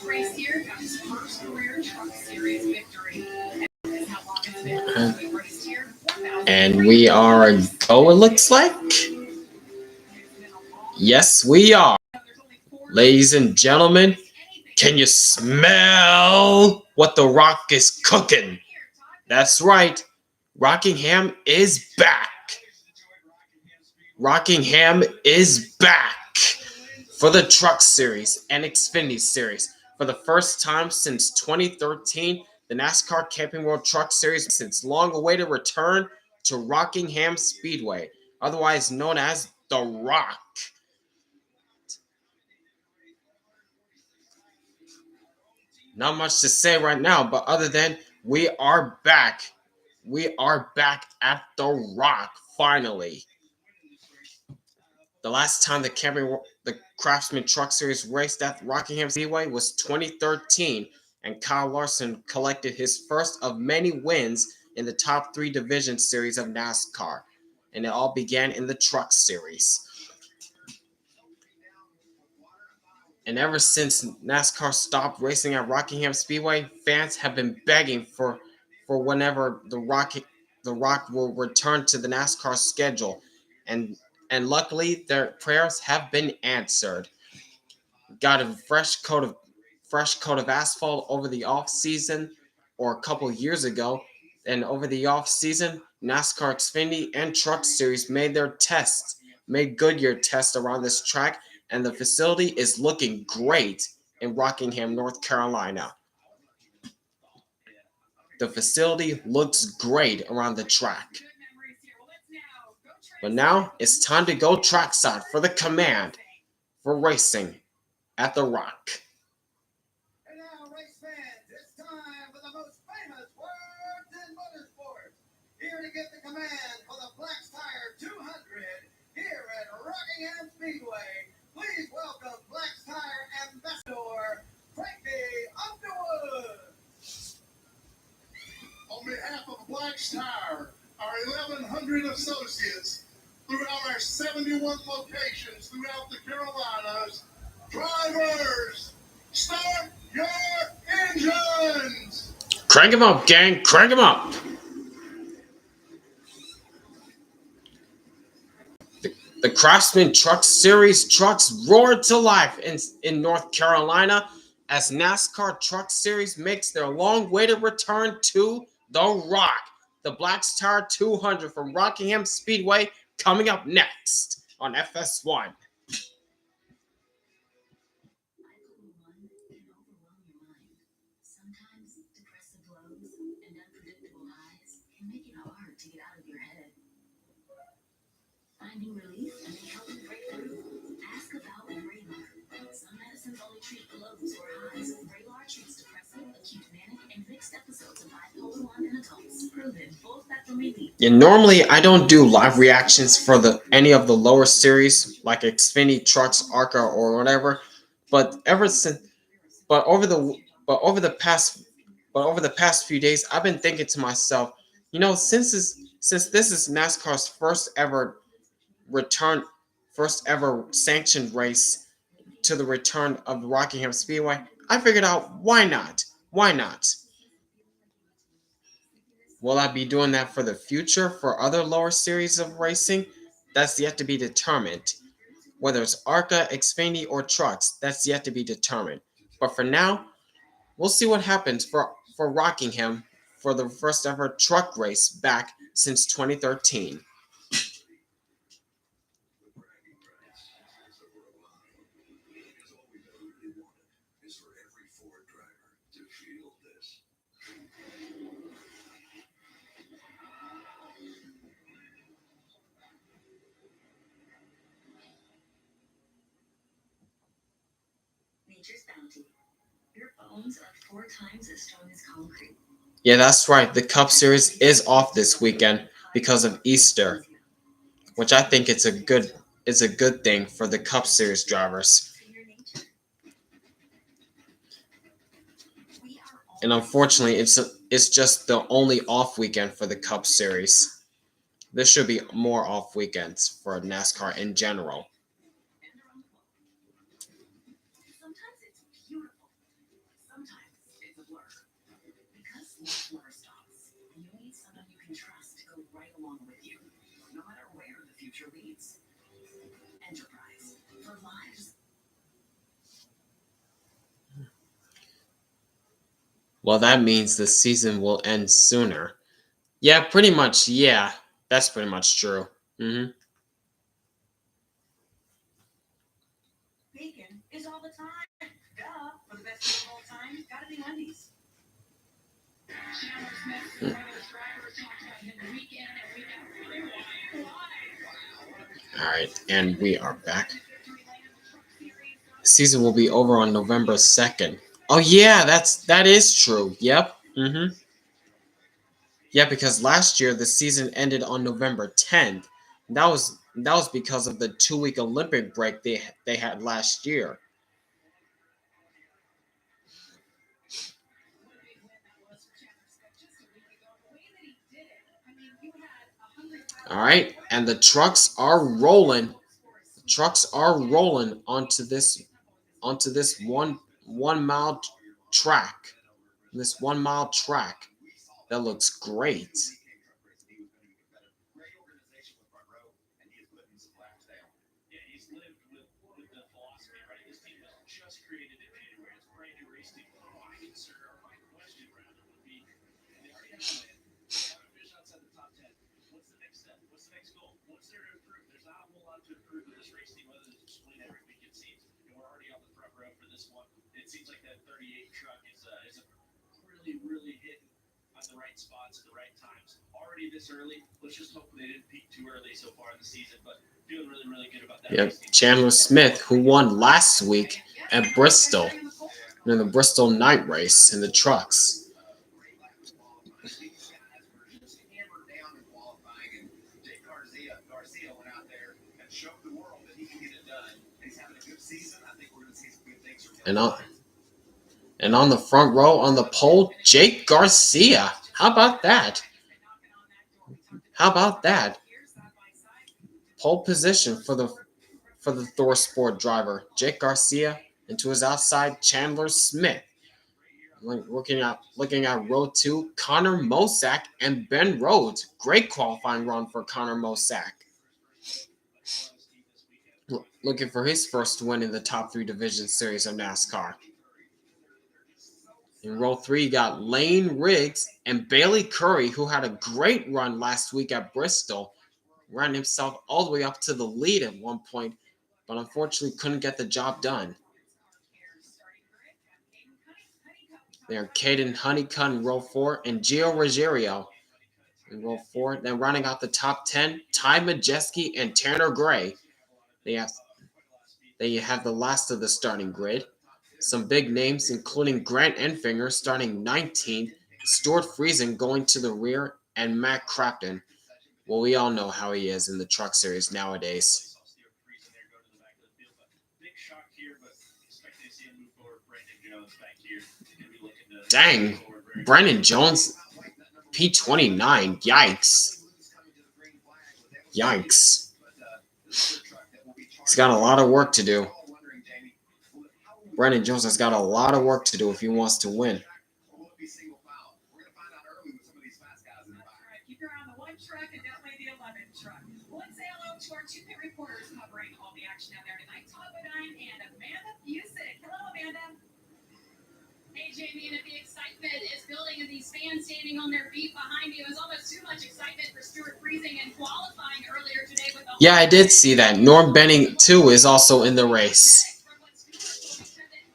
race here, got his first career Truck Series victory. And how long it's been since we raced here? And we are go, it looks like. Yes, we are. Ladies and gentlemen, can you smell what the Rock is cooking? That's right. Rockingham is back. Rockingham is back for the Truck Series and Xfinity Series. For the first time since 2013, the NASCAR Camping World Truck Series since long-awaited return to Rockingham Speedway, otherwise known as The Rock. Not much to say right now, but other than we are back. We are back at The Rock, finally. The last time the Craftsman Truck Series raced at Rockingham Speedway was 2013, and Kyle Larson collected his first of many wins in the top 3 division series of NASCAR, and it all began in the Truck Series. And ever since NASCAR stopped racing at Rockingham Speedway, fans have been begging for whenever the Rock will return to the NASCAR schedule, and luckily their prayers have been answered. Got a fresh coat of asphalt over the off season, or a couple years ago, and over the off season, NASCAR Xfinity and Truck Series made Goodyear tests around this track, and the facility is looking great in Rockingham, North Carolina. The facility looks great around the track. But now it's time to go trackside for the command for racing at The Rock. And now, race fans, it's time for the most famous words in motorsports. Here to get the command for the Black's Tire 200 here at Rockingham Speedway. Please welcome Black's Tire Ambassador, Frankie Underwood. On behalf of Black's Tire, our 1,100 associates throughout our 71 locations throughout the Carolinas, drivers, start your engines! Crank them up, gang. Crank them up. The Craftsman Truck Series trucks roared to life in North Carolina as NASCAR Truck Series makes their long-awaited return to The Rock. The Black's Tire 200 from Rockingham Speedway coming up next on FS1. Finding relief and helping break through? Ask about Vraylar. Some medicines only treat lows or highs. Vraylar treats depressive, acute manic, and mixed episodes of bipolar 1 in adults. Proven full spectrum relief. Yeah, normally I don't do live reactions for any of the lower series like Xfinity, Trucks, ARCA, or whatever. But over the past few days, I've been thinking to myself, since this is NASCAR's first ever sanctioned race to the return of Rockingham Speedway, I figured out why not? Will I be doing that for the future for other lower series of racing? That's yet to be determined. Whether it's ARCA, Xfinity, or Trucks, that's yet to be determined. But for now, we'll see what happens for Rockingham for the first ever truck race back since 2013. Nature's bounty. Your bones are 4 times as strong as concrete. Yeah, that's right. The Cup Series is off this weekend because of Easter, which I think it's a good thing for the Cup Series drivers. And unfortunately, it's just the only off weekend for the Cup Series. There should be more off weekends for NASCAR in general. Well, that means the season will end sooner. Yeah, pretty much. Yeah, that's pretty much true. Bacon is all the time. Duh. For the best deal of all time, gotta be Wendy's. Chandler Smith, one of those drivers, talks about him week in and week out. Why? All right, and we are back. The season will be over on November 2nd. Oh yeah, that is true. Yep. Yeah, because last year the season ended on November 10th. That was because of the 2-week Olympic break they had last year. All right, and the trucks are rolling. The trucks are rolling onto this one mile track. This 1 mile track that looks great. Yep, Chandler Smith, who won last week at Bristol in the Bristol night race in the trucks. And on the front row on the pole, Jake Garcia. How about that? How about that? Pole position for the Thor Sport driver, Jake Garcia, and to his outside, Chandler Smith. Looking at row 2, Connor Mosack and Ben Rhodes. Great qualifying run for Connor Mosack. Looking for his first win in the top 3 division series of NASCAR. In row 3, you got Lane Riggs and Bailey Curry, who had a great run last week at Bristol. Ran himself all the way up to the lead at one point, but unfortunately couldn't get the job done. There, Caden Honeycutt in row 4 and Gio Ruggiero in row 4. Then rounding out the top 10, Ty Majeski and Tanner Gray. There you have the last of the starting grid. Some big names, including Grant Enfinger starting 19th, Stuart Friesen going to the rear, and Matt Crafton. Well, we all know how he is in the truck series nowadays. Dang, Brandon Jones, P29. Yikes. He's got a lot of work to do. Brandon Jones has got a lot of work to do if he wants to win. Keep your eye on the 1 truck and don't play the 11 truck. Let's say hello to our 2 pit reporters covering all the action out there tonight. Todd Bodine and Amanda Busick. Hello, Amanda. Hey, Jamie, and if the excitement is building and these fans standing on their feet behind you, is almost too much excitement for Stuart Friesen and qualifying earlier today with the. Yeah, I did see that. Norm Benning, too, is also in the race.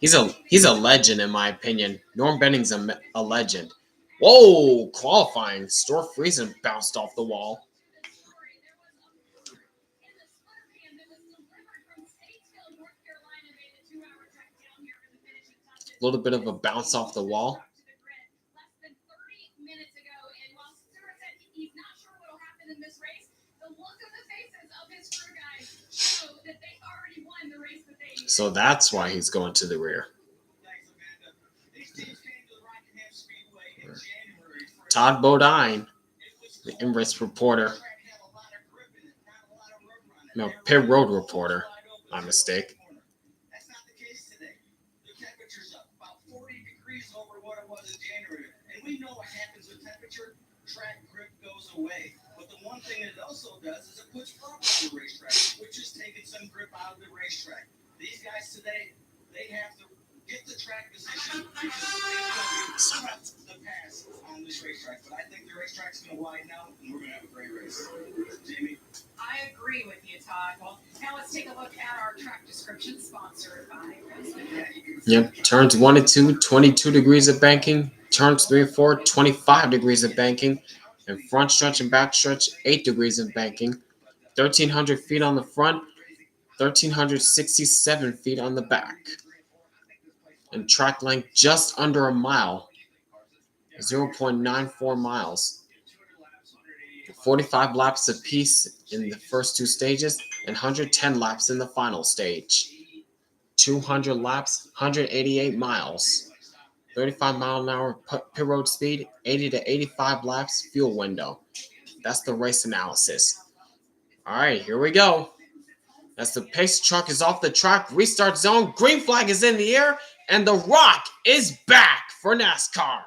He's a legend, in my opinion. Norm Benning's a legend. Whoa, qualifying. Stuart Friesen bounced off the wall. A little bit of a bounce off the wall. So that's why he's going to the rear. Todd Bodine, the Emirates reporter. No, pit road reporter. My mistake. That's not the case today. The temperature's up about 40 degrees over what it was in January. And we know what happens with temperature. Track grip goes away. But the one thing it also does is it puts rubber on the racetrack, which is taking some grip out of the racetrack. These guys today, they have to get the track position. racetrack's going to widen out, and we're going to have a great race. Jamie? I agree with you, Todd. Well, now let's take a look at our track description sponsored by Craftsman. Yep, turns 1 and 2, 22 degrees of banking. Turns 3 and 4, 25 degrees of banking. And front stretch and back stretch, 8 degrees of banking. 1,300 feet on the front, 1,367 feet on the back. And track length just under a mile, 0.94 miles. 45 laps apiece in the first two stages and 110 laps in the final stage. 200 laps, 188 miles. 35 mile an hour pit road speed, 80 to 85 laps fuel window. That's the race analysis. All right, here we go. As the pace truck is off the track, restart zone, green flag is in the air, and the Rock is back for NASCAR.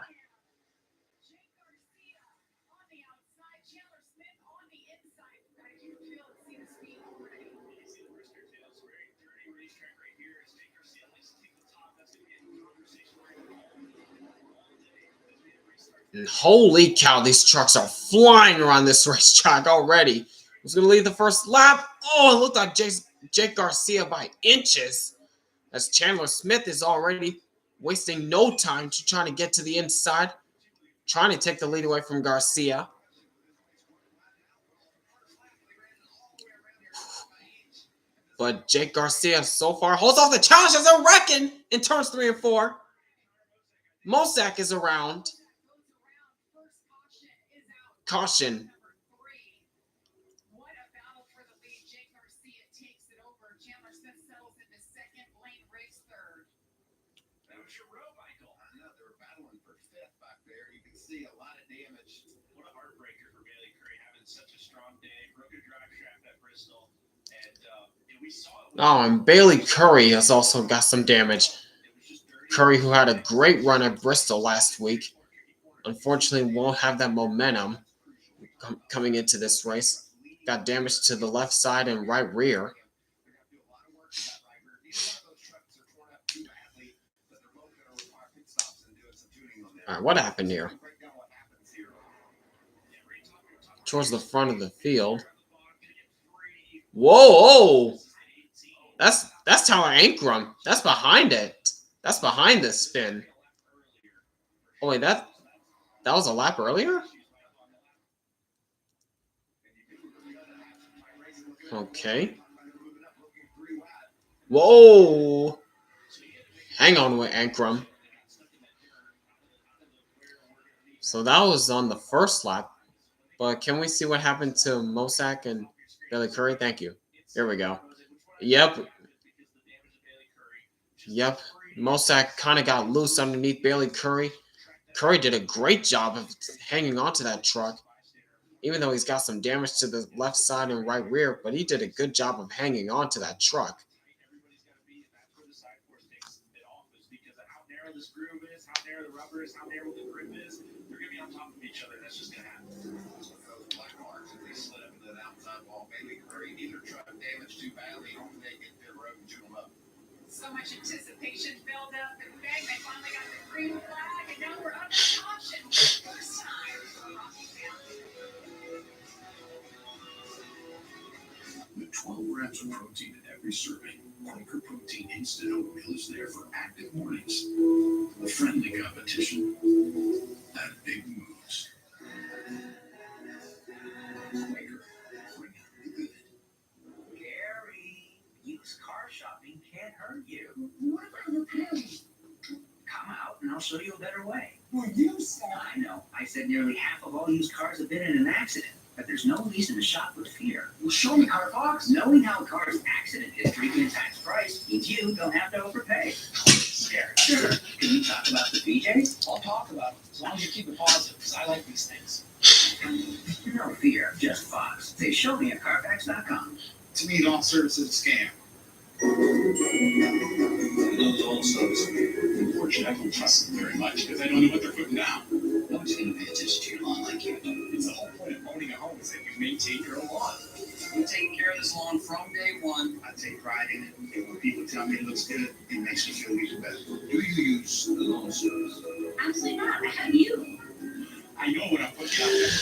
And holy cow, these trucks are flying around this racetrack already. Who's going to lead the first lap? Oh, it looked like Jake Garcia by inches. As Chandler Smith is already wasting no time to try to get to the inside, trying to take the lead away from Garcia. But Jake Garcia so far holds off the challenge as a wrecking in turns 3 and 4. Mosak is around. Caution. What a battle for the lead. Jake Garcia takes it over. Chandler Smith settles into second. Lane Riggs third. That was your row, Michael. I know, they were battling for fifth back there. You can see a lot of damage. What a heartbreaker for Bailey Curry, having such a strong day. Broke a drive shaft at Bristol. And we saw it. Oh, and Bailey Curry has also got some damage. Curry, who had a great run at Bristol last week, unfortunately won't have that momentum coming into this race. Got damage to the left side and right rear. All right, what happened here? Towards the front of the field. Whoa! That's Tyler Ankrum. That's behind it. That's behind the spin. Oh wait, that was a lap earlier? Okay. Whoa! Hang on with Ankrum. So that was on the first lap. But can we see what happened to Mosak and Bailey Curry? Thank you. Here we go. Yep. Mosak kind of got loose underneath Bailey Curry. Curry did a great job of hanging onto that truck, even though he's got some damage to the left side and right rear, but he did a good job of hanging onto that truck. How narrow this groove is, how narrow the rubber is, how narrow the grip is, they're going to be on top of each other. That's just going to happen. Black marks, and they slid up into that outside wall. Bailey Curry neither truck damaged too badly. Only they get pit road and chew them up. So much anticipation built up, and bang, they finally got the green flag, and now we're up to caution for the first time for Rockingham. With 12 grams of protein in every serving, Quaker Protein Instant Oatmeal is there for active mornings. A friendly competition at big moves. Quaker, bring out the good. Gary, used car shopping can't hurt you. What about repairing? Come out and I'll show you a better way. Well, you said. I know. I said nearly half of all used cars have been in an accident, but there's no reason to shop with fear. Well, show me how it works. Knowing how a car's accident history can tax price means you don't have to overpay. Scared. Sure. Can we talk about the BJs? I'll talk about it, as long as you keep it positive, because I like these things. No fear, just Fox. Say show me at Carfax.com. To me, all service is a scam. Those old subs, unfortunately, I don't trust them very much because I don't know what they're putting down. No one's going to pay attention to your lawn like you do. It's the whole point of owning a home is that you maintain your own lawn. I'm taking care of this lawn from day one. I take pride in it. And when people tell me it looks good, it makes me feel even better. Do you use the lawn service? Absolutely not. I have you. I I know when I'm putting out there.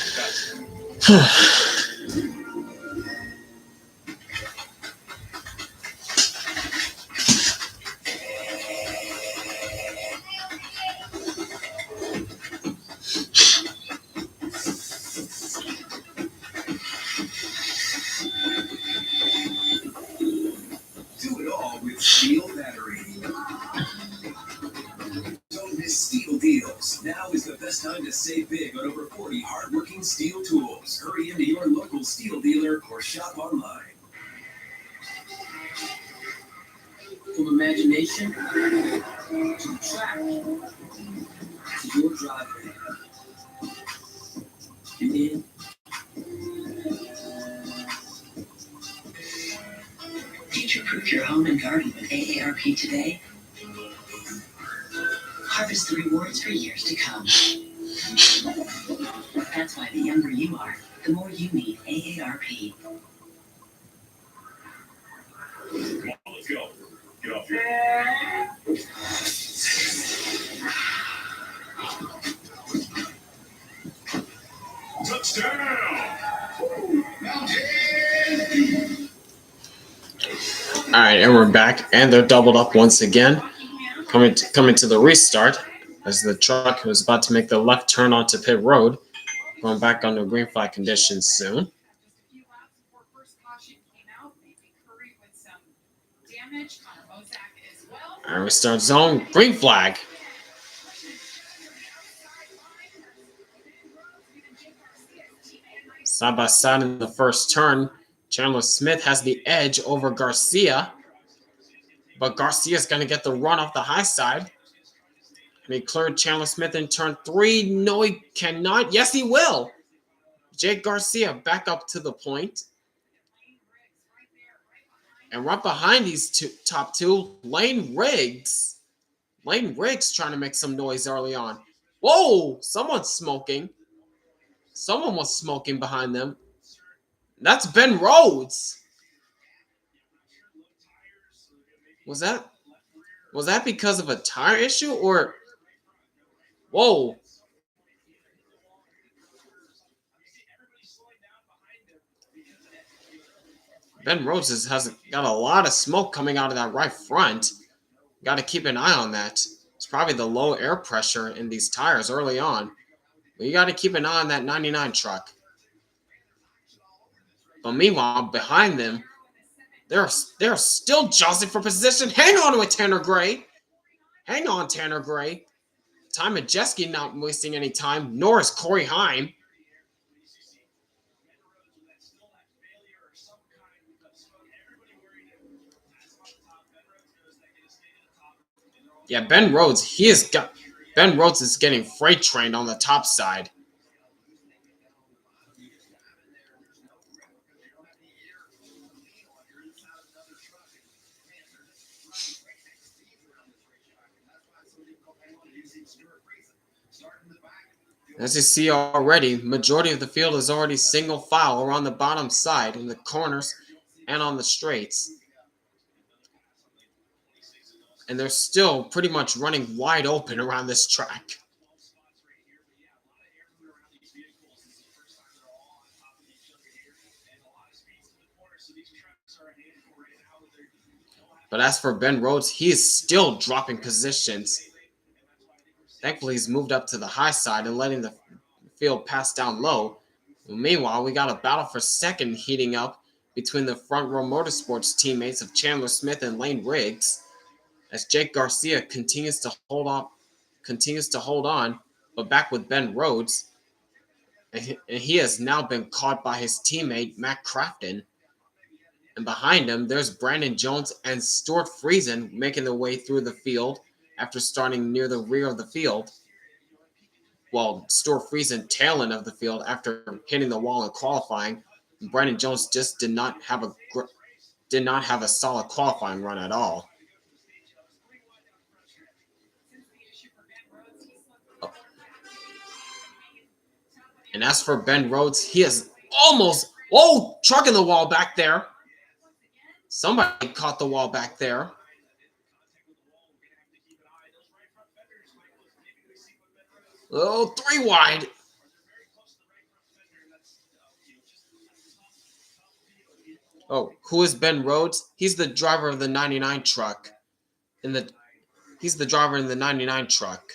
Do it all with Steel Battery. Don't miss Steel deals. Now is the best time to save big on over 40 hardworking Steel tools. Hurry into your local Steel dealer or shop online. From imagination to track to your driveway. And in. Future-proof your home and garden with AARP today. Harvest the rewards for years to come. That's why the younger you are, the more you need AARP. Come on, let's go. Get off your. Touchdown! All right, and we're back, and they're doubled up once again, coming to the restart as the truck was about to make the left turn onto pit road, going back under green flag conditions soon. Just a few laps before first caution came out. They Curry with some damage. Connor Bozak as well. All right, restart zone, green flag. Side by side in the first turn, Chandler Smith has the edge over Garcia, but Garcia's going to get the run off the high side. And he cleared Chandler Smith in turn 3. No, he cannot. Yes, he will. Jake Garcia back up to the point. And right behind these top two, Lane Riggs. Lane Riggs trying to make some noise early on. Whoa, someone's smoking. Someone was smoking behind them. That's Ben Rhodes. Was that because of a tire issue or? Whoa. Ben Rhodes has got a lot of smoke coming out of that right front. Got to keep an eye on that. It's probably the low air pressure in these tires early on. But you got to keep an eye on that 99 truck. But meanwhile, behind them, they're still jostling for position. Hang on with Tanner Gray. Hang on, Tanner Gray. Ty Majeski not wasting any time, nor is Corey Heim. Yeah, Ben Rhodes is getting freight trained on the top side. As you see already, majority of the field is already single file around the bottom side in the corners and on the straights. And they're still pretty much running wide open around this track. But as for Ben Rhodes, he is still dropping positions. Thankfully, he's moved up to the high side and letting the field pass down low. Meanwhile, we got a battle for second heating up between the Front Row Motorsports teammates of Chandler Smith and Lane Riggs, as Jake Garcia continues to hold on, but back with Ben Rhodes, and he has now been caught by his teammate Matt Crafton. And behind him, there's Brandon Jones and Stuart Friesen making their way through the field after starting near the rear of the field. Well, Stuart Friesen tail end of the field after hitting the wall in qualifying. Brandon Jones just did not have a solid qualifying run at all. And as for Ben Rhodes, he is almost trucking the wall back there. Somebody caught the wall back there. Oh, 3 wide. Oh, who is Ben Rhodes? He's the driver of the 99 truck. He's the driver in the 99 truck.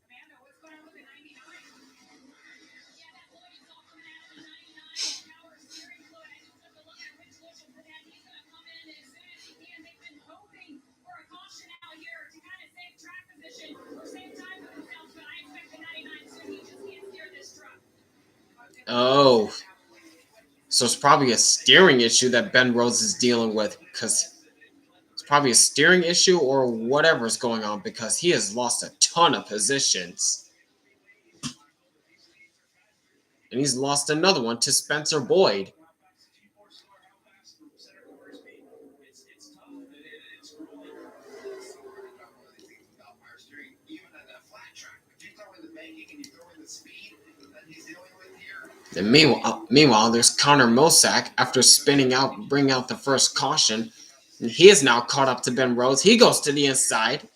Amanda, what's going on with the 99? Yeah, that fluid is all coming out of the 99 power steering fluid. I just took a look at which solution for that. He's going to come in as soon as he can. They've been hoping for a caution out here to kind of save track position or save time for themselves, but I expect the 99 soon. He just can't steer this truck. Oh, so it's probably a steering issue that Ben Rhodes is dealing with, because it's probably a steering issue or whatever's going on, because he has lost a ton of positions. And he's lost another one to Spencer Boyd. And meanwhile, there's Connor Mosack after bringing out the first caution. And he is now caught up to Ben Rhodes. He goes to the inside.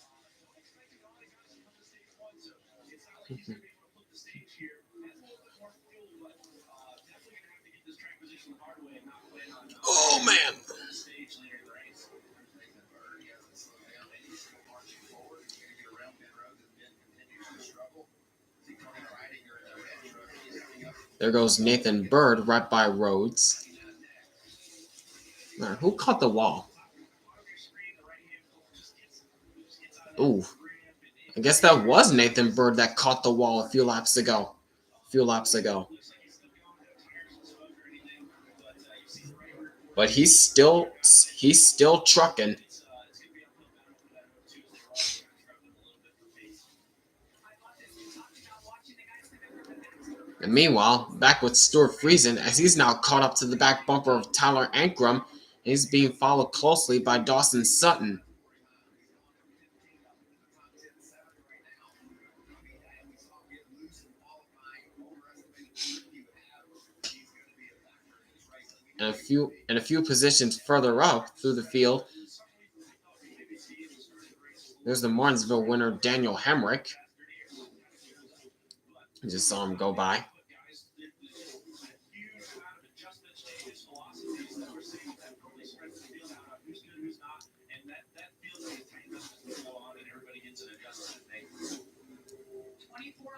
Oh, man. There goes Nathan Bird right by Rhodes. Right, who caught the wall? Ooh. I guess that was Nathan Bird that caught the wall a few laps ago. But he's still trucking. And meanwhile, back with Stuart Friesen, as he's now caught up to the back bumper of Tyler Ankrum, and he's being followed closely by Dawson Sutton. And a few positions further up through the field, there's the Martinsville winner Daniel Hemrick. I just saw him go by.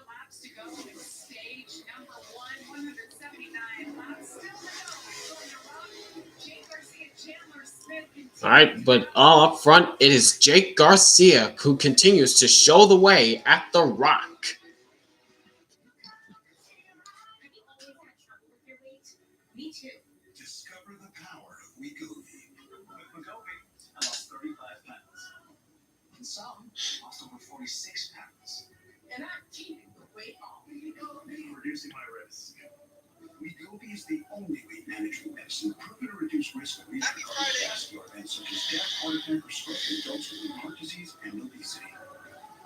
Laps to go in stage number 179 laps still to go. Jake Garcia, Chandler Smith. All right, but all up front, it is Jake Garcia who continues to show the way at the Rock. Me too. Discover the power of Wegovy. With Wegovy, I lost 35 pounds. And some lost over 46 pounds. And I'm keeping the weight off. Reducing my risk. Wegovy is the only weight management medicine proven to reduce risk of major cardiovascular events such as death, heart attack, or stroke in adults with heart disease and obesity.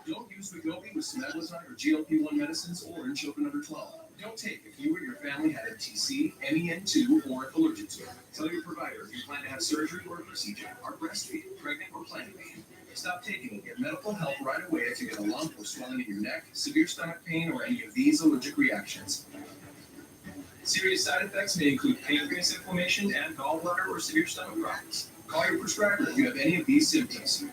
Don't use Wegovy with semaglutide or GLP-1 medicines or in children under 12. Don't take if you or your family had MTC, MEN2, or are allergic to it. Tell your provider if you plan to have surgery or a procedure, are breastfeeding, pregnant, or planning to be. Stop taking it. Get medical help right away if you get a lump or swelling in your neck, severe stomach pain, or any of these allergic reactions. Serious side effects may include pancreas inflammation and gallbladder or severe stomach problems. Call your prescriber if you have any of these symptoms.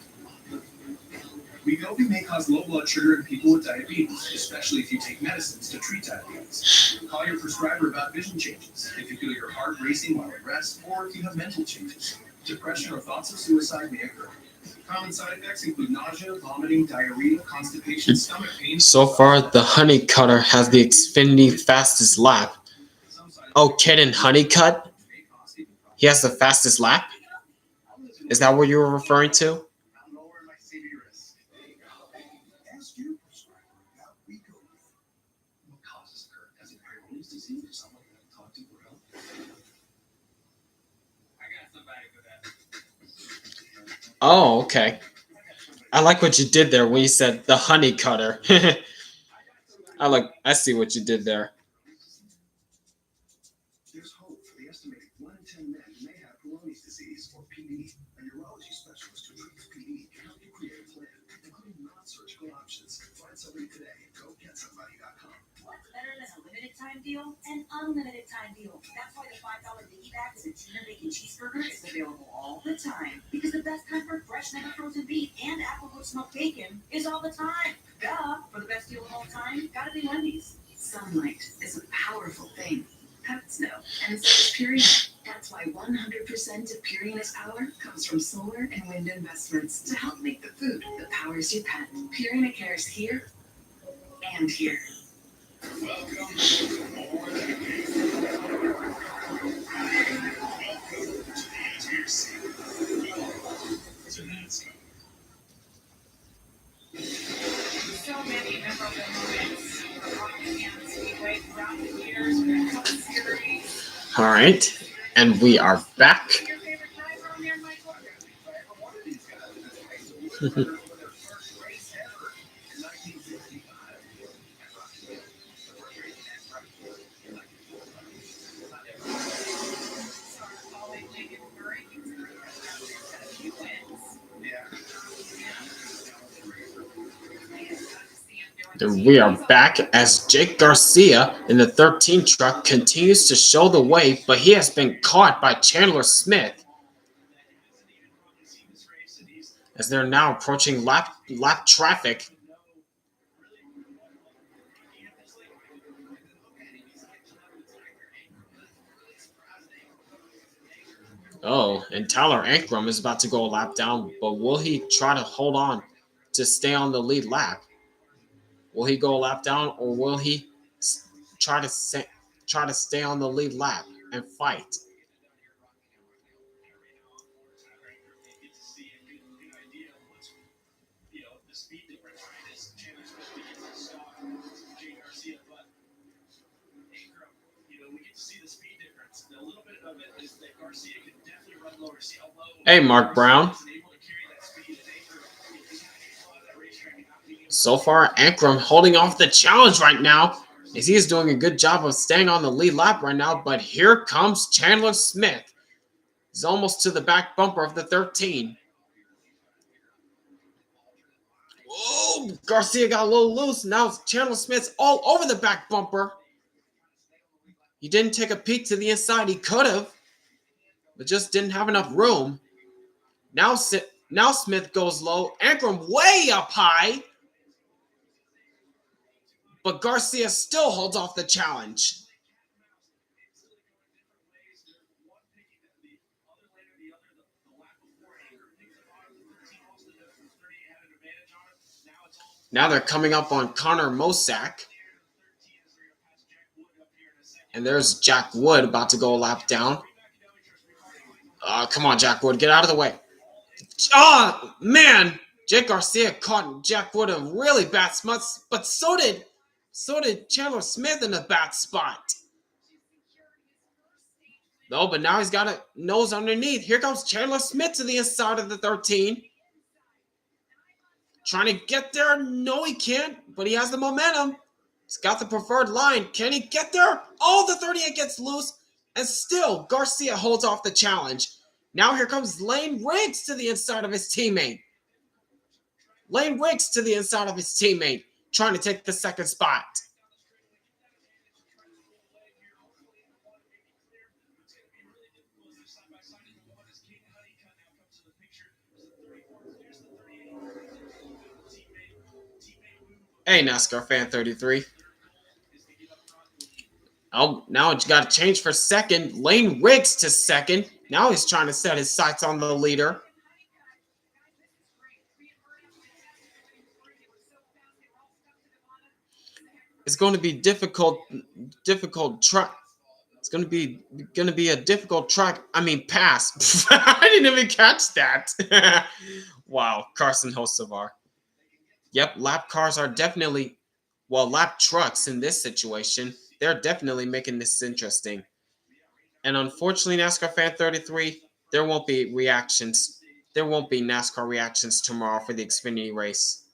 Wegovy may cause low blood sugar in people with diabetes, especially if you take medicines to treat diabetes. Call your prescriber about vision changes, if you feel your heart racing while at rest, or if you have mental changes. Depression or thoughts of suicide may occur. Common side effects include nausea, vomiting, diarrhea, constipation, stomach pain. So far, the Honey Cutter has the Xfinity fastest lap. Oh, Caden Honeycutt? He has the fastest lap? Is that what you were referring to? Ask your prescriber about Wegovy. What causes Graves' disease? Someone you have talked to for help? I got somebody for that. Oh, okay. I like what you did there when you said the Honey Cutter. I see what you did there. There's hope for the estimated 1 in 10 men who may have Peyronie's disease, or PD. A urology specialist who treats PD can help you create a plan, including non-surgical options. Find Atkinson's tender bacon cheeseburger is available all the time because the best kind for fresh, never frozen beef and applewood smoked bacon is all the time. Duh! For the best deal of all time, gotta be Wendy's. Sunlight is a powerful thing. Pets know, and so is Purina. That's why 100% of Purina's power comes from solar and wind investments to help make the food that powers your pet. Purina cares here and here. Welcome to more than a game. Welcome to the ATRC. Welcome to NASCAR. So many memorable moments for Rockingham Speedway throughout the years with the Cup Series. All right, and we are back. Your favorite driver on there, Michael? One of these guys is their first race ever in 1965. And we are back as Jake Garcia in the 13 truck continues to show the way, but he has been caught by Chandler Smith as they're now approaching lap traffic. Oh, and Tyler Ankrum is about to go a lap down, but will he try to hold on to stay on the lead lap? Will he go a lap down, or will he try to stay on the lead lap and fight? Hey, Mark Brown. So far, Ankrum holding off the challenge right now, as he is doing a good job of staying on the lead lap right now. But here comes Chandler Smith. He's almost to the back bumper of the 13. Whoa, Garcia got a little loose. Now Chandler Smith's all over the back bumper. He didn't take a peek to the inside. He could have, but just didn't have enough room. Now Smith goes low. Ankrum way up high. But Garcia still holds off the challenge. Now they're coming up on Connor Mosack. And there's Jack Wood about to go a lap down. Come on, Jack Wood, get out of the way. Oh, man. Jake Garcia caught Jack Wood in a really bad spot, but so did Chandler Smith in a bad spot. No, but now he's got a nose underneath. Here comes Chandler Smith to the inside of the 13. Trying to get there. No, he can't, but he has the momentum. He's got the preferred line. Can he get there? Oh, the 38 gets loose, and still Garcia holds off the challenge. Now here comes Lane Riggs to the inside of his teammate. Lane Riggs to the inside of his teammate, trying to take the second spot. Hey, NASCAR fan 33. Oh, now it's got to change for second. Lane Riggs to second. Now he's trying to set his sights on the leader. It's going to be difficult track. It's going to be a difficult track. I mean, pass. I didn't even catch that. Wow, Carson Hocevar. Yep, lap cars are definitely, lap trucks in this situation, they're definitely making this interesting. And unfortunately, NASCAR fan 33, there won't be reactions. There won't be NASCAR reactions tomorrow for the Xfinity race.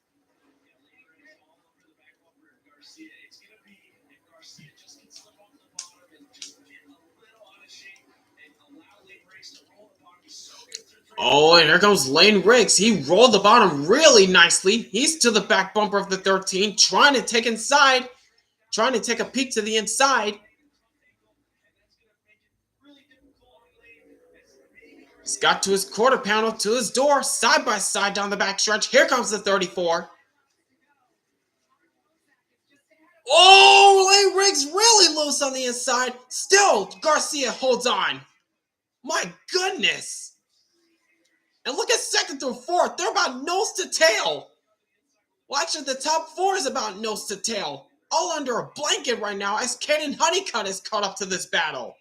Oh, and here comes Lane Riggs. He rolled the bottom really nicely. He's to the back bumper of the 13, trying to take inside, trying to take a peek to the inside. He's got to his quarter panel, to his door, side by side down the backstretch. Here comes the 34. Oh, Lane Riggs really loose on the inside. Still, Garcia holds on. My goodness. And look at second through fourth. They're about nose to tail. Well, actually, the top four is about nose to tail. All under a blanket right now as Caden Honeycutt is caught up to this battle.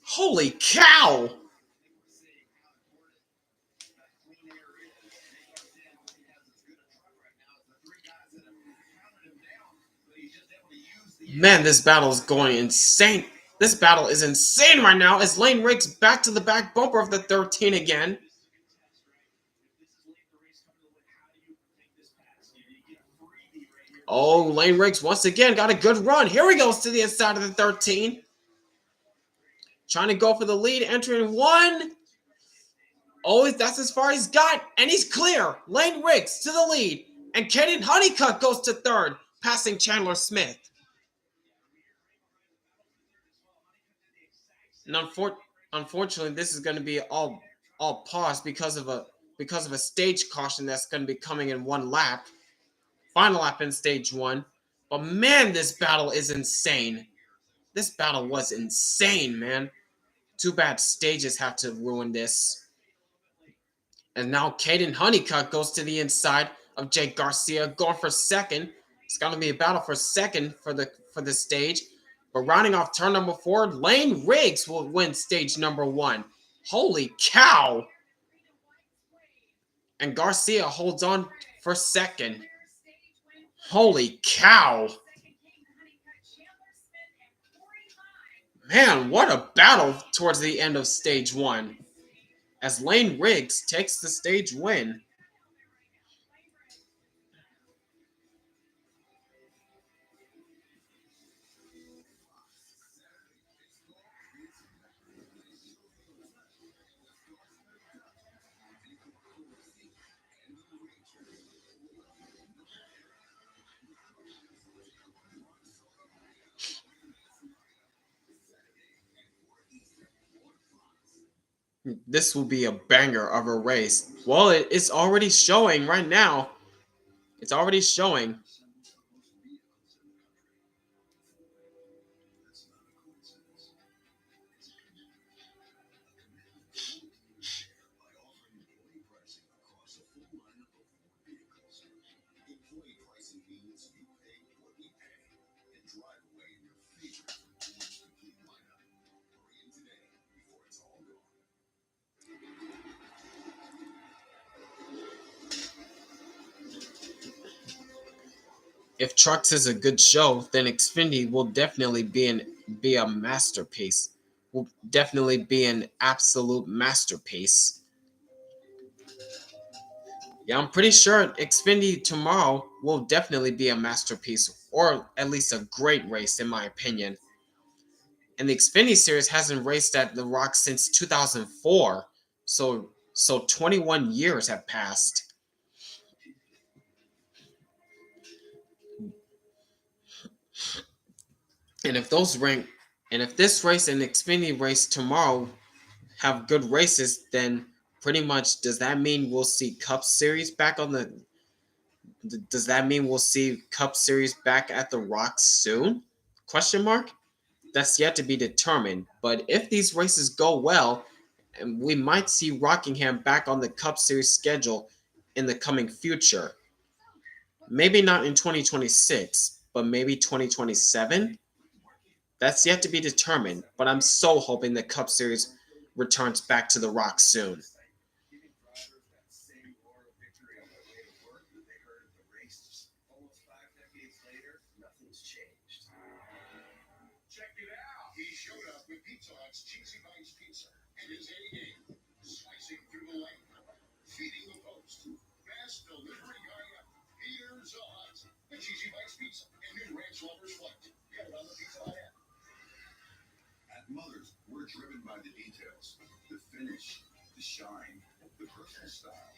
Holy cow! Man, this battle is going insane. This battle is insane right now as Lane Riggs back to the back bumper of the 13 again. Oh, Lane Riggs once again got a good run. Here he goes to the inside of the 13. Trying to go for the lead, entering one. Oh, that's as far as he's got, and he's clear. Lane Riggs to the lead, and Caden Honeycutt goes to third, passing Chandler Smith. And unfortunately, this is going to be all paused because of a stage caution that's going to be coming in one lap. Final lap in stage one. But man, this battle is insane. This battle was insane, man. Too bad stages have to ruin this. And now Caden Honeycutt goes to the inside of Jake Garcia, going for second. It's going to be a battle for second for the stage. But rounding off turn number 4, Lane Riggs will win stage number 1. Holy cow! And Garcia holds on for second. Holy cow! Man, what a battle towards the end of stage 1. As Lane Riggs takes the stage win. This will be a banger of a race. Well, it's already showing right now. It's already showing. If Trucks is a good show, then Xfinity will definitely be a masterpiece. Will definitely be an absolute masterpiece. Yeah, I'm pretty sure Xfinity tomorrow will definitely be a masterpiece, or at least a great race, in my opinion. And the Xfinity Series hasn't raced at the Rock since 2004, so 21 years have passed. And if this race and Xfinity race tomorrow have good races, then pretty much does that mean we'll see Cup Series back on the? Does that mean we'll see Cup Series back at the Rock soon? Question mark. That's yet to be determined. But if these races go well, and we might see Rockingham back on the Cup Series schedule in the coming future. Maybe not in 2026, but maybe 2027. That's yet to be determined, but I'm so hoping the Cup Series returns back to the Rock soon. Check it out. He showed up with Pizza Hut's Cheesy Bites Pizza and his A game, slicing through the lane, feeding the post. Best delivery guy ever. Pizza Hut, the Cheesy Bites Pizza, and new Ranch Lovers Flight. Get it on the Pizza Hut app. At Mother's, we're driven by the details, the finish, the shine, the personal style.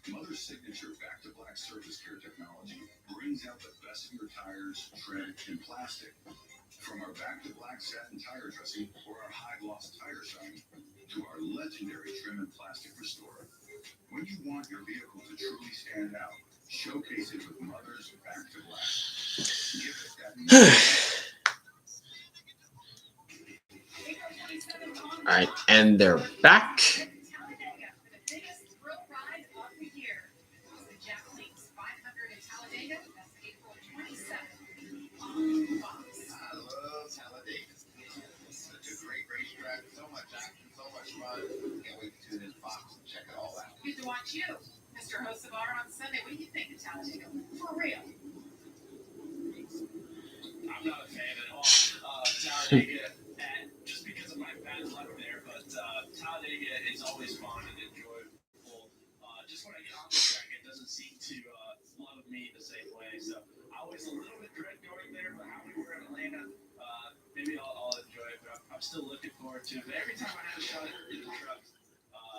Mother's signature back-to-black surface care technology brings out the best best of your tires, tread, and plastic. From our back to black satin tire dressing or our high gloss tire shine to our legendary trim and plastic restorer. When you want your vehicle to truly stand out, showcase it with Mother's Back to Black. Give it that. All right, and they're back. Talladega for the biggest thrill ride of the year. It's the Jack Links 500 in Talladega. That's April 27th on Fox. I love Talladega. Such a great racetrack, so much action, so much fun. Can't wait to tune in Fox and check it all out. Good to watch you, Mr. Hosavar, on Sunday. What do you think of Talladega? For real. I'm not a fan at all of Talladega, and just because of my bad luck there, but Talladega is always fun and enjoyable. Just when I get off the track, it doesn't seem to love me the same way. So I always a little bit dread going there, but how we were in Atlanta, maybe I'll enjoy it. But I'm still looking forward to it. But every time I have a shot in the trucks, we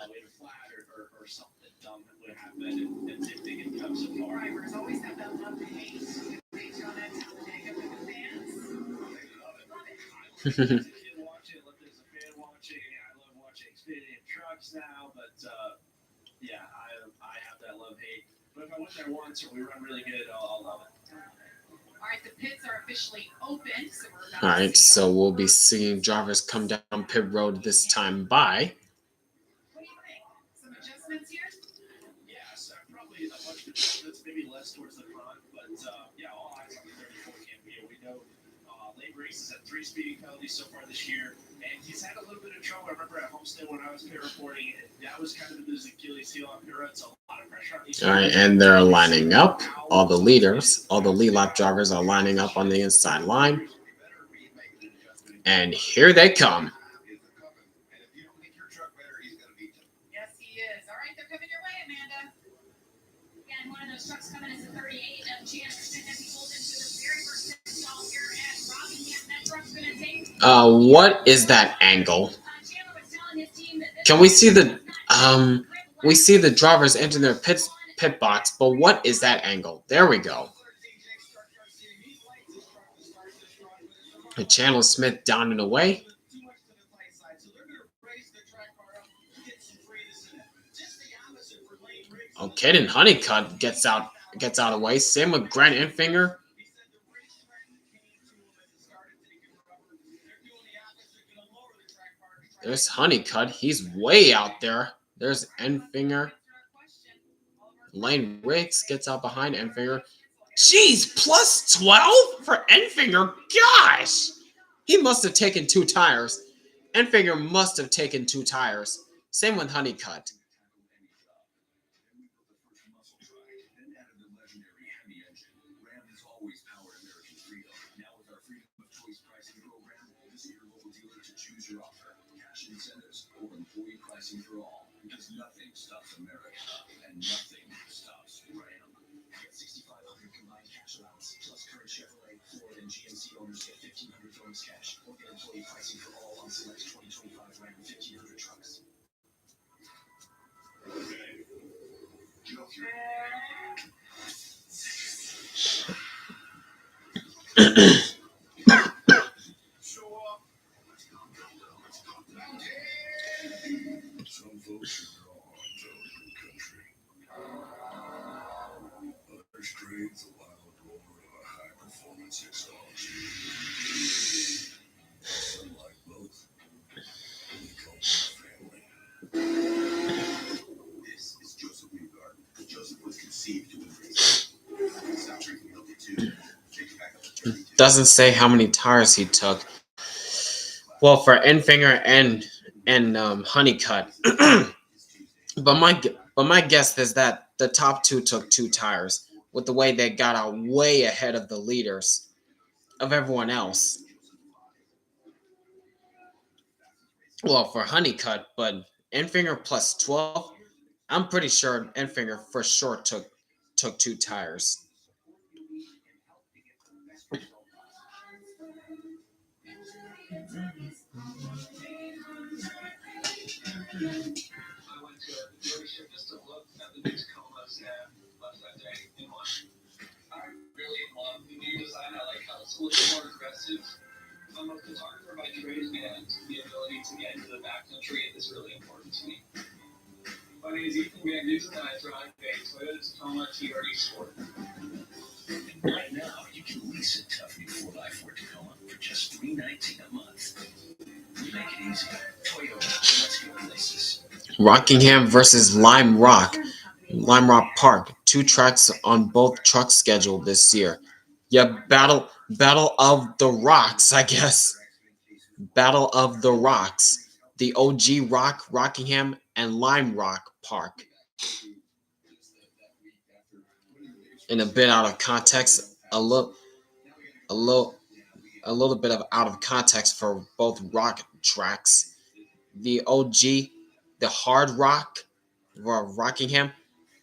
had a flat or something dumb that would happen, and it didn't come so far. Drivers always have that love to hate. Based on that Talladega with the fans. They love it. As a kid watching, I loved it as a fan watching. I love watching Xfinity and trucks now, but yeah, I have that love-hate. But if I went there once or we run really good, I'll love it. All right, the pits are officially open, so we're about All to right, see so we'll be seeing drivers come down pit road this time by. What do you think? Some adjustments here? Yes, probably a bunch of adjustments, maybe less towards the front, but yeah, all eyes on the 34 Campio. We know late races had 3 speeding penalties so far this year, and he's had a little bit of trouble. I remember at Homestead when I was pit reporting, that was kind of his Achilles heel on pit road, so a lot of pressure on these. All right, and they're lining up. All the leaders, all the lead lap drivers are lining up on the inside line. And here they come. Yes, he is. All right, they're coming your way, Amanda. Yeah, and one of those trucks coming is a 38 of Jansen as he pulled into the very first install here at Rockingham. That truck's going to take. What is that angle? Chandler was telling his team that this Can we see the drivers enter their pit box, but what is that angle? There we go. And Chandler Smith down and away. Okay, then Honeycutt gets out of way. Same with Grant Enfinger. There's Honeycutt. He's way out there. There's Enfinger. Lane Riggs gets out behind Enfinger. Jeez, plus 12 for Enfinger. Gosh, he must have taken 2 tires. Enfinger must have taken 2 tires. Same with Honeycutt. For all, because nothing stops America and nothing stops Ram. Get 6,500 combined cash allowance plus current Chevrolet, Ford, and GMC owners get 1,500 bonus cash or get employee pricing for all on select 2025 Ram 1,500 trucks. Some folks are drawn to open country. Others crave the wild roar of a high-performance exhaust. Some like both. We call them family. This is Joseph Newgarden. Joseph was conceived to win races. Stop drinking milk too. Take it back up to 32. Doesn't say how many tires he took. Well, for Enfinger and Honeycutt. But my guess is that the top 2 took 2 tires with the way they got out way ahead of the leaders of everyone else. Well, for Honeycutt, but Enfinger plus 12, I'm pretty sure Enfinger for sure took 2 tires. Just to look at the news comments last that day. I really love to get into the backcountry, and it's really important to me. My name is Ethan Van Dusen, and I drive a Toyota Tacoma TRD Sport. Right now, you can lease a tough new 4x4 Tacoma for just $319 a month. We make it easy. Toyota, let's go places. Rockingham versus Lime Rock Park. 2 tracks on both trucks scheduled this year. Yeah, battle of the rocks, I guess. Battle of the Rocks. The OG Rock, Rockingham, and Lime Rock Park. In a bit out of context, a little bit of out of context for both rock tracks. The OG, the Hard Rock, Rockingham,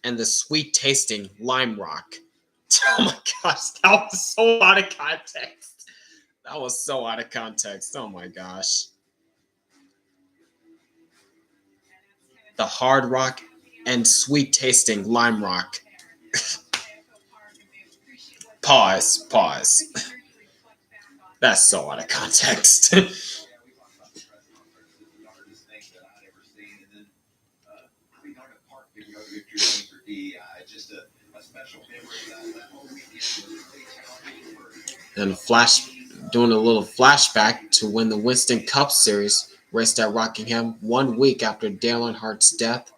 and the sweet tasting Lime Rock. Oh my gosh, that was so out of context. That was so out of context. Oh my gosh. The Hard Rock and sweet tasting Lime Rock. Pause. That's so out of context. And doing a little flashback to when the Winston Cup Series raced at Rockingham 1 week after Dale Earnhardt's death,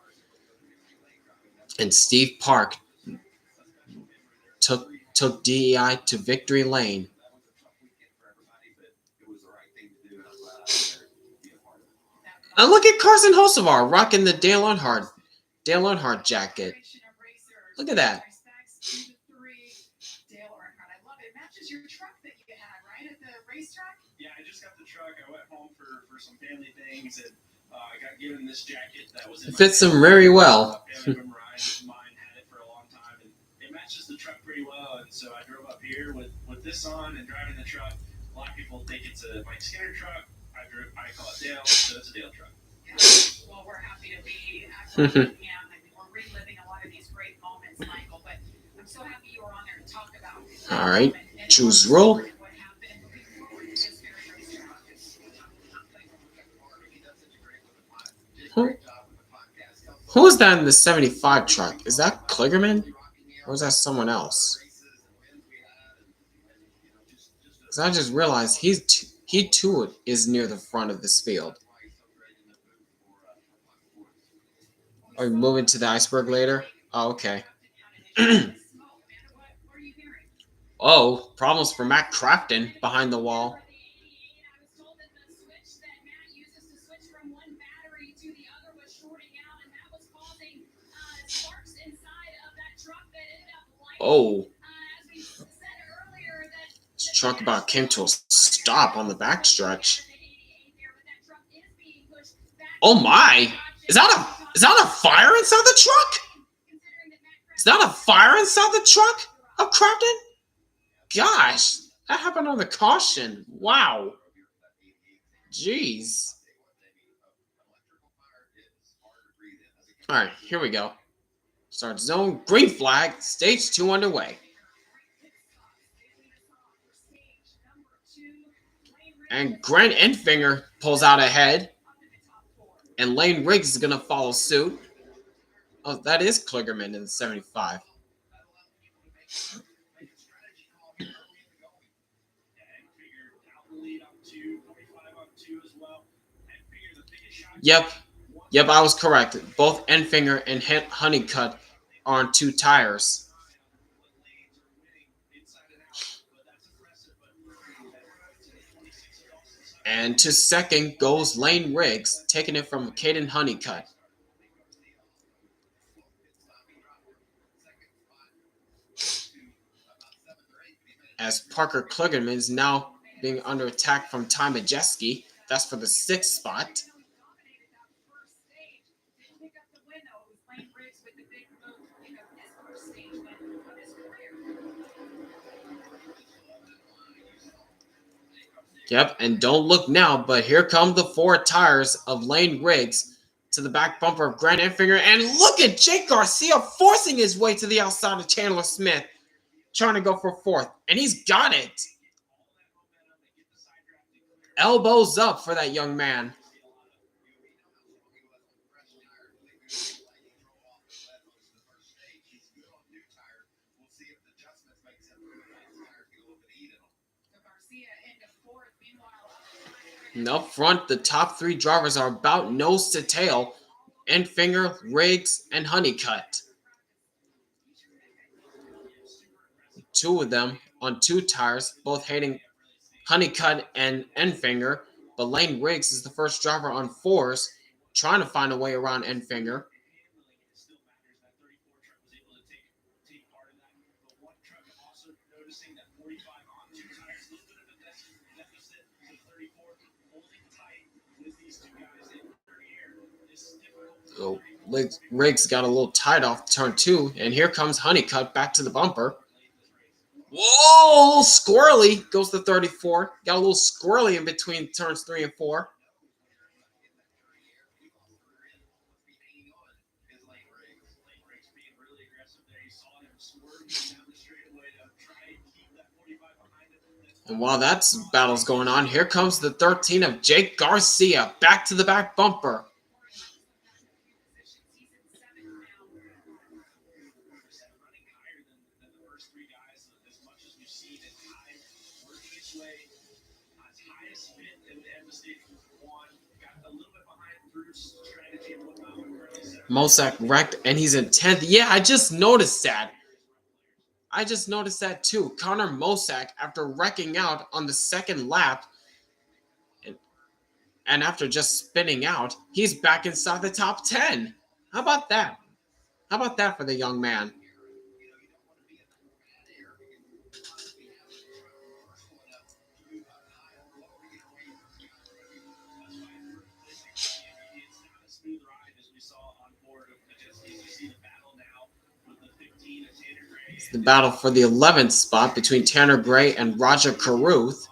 and Steve Park took DEI to victory lane. And look at Carson Hocevar rocking the Dale Earnhardt jacket. Look at that. Your truck that you had, right, at the racetrack? Yeah, I just got the truck. I went home for some family things, and I got given this jacket that was in It fits him very well. Family member mine had it for a long time, and it matches the truck pretty well. And so I drove up here with this on and driving the truck. A lot of people think it's a Mike Skinner truck. I call it Dale, so it's a Dale truck. Yeah. Well, we're happy to be at Rockingham. I mean, we're reliving a lot of these great moments, Michael. But I'm so happy you were on there to talk about. All right. Choose roll. Who is that in the 75 truck? Is that Kligerman? Or is that someone else? Because I just realized he too is near the front of this field. Are we moving to the iceberg later? Oh, okay. Oh, problems for Matt Crafton behind the wall. Oh. This truck about came to a stop on the backstretch. Oh my! Is that a fire inside the truck? Is that a fire inside the truck of Crafton? Gosh, that happened on the caution. Wow. Jeez. All right, here we go. Start zone, green flag, stage 2 underway. And Grant Enfinger pulls out ahead. And Lane Riggs is going to follow suit. Oh, that is Kligerman in the 75. Yep, I was correct. Both Enfinger and Honeycutt are on 2 tires. And to second goes Lane Riggs, taking it from Caden Honeycutt. As Parker Kligerman is now being under attack from Ty Majeski. That's for the 6th spot. Yep, and don't look now, but here come the 4 tires of Lane Riggs to the back bumper of Grant Enfinger. And look at Jake Garcia forcing his way to the outside of Chandler Smith, trying to go for 4th. And he's got it. Elbows up for that young man. And up front, the top three drivers are about nose to tail. Enfinger, Riggs, and Honeycutt. Two of them on two tires, both hating Honeycutt and Enfinger, but Lane Riggs is the first driver on fours, trying to find a way around Enfinger. So Riggs got a little tight off turn two, and here comes Honeycutt back to the bumper. Whoa, squirrely goes to 34. Got a little squirrely in between turns 3 and 4. And while that battle's going on, here comes the 13 of Jake Garcia back to the back bumper. Mosak wrecked, and he's in 10th. Yeah, I just noticed that. Too. Connor Mosak, after wrecking out on the second lap, and after just spinning out, he's back inside the top 10. How about that? How about that for the young man? It's the battle for the 11th spot between Tanner Gray and Roger Carruth.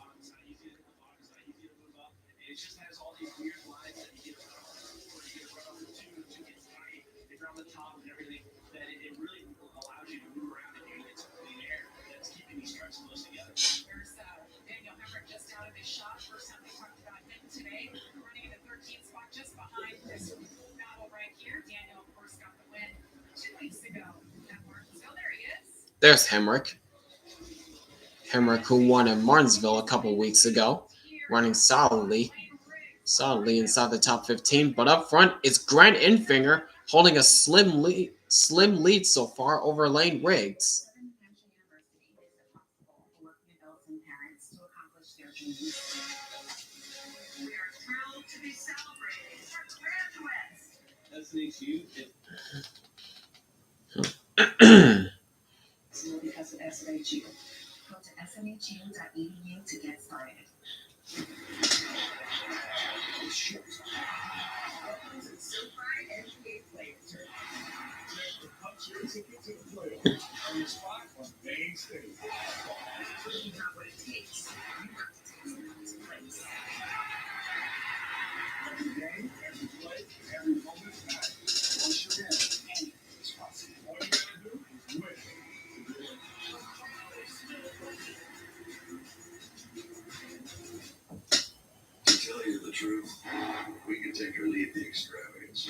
There's Hemrick. Hemrick, who won in Martinsville a couple weeks ago, running solidly inside the top 15. But up front, it's Grant Enfinger holding a slim lead so far over Lane Riggs. Because of SMHU. Go to smhu.edu to get started. To tell you the truth, we can take or leave the extravagance,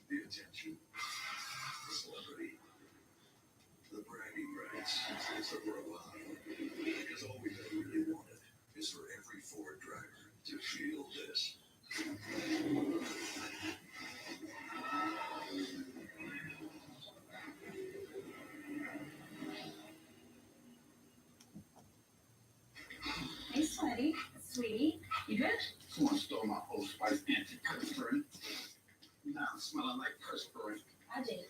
the attention, the celebrity, the bragging rights, for a while. Because all we ever really wanted is for every Ford driver to feel this. Hey, sweetie, you good? Someone stole my Old Spice antiperspirant. Now I'm smelling like perspirant. I did.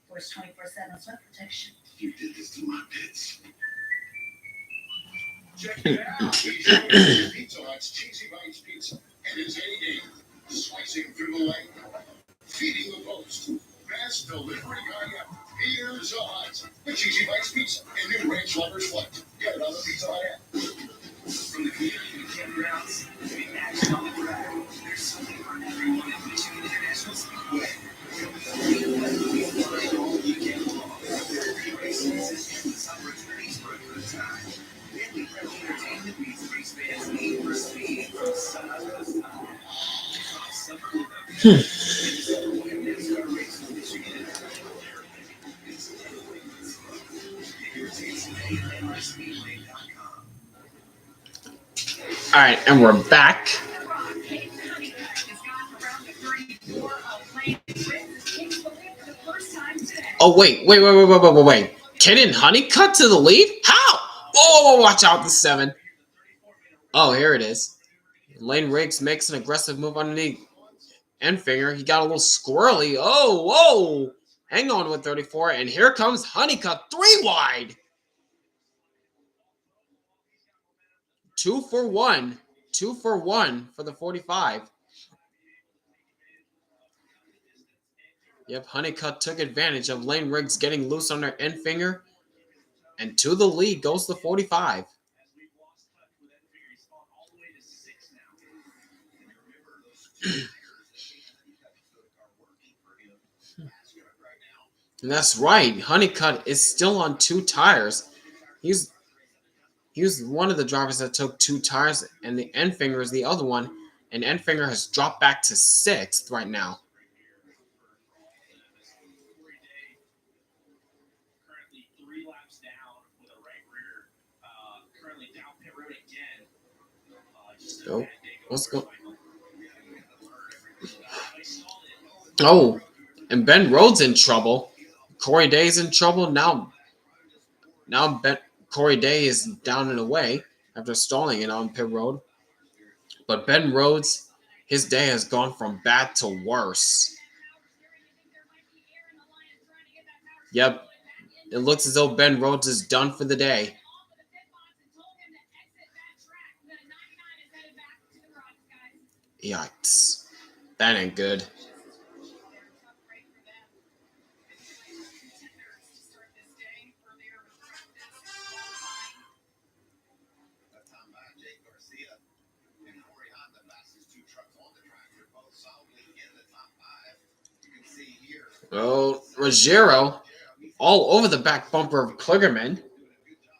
Where's 24/7 sweat protection? You did this to my pits. Check it out. He's Pizza Hut's Cheesy Bites Pizza. And his A-game. Slicing through the lane. Feeding the post. Best delivery guy ever. Here's the Hut. The Cheesy Bites Pizza. And new range lovers flight. Get it on the Pizza Hut app. From the community to campgrounds to the action on the track, there's something for everyone at Michigan International Speedway. All weekend long. There are 3 races and the summer attorneys for a good time. Family friendly entertainment meets race fans need for speed from sun up to sun. It's all summer with a All right, and we're back. Oh wait. Caden Honeycutt to the lead? How? Oh, watch out the 7. Oh, here it is. Lane Riggs makes an aggressive move underneath Enfinger. He got a little squirrely. Oh, whoa. Hang on with 34. And here comes Honeycutt 3 wide. 2 for 1. 2 for 1 for the 45. Yep, Honeycutt took advantage of Lane Riggs getting loose on their Enfinger. And to the lead goes the 45. And that's right. Honeycutt is still on 2 tires. He was one of the drivers that took 2 tires, and the Enfinger is the other one. And Enfinger has dropped back to 6th right now. Currently 3 laps down with a right rear. Currently down pit road again. Oh, let's go. Oh, and Ben Rhodes in trouble. Corey Day's in trouble. Now Corey Day is down and away after stalling it on pit road. But Ben Rhodes, his day has gone from bad to worse. Yep, it looks as though Ben Rhodes is done for the day. Yikes. That ain't good. Oh, Ruggiero all over the back bumper of Kligerman.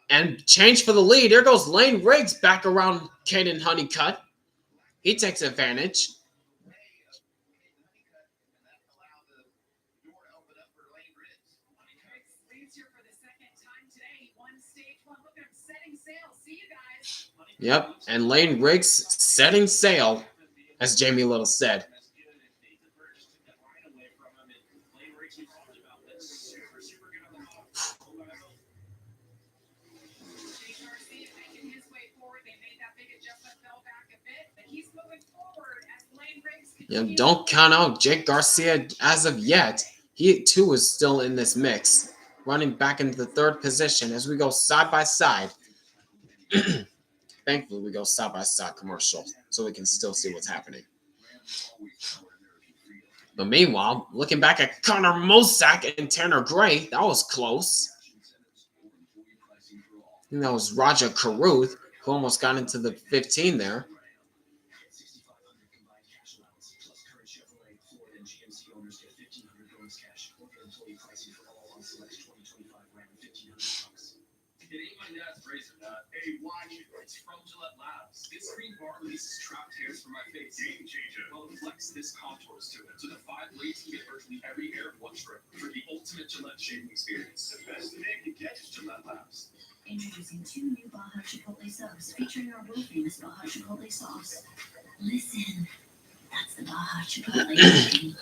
And change for the lead. Here goes Lane Riggs back around Caden Honeycutt. He takes advantage. Yep, and Lane Riggs setting sail, as Jamie Little said. Yep, don't count out Jake Garcia as of yet. He too is still in this mix, running back into the 3rd position as we go side by side. Thankfully, we go side by side commercial so we can still see what's happening. But meanwhile, looking back at Connor Mosak and Tanner Gray, that was close. I think that was Roger Carruth who almost got into the 15 there. Hey, watch it. It's from Gillette Labs. This green bar releases trapped hairs from my face. Game changer. Well, it flex this contours to it. So the 5 blades can get virtually every hair in one stroke for the ultimate Gillette shaving experience. The best name you get is Gillette Labs. Introducing 2 new Baja Chipotle subs featuring our world famous Baja Chipotle sauce. Listen, that's the Baja Chipotle talking.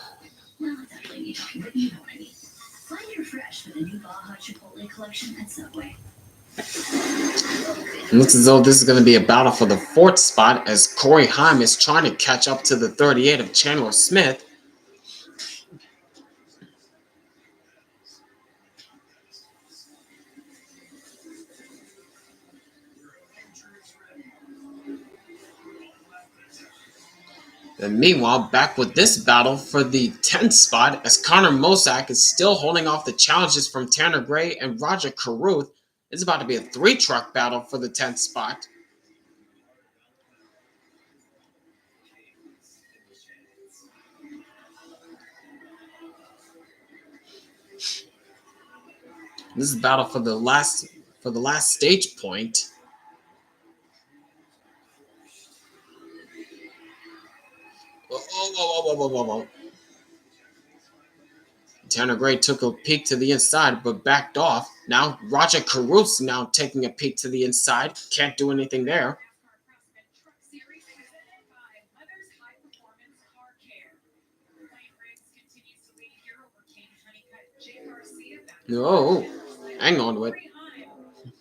Well, not that lady talking, but you know what I mean. Find your fresh for the new Baja Chipotle collection at Subway. It looks as though this is going to be a battle for the 4th spot as Corey Heim is trying to catch up to the 38 of Chandler Smith. And meanwhile, back with this battle for the 10th spot as Connor Mosak is still holding off the challenges from Tanner Gray and Roger Carruth. It's about to be a 3-truck battle for the 10th spot. This is a battle for the last stage point. whoa. Tanner Gray took a peek to the inside, but backed off. Now Roger Caruth now taking a peek to the inside. Can't do anything there. Craftsman Truck Series presented by Mother's High Performance Car Care. Lane Riggs continues to lead here over King Honeycutt, Jake Garcia. No, hang on to it.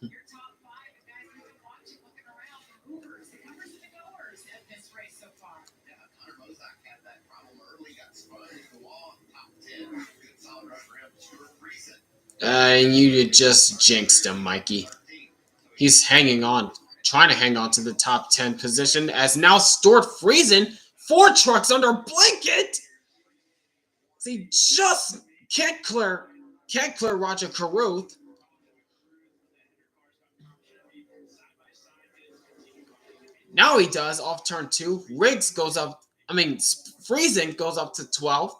Your top 5 of guys we've been watching, looking around, the movers, the comers, and the goers of this race so far. Yeah, Connor Mozak had that problem early, got spun into the wall, top 10. Good solid run for him. Stuart Friesen. You just jinxed him, Mikey. He's hanging on, trying to hang on to the top 10 position as now Stuart Friesen, 4 trucks under blanket. He just can't clear Roger Caruth. Now he does off turn 2. Riggs goes up. Friesen goes up to 12th.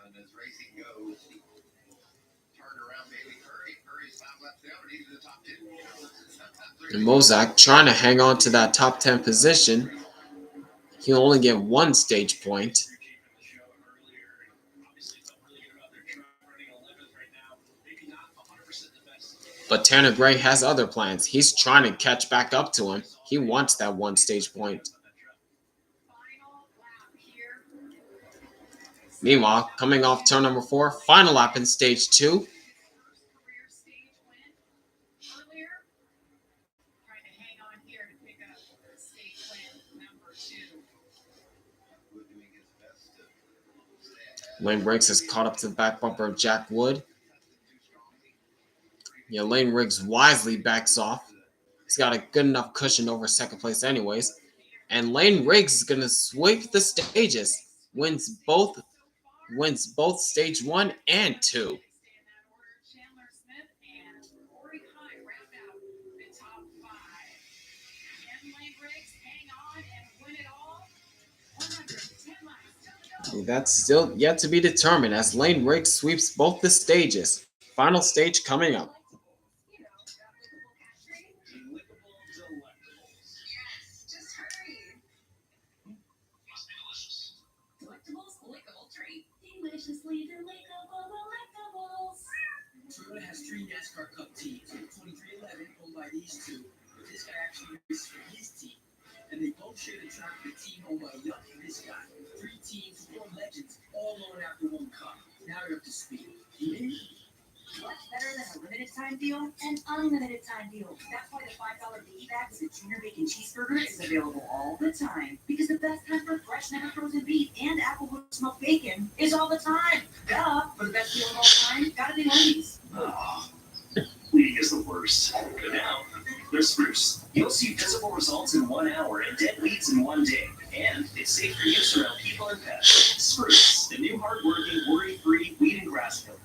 And as racing goes, turned around Bailey Curry. Curry's 5 laps down, and he's in the top 10. And Mozak trying to hang on to that top 10 position. He'll only get 1 stage point. But Tanner Gray has other plans. He's trying to catch back up to him. He wants that 1 stage point. Meanwhile, coming off turn number 4, final lap in stage 2. Lane Riggs has caught up to the back bumper of Jack Wood. Yeah, Lane Riggs wisely backs off. He's got a good enough cushion over second place anyways. And Lane Riggs is going to sweep the stages. Wins both stage 1 and 2. That's still yet to be determined as Lane Riggs sweeps both the stages. Final stage coming up. Deliciously delectable delectables. Toyota has 3 NASCAR Cup teams. 2311 owned by these 2. But this guy actually races for his team. And they both share the track with a team owned by Yuck and this guy. 3 teams, 4 legends, all going after 1 cup. Now you're up to speed. What's better than a limited time deal? An unlimited time deal. That's why the $5 biggie bag with a Junior Bacon Cheeseburger is available all the time. Because the best time for fresh, never frozen beef and Applewood smoked bacon is all the time. Duh. For the best deal of all time, gotta be Wendy's. Oh, weeding is the worst. But now, there's Spruce. You'll see visible results in 1 hour and dead weeds in 1 day. And it's safe for use around people and pets. Spruce, the new hard-working, worry-free weed and grass killer.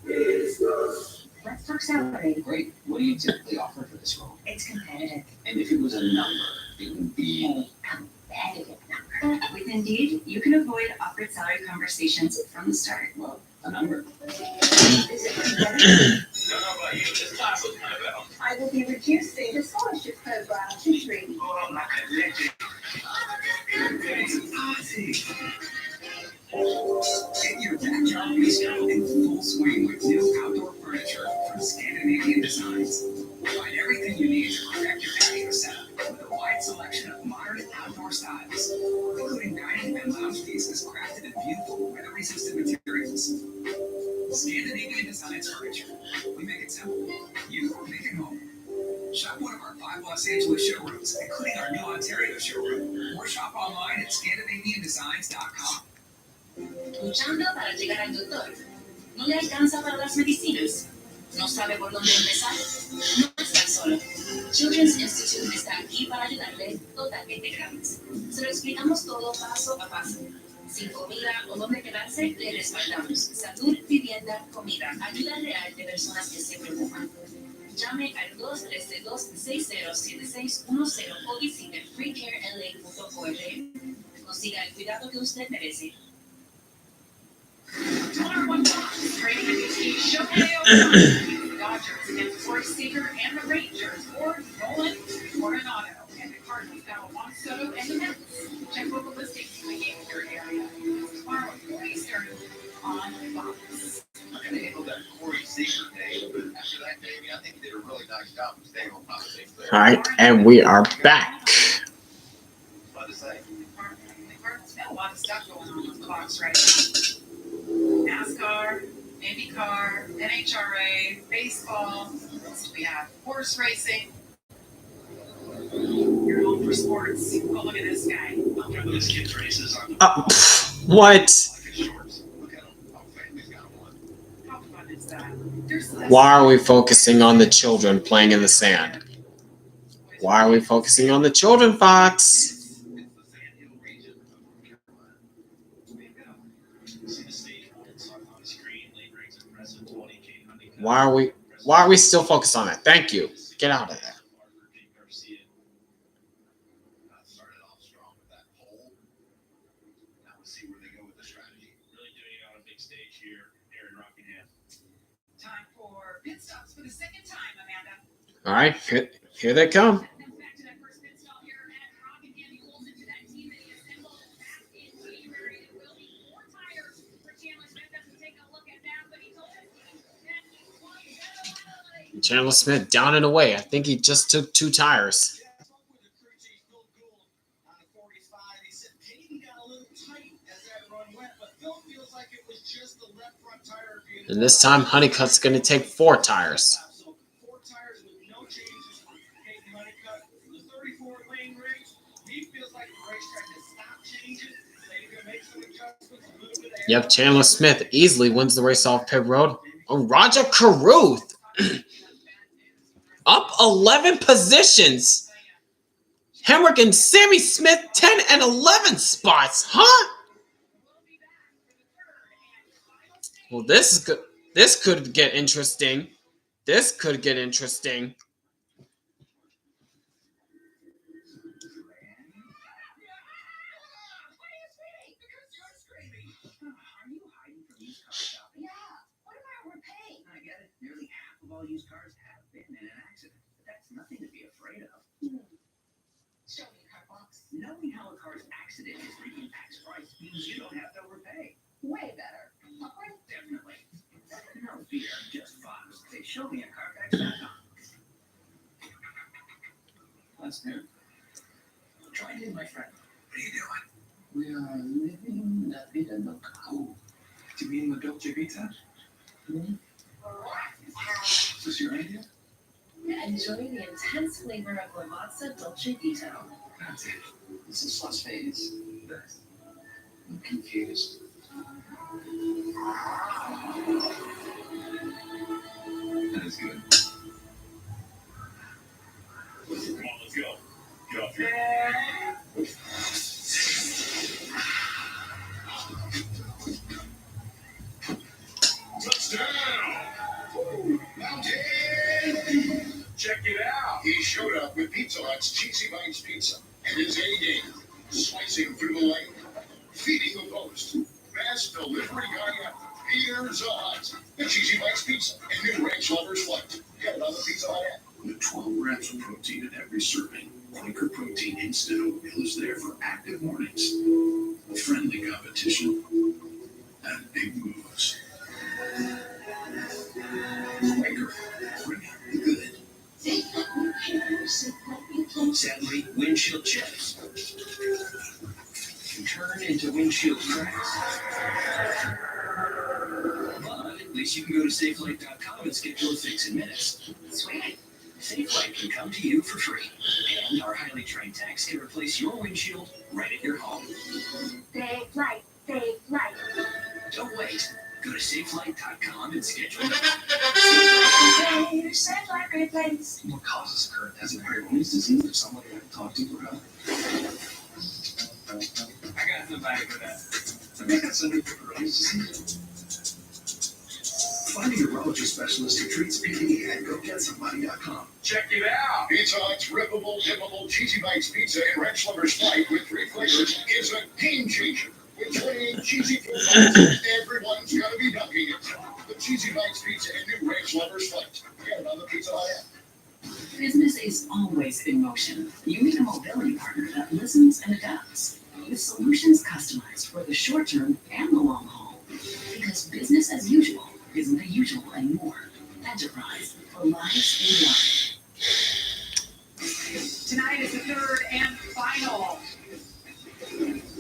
Let's talk salary. Great. What do you typically offer for this role? It's competitive. And if it was a number, it would be A competitive number. With Indeed, you can avoid awkward salary conversations from the start. well, a number. Is it competitive? Don't know about you, this class was kind of about. I will be reducing the scholarship program to 3. Oh, I'm not gonna let you. It's a party. Get your backyard discount in full swing with new outdoor furniture from Scandinavian Designs. Find everything you need to perfect your patio setup with a wide selection of modern outdoor styles, including dining and lounge pieces crafted in beautiful weather-resistant materials. Scandinavian Designs Furniture. We make it simple. You make it home. Shop one of our 5 Los Angeles showrooms, including our new Ontario showroom, or shop online at ScandinavianDesigns.com. Luchando para llegar al doctor. No le alcanza para las medicinas. ¿No sabe por dónde empezar? No está solo. Children's Institute está aquí para ayudarle totalmente gratis. Se lo explicamos todo paso a paso. Sin comida o dónde quedarse, le respaldamos. Salud, vivienda, comida, ayuda real de personas que se preocupan. Llame al 232-607610 o visite freecarela.org. Consiga el cuidado que usted merece. Tomorrow on Fox, training MVP Shohei Ohtani, the Dodgers against Corey Seager and the Rangers, or Nolan Coronado and the Cardinals battle Juan Soto and the Mets. Check local listings for the game in your area. Tomorrow at 4 Eastern on Fox. I'm going to handle that Corey Seager day, but after that, Davey, I think he did a really nice job of staying on top of things there. All right, and we are back. What to say? The Cardinals have a lot of stuff going on Fox right now. NASCAR, IndyCar, NHRA, baseball. What else do we have? Horse racing. You're home for sports. Oh, look at this guy. Those kids' races on What? Shorts. Look at him. Our family's got one. How fun is that? There's less- Why are we focusing on the children playing in the sand? Why are we focusing on the children, Fox? It's the Sandhill region of North Carolina. There you go. see the stage boards on the screen. Lane brings impressive 20K honeycomb. Why are we still focused on that? Thank you. Get out of there. Started off strong with that pole. Now we'll see where they go with the strategy. Really doing it on a big stage here in Rockingham. Time for pit stops for the second time, Amanda. All right, here they come. Back to that first pit stop here at Rockingham. He pulls into that team that he assembled back in January. It will be 4 tires for Chandler Smith as we take a look at that. But he told us that he won. Chandler Smith down and away. I think he just took 2 tires. Yeah, I spoke with the crew chief, Phil Gould, on the 45. He said maybe got a little tight as that run went, but Phil feels like it was just the left front tire being. And this time, Honeycutt's going to take 4 tires. So 4 tires with no changes for Peyton Honeycutt. The 34-lane race, he feels like the racetrack has stopped changing. They're going to make some adjustments, a little bit of Yep, Chandler Smith easily wins the race off pit road. Oh, Roger Carruth up 11 positions. Hemrick and Sammy Smith 10 and 11 spots, huh? Well, this is good. This could get interesting. This could get interesting. Are you hiding from used car shopping? Yeah. What am I overpaying? I get it. Nearly half of all used cars have been in an accident. But that's nothing to be afraid of. Show me your car box. Knowing how a car's accident history impacts price means you don't have to overpay. Way better. Upward? Definitely. No fear, just Fox. Say, show me a Carfax.com. That's new. Try it in, my friend. What are you doing? We are living la vida loca. Oh, do you mean the Dolce Vita? Is this your idea? Enjoy the intense flavor of Lavazza Dolce Vita. That's it. This is Las Vegas. I'm confused. That is good. Come on, let's go. Get off here. Touchdown! Mountain! Check it out. He showed up with Pizza Hut's Cheesy Bites Pizza and his A game. Slicing through the lane, feeding the post. Best delivery guy ever. Here's a Hut. The Cheesy Bites Pizza and new Ranch Lovers Flight. Get it on the Pizza Hut app. With 12 grams of protein in every serving, Quaker Protein Instant Oatmeal is there for active mornings, friendly competition, and big moves. Quaker, bring out the good. Sadly, windshield chips can turn into windshield cracks. But at least you can go to SafeLight.com and schedule a fix in minutes. Sweet. SafeLight can come to you for free, and our highly trained techs can replace your windshield right at your home. Save light. Save light. Don't wait. Go to SafeLight.com and schedule it. Save light replace. What causes current has Graves' disease or somebody I can talk to for help? I got the bag for that. I think that's under Graves' disease. Find a urology specialist who treats PPE at GoGetSomebody.com. Check it out. Pizza Hut's rippable, dippable Cheesy Bites Pizza and Ranch Lovers Flight with 3 flavors is a game changer. With 28 cheesy food bites, everyone's got to be dunking it. The Cheesy Bites Pizza and New Ranch Lovers Fight. Get it on the Pizza Hut app. Business is always in motion. You need a mobility partner that listens and adapts, with solutions customized for the short term and the long haul. Because business as usual isn't the usual anymore. Enterprise for lives in life. Tonight is the third and final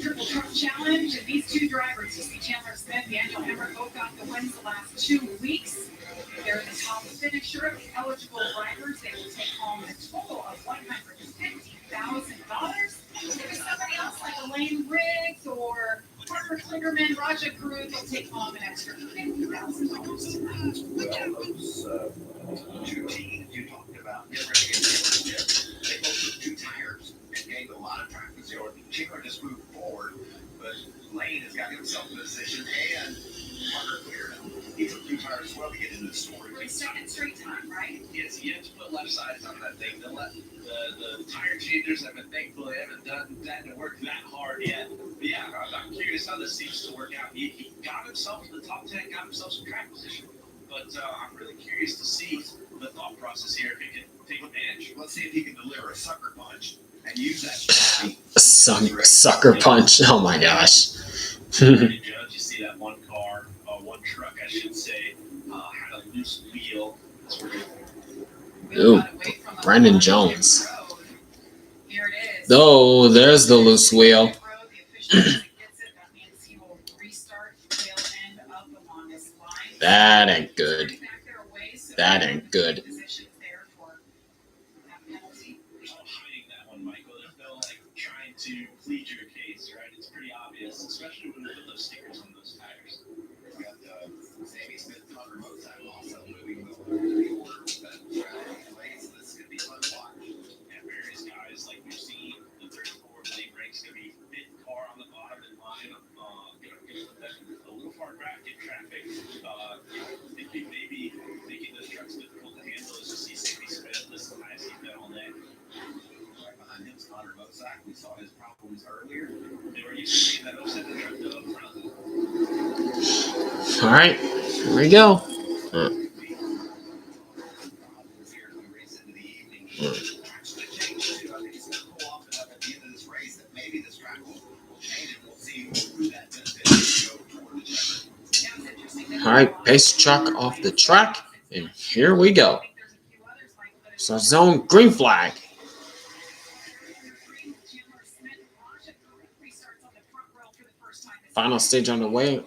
Triple Truck Challenge, and these two drivers, you see Chandler Smith, Daniel Hemrick, both got the wins the last 2 weeks. They're the top finisher of the eligible drivers. They will take home a total of $150,000. If it's somebody else like Elaine Riggs or Parker Klingerman, Raja Cruz, they'll take home an extra $50,000 tonight. Well, those two teams you talked about, get ready to get they both took 2 tires and gained a lot of track position. Chandler just moved forward, but Lane has got himself in position and Parker cleared him. He took 2 tires as well to get into the story. For his second straight time, right? Yes, you have to put left sides on that thing. The tire changers have been thankfully haven't done that to work that hard yet. But yeah, I'm curious how this seems to work out. He got himself in the top 10, got himself some track position. But I'm really curious to see the thought process here if he can take advantage. Let's see if he can deliver a sucker punch and use that. Sucker punch. Oh my gosh. Judge, you see that one car, one truck, I should say, had a loose wheel. Ooh, Brandon Jones. Here it is. Oh, there's the loose wheel. That ain't good. That ain't good. Hiding that one, Michael. There's no trying to plead your case, right? It's pretty obvious, especially when we put those stickers on those tires. We got Sammy Smith, Connor Mozart also moving the order with that lane, so this is going to be fun to watch. And various guys, like we've seen, the 34 lane breaks going to be fit car on the bottom in line. A little far back in traffic. Thinking maybe making those trucks difficult to handle is to see Sammy Smith. This is the highest he's been all day. Right behind him is Connor Mozart. We saw his problems earlier. They were used to seeing that 07 truck go up front. All right, here we go. All right, pace truck off the track, and here we go. So zone green flag. Final stage underway.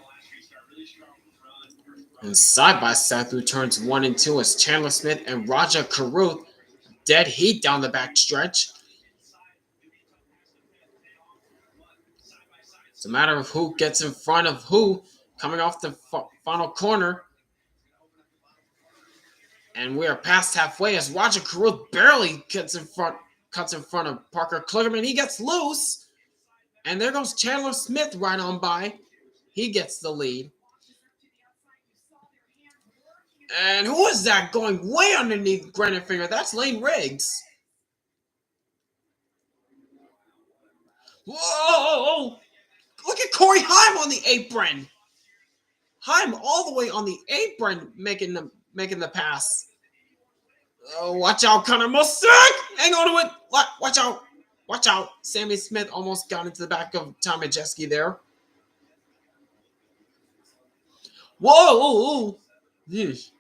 And side by side through turns 1 and 2 is Chandler Smith and Raja Caruth. Dead heat down the back stretch. It's a matter of who gets in front of who coming off the final corner. And we are past halfway as Raja Caruth barely cuts in front of Parker Kligerman. He gets loose. And there goes Chandler Smith right on by. He gets the lead. And who is that going way underneath Granite Finger? That's Lane Riggs. Whoa! Look at Corey Heim on the apron. Heim all the way on the apron making the pass. Oh, watch out, Connor Mustang! Hang on to it. Watch out. Watch out. Sammy Smith almost got into the back of Tom Majeski there. Whoa! Yeesh.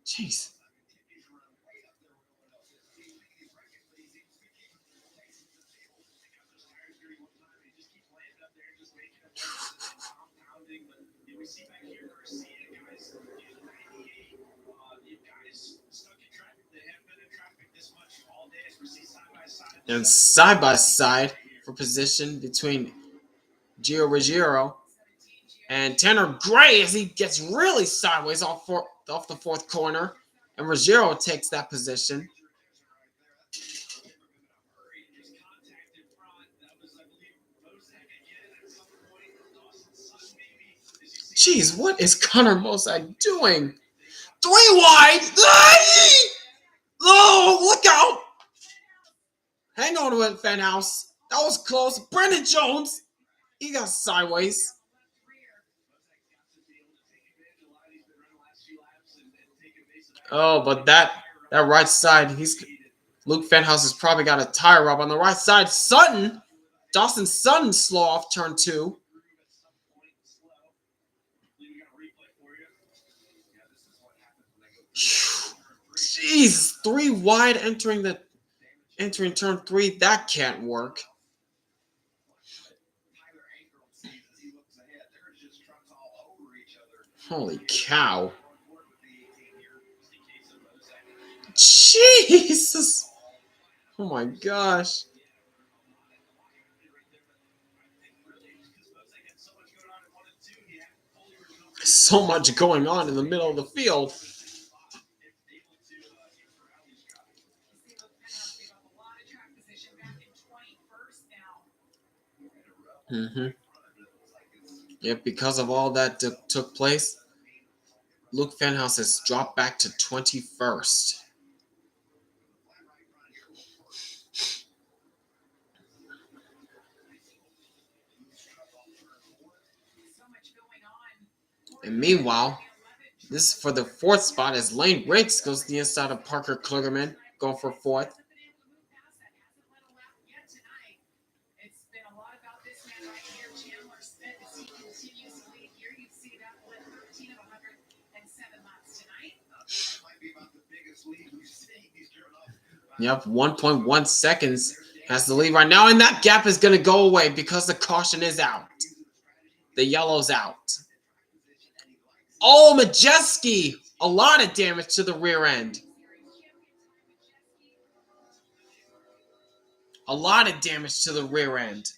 Jeez. And side by side for position between Gio Ruggiero and Tanner Gray as he gets really sideways off the fourth corner. And Ruggiero takes that position. Jeez, what is Connor Mosai doing? 3 wide! Oh, look out! Hang on to it, Fenhouse. That was close. Brandon Jones. He got sideways. Oh, but that right side, Luke Fenhouse has probably got a tire rub on the right side. Dawson Sutton slow off turn 2. Jeez, 3 wide entering turn 3. That can't work. Holy cow. Jesus. Oh my gosh. So much going on in the middle of the field. Yep, because of all that took place, Luke Fenhouse has dropped back to 21st. And meanwhile, this is for the 4th spot as Lane Riggs goes to the inside of Parker Kligerman, going for 4th. Yep, 1.1 seconds has the lead right now, and that gap is going to go away because the caution is out. The yellow's out. Oh, Majeski! A lot of damage to the rear end. A lot of damage to the rear end.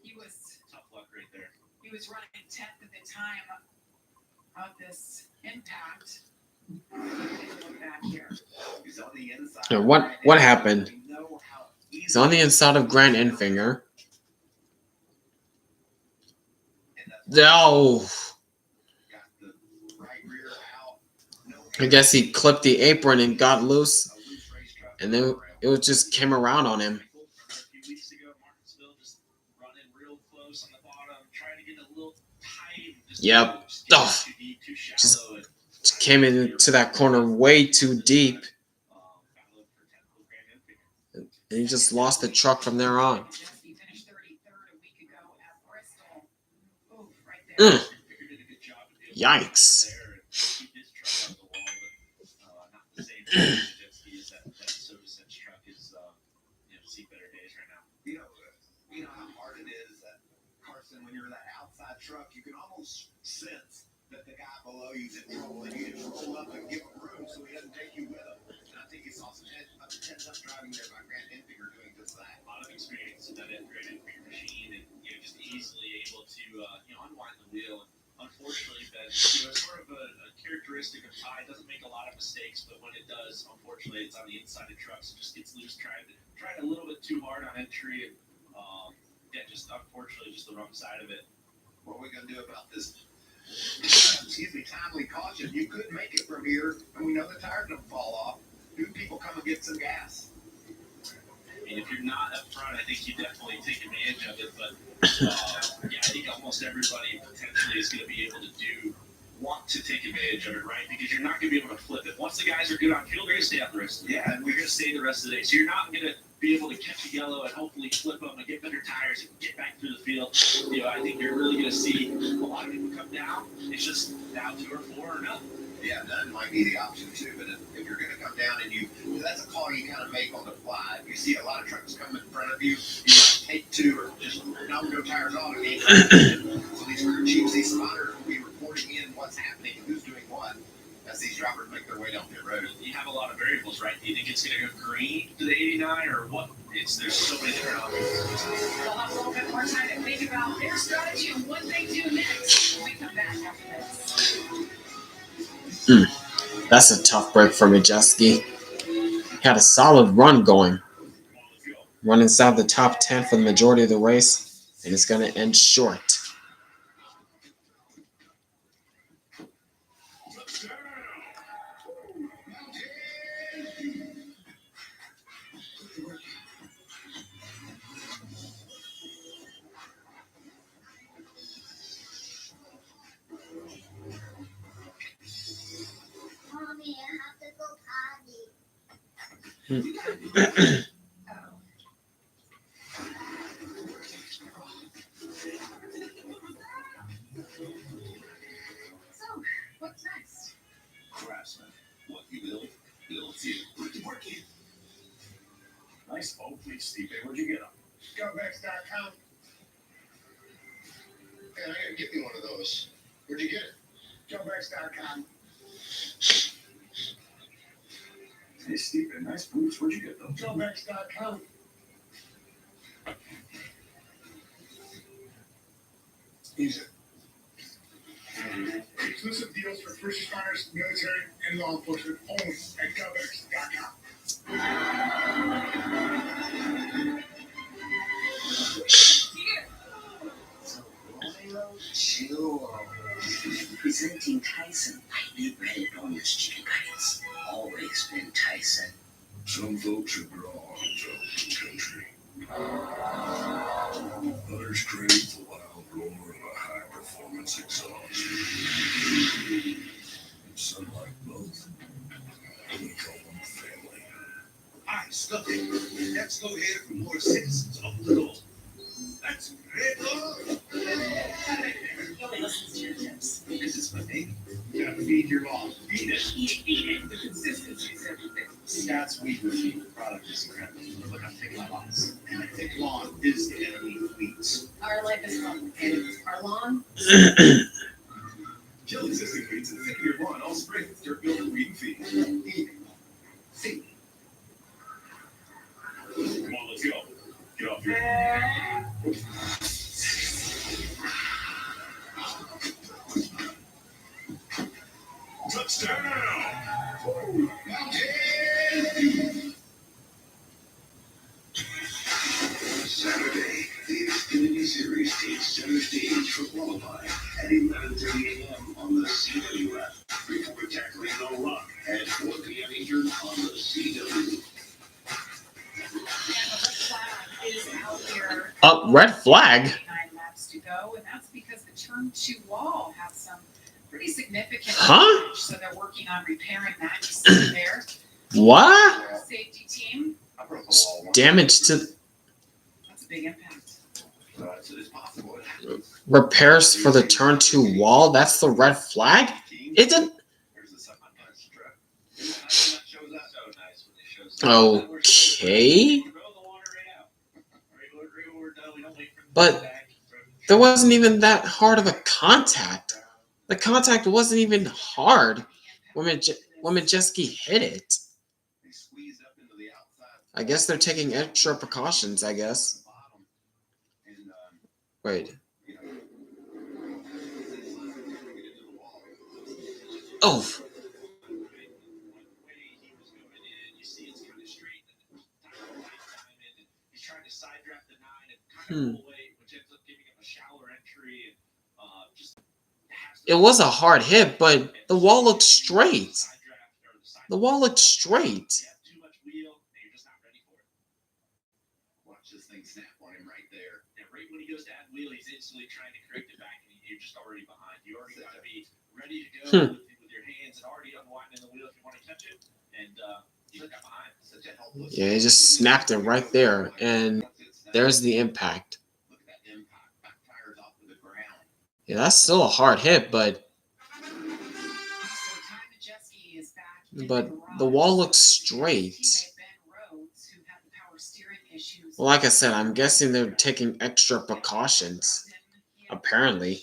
He was tough luck right there. He was running 10th at the time of this impact. Look back here. Yeah, what happened? He's on the inside of Grant Enfinger. No. I guess he clipped the apron and got loose, and then it just came around on him. Yep. Oh, just came into that corner way too deep. And he just lost the truck from there on. Yikes. You know how hard it is that Carson, when you're in that outside truck, you can almost sense that the guy below you's in trouble, and you just roll up and give him room so he doesn't take you with him. And I think you saw some heads-up driving there by Grant Enfinger doing just that. A lot of experience in that Grant Enfinger machine, and just easily able to unwind the wheel. And unfortunately, that sort of a characteristic of Ty. Doesn't make a lot of mistakes, but when it does, unfortunately, it's on the inside of trucks. It just gets loose, trying a little bit too hard on entry. And, just unfortunately, just the wrong side of it. What are we going to do about this? Timely caution. You could make it from here, and we know the tires don't fall off. Do people come and get some gas? I mean, if you're not up front, I think you definitely take advantage of it. But I think almost everybody potentially is going to be able to want to take advantage of it, right? Because you're not going to be able to flip it. Once the guys are good on fuel, they're going to stay out the rest of the day. And we're going to stay the rest of the day. So you're not going to be able to catch a yellow and hopefully flip them and get better tires and get back through the field. I think you're really going to see a lot of people come down. It's just down 2 or 4 or none. Yeah, none might be the option too. But if you're going to come down and that's a call you kind of make on the fly. If you see a lot of trucks coming in front of you, you might take 2 or just no tires on it. So these crew chiefs, these spotters will be reporting in what's happening and who's doing what as these drivers make their way down pit road. You have a lot of variables, right? Do you think it's going to go green to the 89 or what? There's so many different options. We'll have a little bit more time to think about their strategy and what they do next when we come back after this. That's a tough break for Majeski. Had a solid run going. Run inside the top 10 for the majority of the race, and it's going to end short. Mommy, I have to go potty. So, what's next? Craftsman. What you build, builds you. Working. Nice Oakley, Steve. Where'd you get them? Scoutbacks.com. Man, I gotta get me one of those. Where'd you get it? Scoutbacks.com. Hey, Steve, nice boots. Where'd you get them? Scoutbacks.com. Use it. Exclusive deals for first responders, military, and law enforcement only at Scoutbacks.com. Presenting Tyson. I need breaded boneless chicken nuggets. Always been Tyson. Some folks are drawn to open country. Others crave the wild roar of a high-performance exhaust. Some like both. We call them family. Hi, Stuffy. Let's go here for more citizens of the law. That's great law. Nobody listens to your tips. This is my baby. You gotta feed your law. Feed it. Feed it. The consistency is everything. Scott's wheat routine product is incredible. Look, I'm taking my box. And a thick lawn is the enemy of weeds. Our life is complicated. Our lawn? Kill existing weeds and thicken your lawn all spring with dirt builder weed and feed. Eat. Feed. Come on, let's go. Get off your... Touchdown! Saturday, the Xfinity Series takes center stage for qualifying at 11:30 a.m. on the CWF. Before tackling the Rock at 4 p.m. Eastern on the CW. Is out here. Red flag. 9 laps to go, and that's because the turn 2 wall has some pretty significant damage, so they're working on repairing that. You see there. What? Safety team. I broke the wall once. Damage to That's a big impact. So it's possible. repairs for the turn 2 wall. That's the red flag? It didn't. There's the stuff on the truck. That shows up. So nice when it shows up. Okay. But there wasn't even that hard of a contact. The contact wasn't even hard when Majeski hit it. They squeeze up into the outside. I guess they're taking extra precautions, I guess. And, Wait. you know, Oh. It was a hard hit, but the wall looked straight. The wall looked straight. watch this thing snap on him right there. And right when he goes to add wheel, he's instantly trying to correct it back, and you're just already behind. You already got to be ready to go with your hands and already unwinding the wheel if you want to touch it, and you got behind. Such a helpless. Yeah, he just snapped it right there, and there's the impact. Look at that impact. Back tires off to the ground. Yeah, that's still a hard hit, but the wall looks straight. Well, like I said, I'm guessing they're taking extra precautions. Apparently.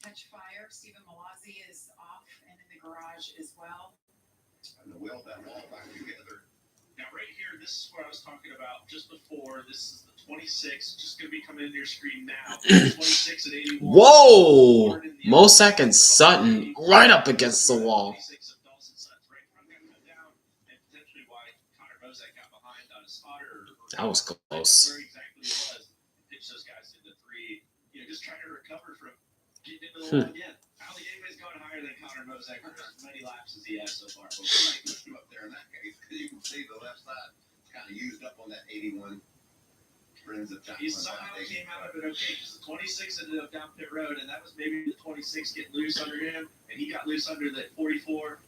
Catch fire. Stephen Malazzi is off and in the garage as well. And to weld that wall back together. Now, right here, this is what I was talking about just before. This is the 26. Just going to be coming into your screen now. 26 at 81. Whoa! Mosak and Sutton right up against the wall. Connor Mosek got behind on a spotter. That was close. Where exactly it was. Pitched those guys into three. Just trying to recover from getting into the wall again. I don't think anybody's going higher than Connor Mosek for as many laps as he has so far. Well, somebody pushed him up there in that case because you can see the left side kind of used up on that 81. Friends of He somehow came out of it okay because the 26 ended up down pit road, and that was maybe the 26 getting loose under him, and he got loose under the 44.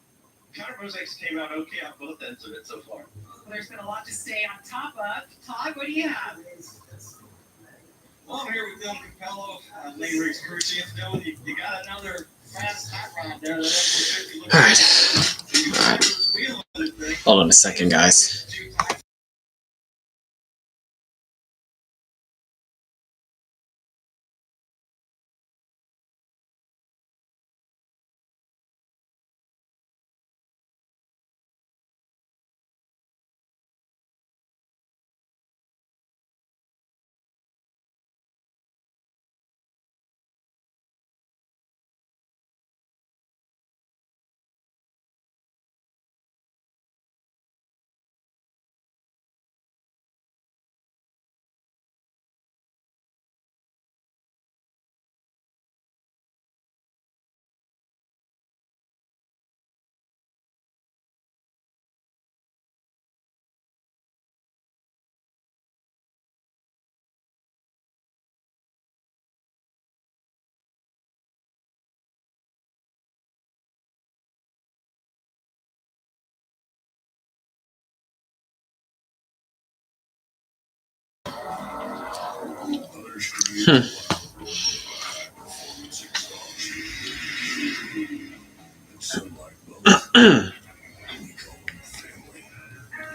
Connor Mosek came out okay on both ends of it so far. Well, there's been a lot to stay on top of. Todd, what do you have? Well, I'm here with Dylan Capello, Lane Riggs Crucian. Dylan, you got another fast hot rod there. All right. Hold on a second, guys.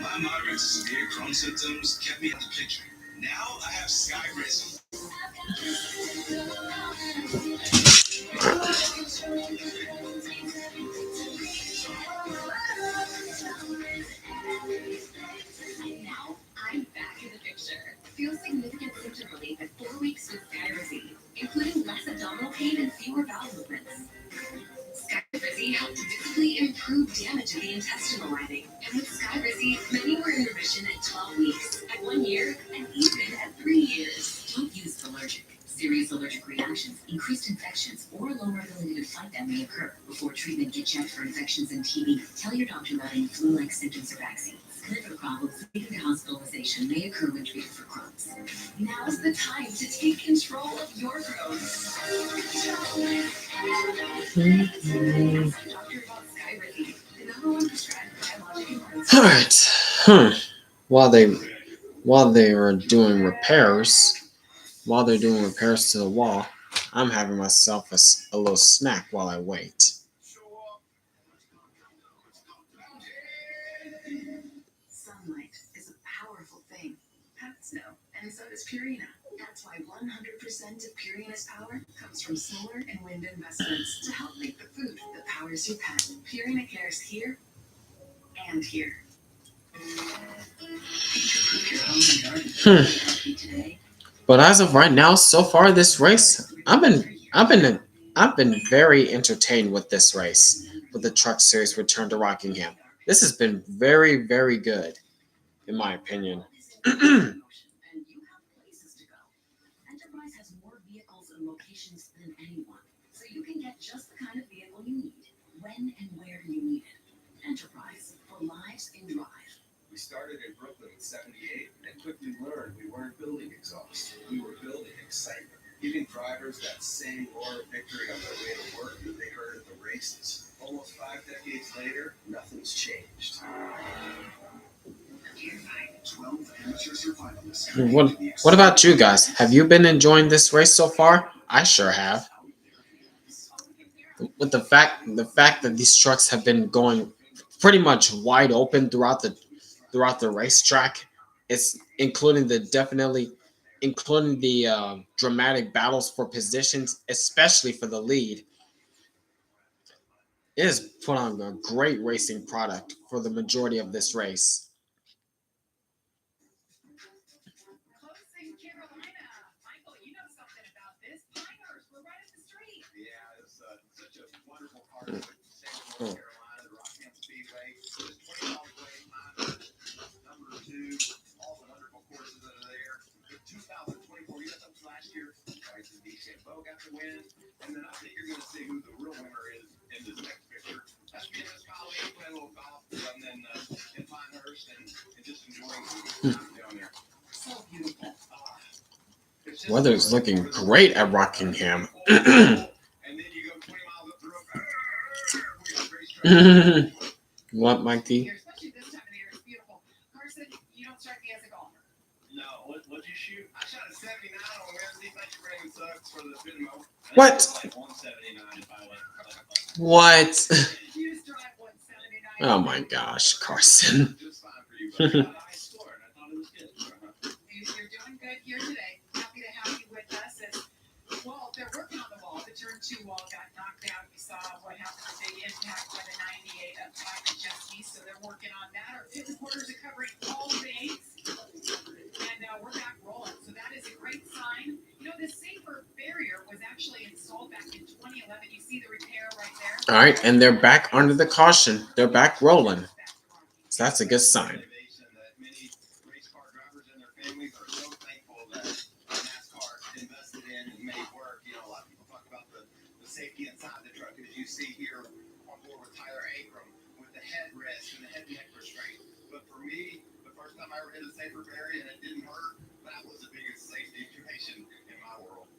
My moderate to severe Crohn's symptoms kept me at the picture. Now I have Sky Racing. And now I'm back in the picture. Feel significant symptom relief at 4 weeks with Skyrizi, including less abdominal pain and fewer bowel movements. Skyrizi helped visibly improve damage of the intestinal lining. And with Skyrizi, many were in remission at 12 weeks, at 1 year, and even at 3 years. Don't use it allergic. Serious allergic reactions, increased infections, or lower ability to fight them may occur. Before treatment, get checked for infections and TB. Tell your doctor about any flu-like symptoms or vaccines. Liver problems leading to hospitalization may occur when treated for Crohn's. Now's the time to take control of your Crohn's. Ask your doctor about Skyrizi, the #1 prescribed biologic in Crohn's. All right. While they are doing repairs, to the wall, I'm having myself a little snack while I wait. Sunlight is a powerful thing. Pets know, and so does Purina. That's why 100% of Purina's power comes from solar and wind investments to help make the food that powers your pet. Purina cares here and here. Today, But as of right now, so far this race, I've been very entertained with this race, with the Truck Series return to Rockingham. This has been very, very good, in my opinion. and you have places to go. Enterprise has more vehicles and locations than anyone, so you can get just the kind of vehicle you need, when and where you need it. Enterprise, for lives in drive. We started in Brooklyn in '78 and quickly learned we weren't building exhaust. We were building excitement, giving drivers that same roar of victory on their way to work that they heard at the races. Almost 5 decades later, nothing's changed. 12 amateur survivalists. What about you guys? Have you been enjoying this race so far? I sure have. With the fact that these trucks have been going pretty much wide open throughout the racetrack, it's including the dramatic battles for positions, especially for the lead. It has put on a great racing product for the majority of this race. Close in Carolina. Michael, you know something about this. Pinehurst, we're right up the street. Yeah, it's such a wonderful part of the state of North Carolina, the Rockingham Speedway. Just 20 miles away, Pinehurst. down there. So beautiful. It's just Weather's looking great at Rockingham. And then you go 20 miles up the road. What, Mikey? Here, especially this time of the year, it's beautiful. Carson, you don't strike me as a golfer. No, what'd you shoot? I shot a 79 on Wednesday. Thank you, Brandon Suggs, for the Venmo. What? Like 179 if I went. What? You just drive 179. Oh my gosh, Carson. Just fine for you, I but got a high score and I thought it was good. You're doing good here today. Happy to have you with us. And, well, they're working on the wall. The turn 2 wall got knocked out. You saw what happened, a big impact by the 98 up by Majeski. So they're working on that. Our pit reporters are covering all things. And we're back rolling. So that is a great sign. You know, the safer barrier was actually installed back in 2011. You see the repair right there? All right, and they're back under the caution. They're back rolling. So that's a good sign. innovation that many race car drivers and their families are so thankful that NASCAR invested in and made work. You know, a lot of people talk about the safety inside the truck, as you see here on board with Tyler Abram with the headrest and the head neck restraint. But for me, the first time I ever hit a safer barrier and it didn't hurt, that was the biggest safety information in my world.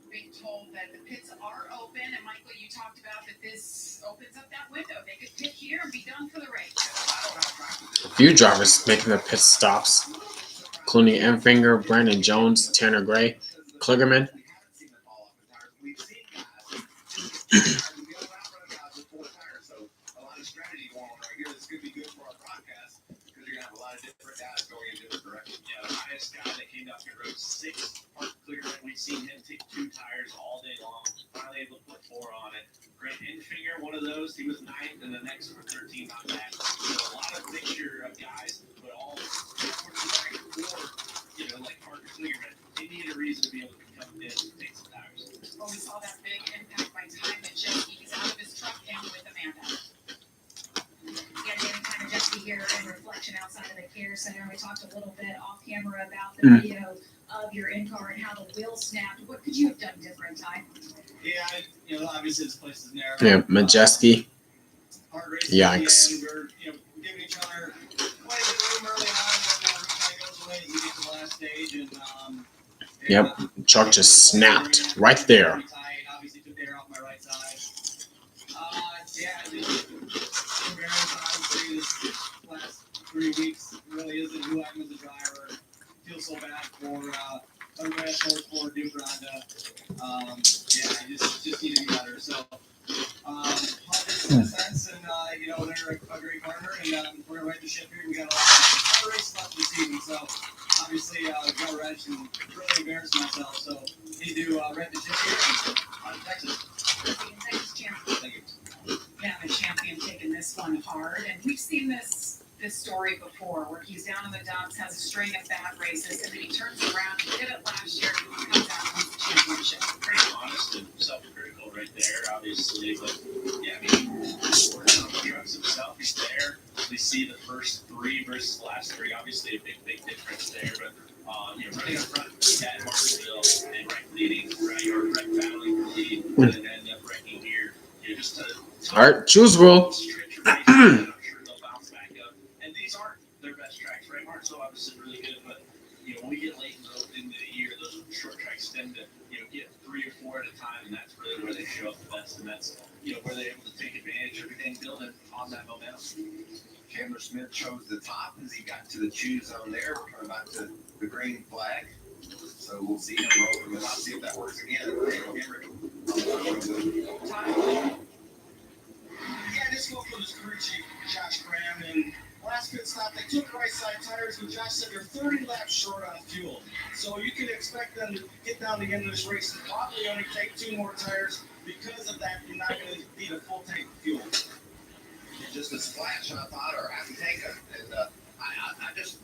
Being told that the pits are open, and Michael, you talked about that this opens up that window. They could pit here and be done for the race. A few drivers making their pit stops, including Enfinger, Brandon Jones, Tanner Gray, Kligerman. We haven't seen the fall off the tires. We've seen guys and the other outrun guys with 4 tires. So a lot of strategy going on right here. This could be good for our broadcast because you're gonna have a lot of different guys going in different directions. Yeah, the highest guy that came down here rode 6 Park Clearman. We've seen him take 2 tires all day long. Finally able to put 4 on it. Grant Enfinger, one of those, he was 9th, and the next were 13 on that. So a lot of mixture of guys, but all quarterback or, you know, like Parker Clearman. They need a reason to be able to come in and take some tires. Well, we saw that big impact by Ty Majeski. He's out of his truck and with Amanda. Yeah, David Ty Majeski here in reflection outside of the care center. We talked a little bit off camera about the video of your in-car and how the wheel snapped. What could you have done different, Ty? Yeah, you know, obviously this place is narrow. Yeah, Majeski. Hard racing. Yikes. And we're, you know, giving each other quite a bit of room early on. When everything kind of goes away, you get to the last stage, and Yep, truck just snapped right there. Tight. Obviously took the air off my right side. Yeah, just embarrassed. Obviously, this last 3 weeks really isn't who I am as a driver. Feel so bad for everybody at Motorsport, Duke Ronda. Yeah, I just need to be better. So, Honda's in a sense, and you know, they're a great partner, and we're gonna right the ship here. We got a lot of races left this season, so obviously got ready and really embarrass myself. So need to right the ship here on Texas. Texas champion. Thank you. Yeah, the champion taking this one hard, and we've seen this story before, where he's down in the dumps, has a string of bad races, and then he turns around. He did it last year. He comes out and wins the championship. Pretty honest and self-critical right there, obviously. But yeah, I mean, working on the trucks himself, he's there. We see the first 3 versus the last 3. Obviously, a big difference there. But you know, running up front at Martinsville and Wreck leading, right, or Wreck battling for lead, and then end up wrecking here. You know, just All right, choose rule. stretch of racing, and I'm sure they'll bounce back up. And these aren't their best tracks, right? Martinsville obviously really good, but you know, when we get late into the year, those short tracks tend to, you know, get 3 or 4 at a time, and that's really where they show up the best, and that's, you know, where they're able to take advantage of and building on that momentum. Chandler Smith chose the top as he got to the choose zone there. We're coming back to the green flag. So we'll see him roll from the top, see if that works again. Yeah, this one from his crew chief, Josh Graham, and last pit stop, they took right side tires, and Josh said they're 30 laps short on fuel. So you can expect them to get down to the end of this race and probably only take 2 more tires. Because of that, you're not going to need a full tank of fuel. Just a splash, I thought, or happy taker. And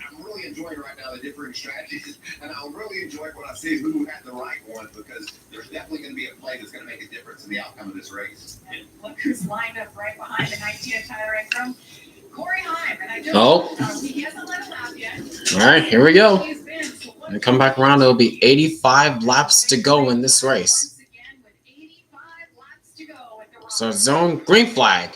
I'm really enjoying right now the differing strategies, and I'll really enjoy when I see who had the right one, because there's definitely going to be a play that's going to make a difference in the outcome of this race. And look who's lined up right behind the 19 Tyler Ingram. Corey Heim, and I just he hasn't let it lap yet. All right, here we go. He's been, so And come back around, it'll be 85 laps to go in this race. once again with 85 laps to go at the Rock. So zone green flag.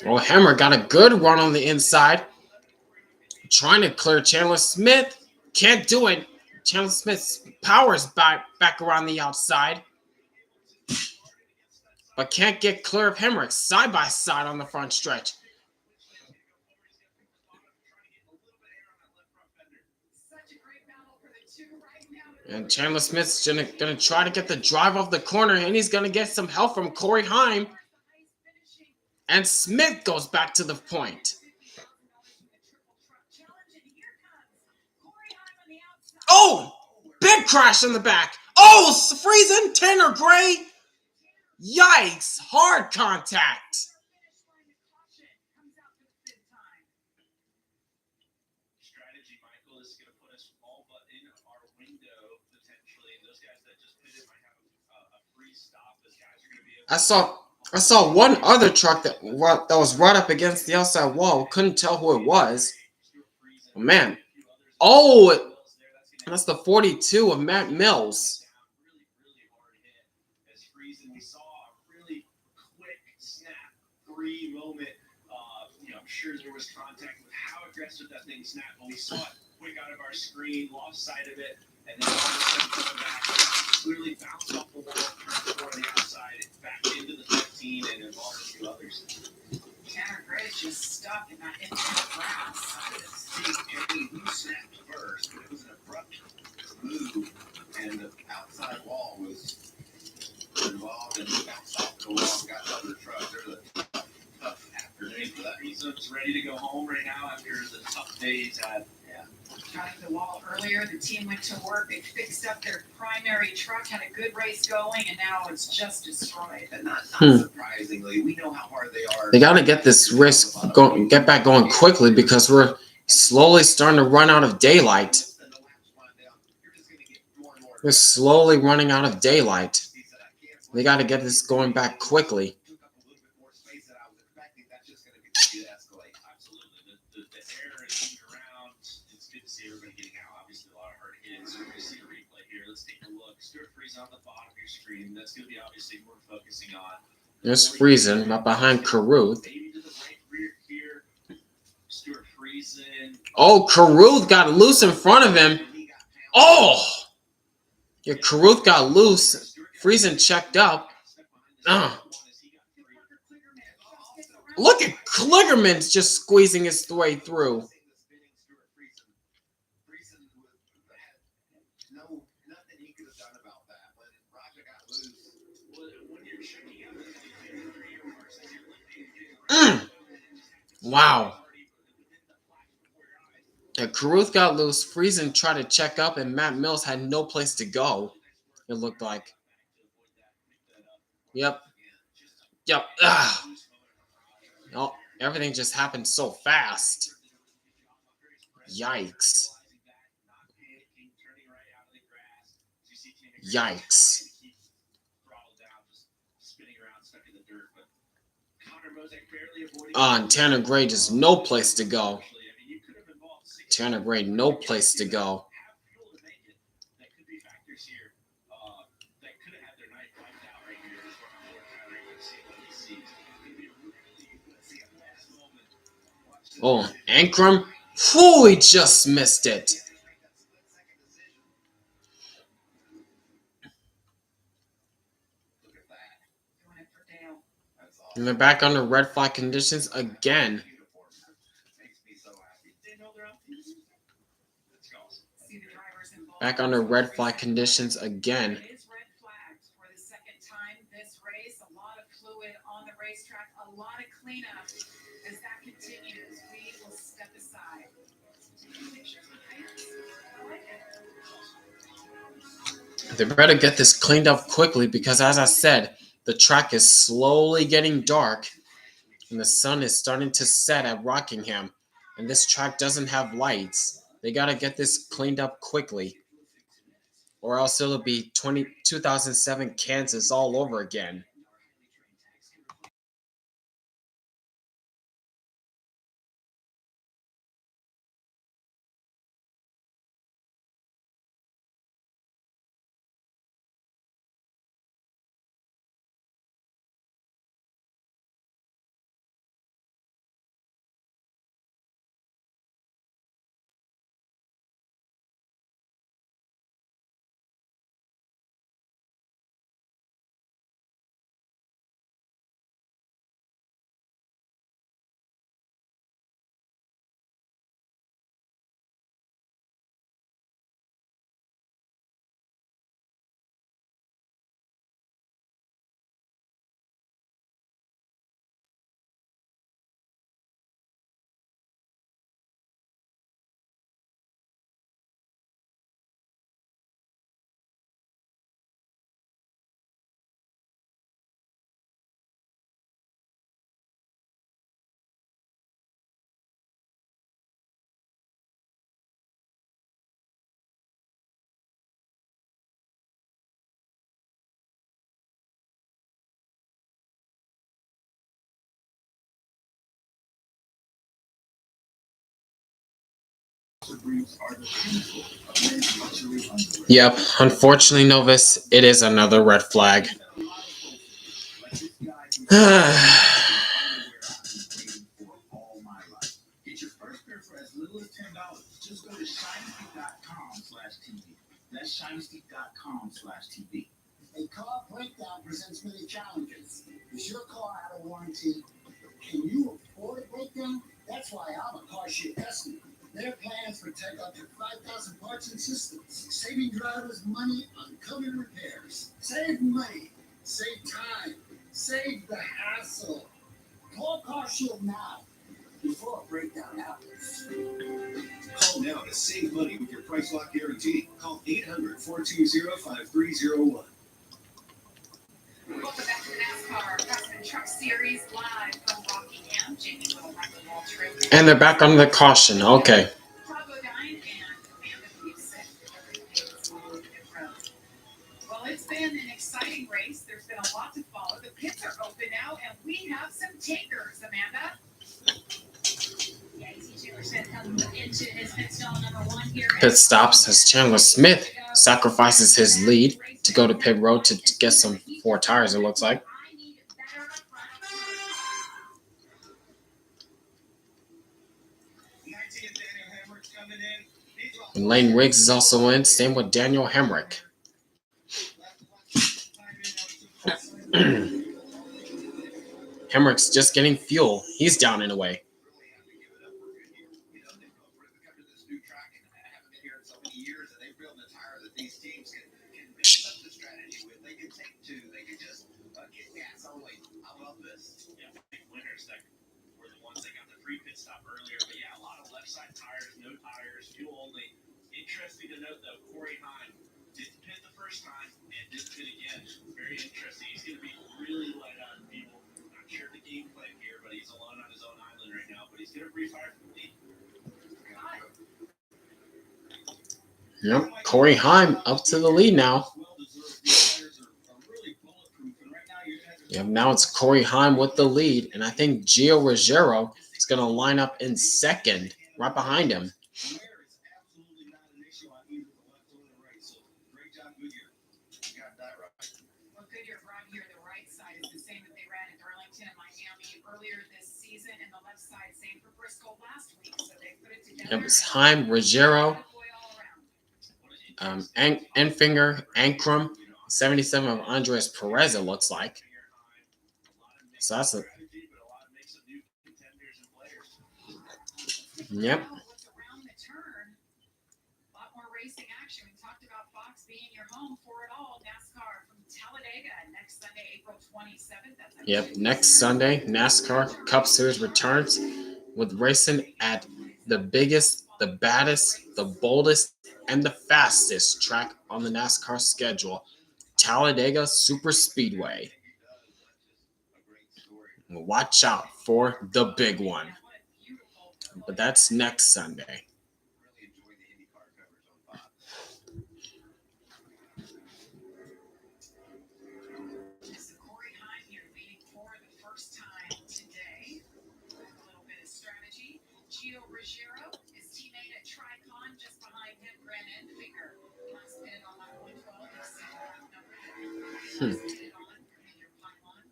Well, Hammer got a good run on the inside. Trying to clear Chandler Smith. Can't do it. Chandler Smith powers back around the outside. But can't get clear of Hemrick. Side by side on the front stretch. And Chandler Smith's gonna try to get the drive off the corner, and he's gonna get some help from Corey Heim. And Smith goes back to the point. Oh! Big crash in the back. Oh! Freezing Tanner Gray. Yikes! Hard contact. Strategy, Michael, is going to put us all but in our window potentially. And those guys that just pitted might have a free stop. Those guys are going to be able I saw one other truck that was right up against the outside wall. Couldn't tell who it was. Oh, man. Oh, that's the 42 of Matt Mills. We saw a really quick snap, free moment. I'm sure there was contact with how aggressive that thing snapped, but we saw it quick out of our screen, lost sight of it, and then all of a sudden coming back, clearly bounced off the wall, turned on the outside, back into the 15, and involved a few others. Tanner Gray just stuck in that infinite grass. See, Kenny, who snapped first, but it was an abrupt move, and the outside wall was involved and bounced off the wall and got other trucks. There's a tough afternoon for that. He's ready to go home right now after the tough day he's had. Yeah. Got the wall earlier. The team went to work. They fixed up their primary truck, had a good race going, and now it's just destroyed. And not surprisingly, we know how hard they are. They got to get this race get back going quickly because we're slowly starting to run out of daylight. We're slowly running out of daylight. They got to get this going back quickly. On the bottom of your screen. That's going to be obviously what we're focusing on. There's Friesen up behind Carruth. Maybe to the right rear here. Stuart Friesen. Oh, Carruth got loose in front of him. Oh! Yeah, Carruth got loose. Friesen checked up. Look at Kligerman's just squeezing his way through. Wow. Yeah, Carruth got loose. Friesen tried to check up, and Matt Mills had no place to go. It looked like. Yep. Oh, everything just happened so fast. Yikes. Yikes. And Tanner Gray just no place to go. Tanner Gray, no place to go. Oh, Ankrum. Whew, he just missed it. And they're back under red flag conditions again. Back under red flag conditions again. It is red flagged for the second time this race. A lot of fluid on the racetrack, a lot of cleanup. As that continues, we will step aside. They better get this cleaned up quickly because, as I said, the track is slowly getting dark and the sun is starting to set at Rockingham. And this track doesn't have lights. They got to get this cleaned up quickly, or else it'll be 2007 Kansas all over again. Yep, unfortunately, Novus, it is another red flag. Get your first pair for as little as $10. Just go to shinysteak.com/TV. That's shinysteak.com/TV. A car breakdown presents many challenges. Is your car out of warranty? Can you afford a breakdown? That's why I'm a car ship estimate. Their plans protect up to 5,000 parts and systems, saving drivers money on covered repairs. Save money, save time, save the hassle. Call Car Shield now before a breakdown happens. Call now to save money with your price lock guarantee. Call 800-420-5301. Welcome back to the NASCAR Craftsman Truck Series live from Rockingham. Jamie Little, Michael Waltrip. And they're back on the caution. Okay. Todd Bodine and Amanda Busick. Everything's on the pit road. Well, it's been an exciting race. There's been a lot to follow. The pits are open now, and we have some takers, Amanda. Yeah, Taylor Smith comes into his pit stall number 1 here. Pit stops as Chandler Smith sacrifices his lead to go to pit road to get some 4 tires, it looks like. And Lane Riggs is also in. Same with Daniel Hemrick. Hemrick's just getting fuel. He's down and away. Pit stop earlier, but yeah, a lot of left side tires, no tires, fuel only. Interesting to note though, Corey Heim didn't pit the first time and didn't pit again. Very interesting. He's going to be really light on people. Not sure the game plan here, but he's alone on his own island right now. But he's going to refire from the lead. Yep, Corey Heim up to the lead now. Yep, now it's Corey Heim with the lead, and I think Gio Ruggiero is going to line up in second, right behind him. Well, Goodyear brought here the right side is the same that they ran in Darlington and Miami earlier this season, and the left side same for Bristol last week. So they put it together. Yep, it's Heim, Ruggiero, Enfinger, Ankrum, 77 of Andres Perez, it looks like. So that's a... Yep. What's around the turn? A lot more racing action. We talked about Fox being your home for it all. NASCAR from Talladega next Sunday, April 27th. Yep, next Sunday, NASCAR Cup Series returns with racing at the biggest, the baddest, the boldest, and the fastest track on the NASCAR schedule, Talladega Super Speedway. Watch out for the big one. But that's next Sunday. Corey Heim here leading for the first time today. A little bit of strategy. Gio Ruggiero, his teammate at Tricon, just behind him, Grant Enfinger. Last pitted on lap 112. You see the lap number there. Last pitted on your pylon.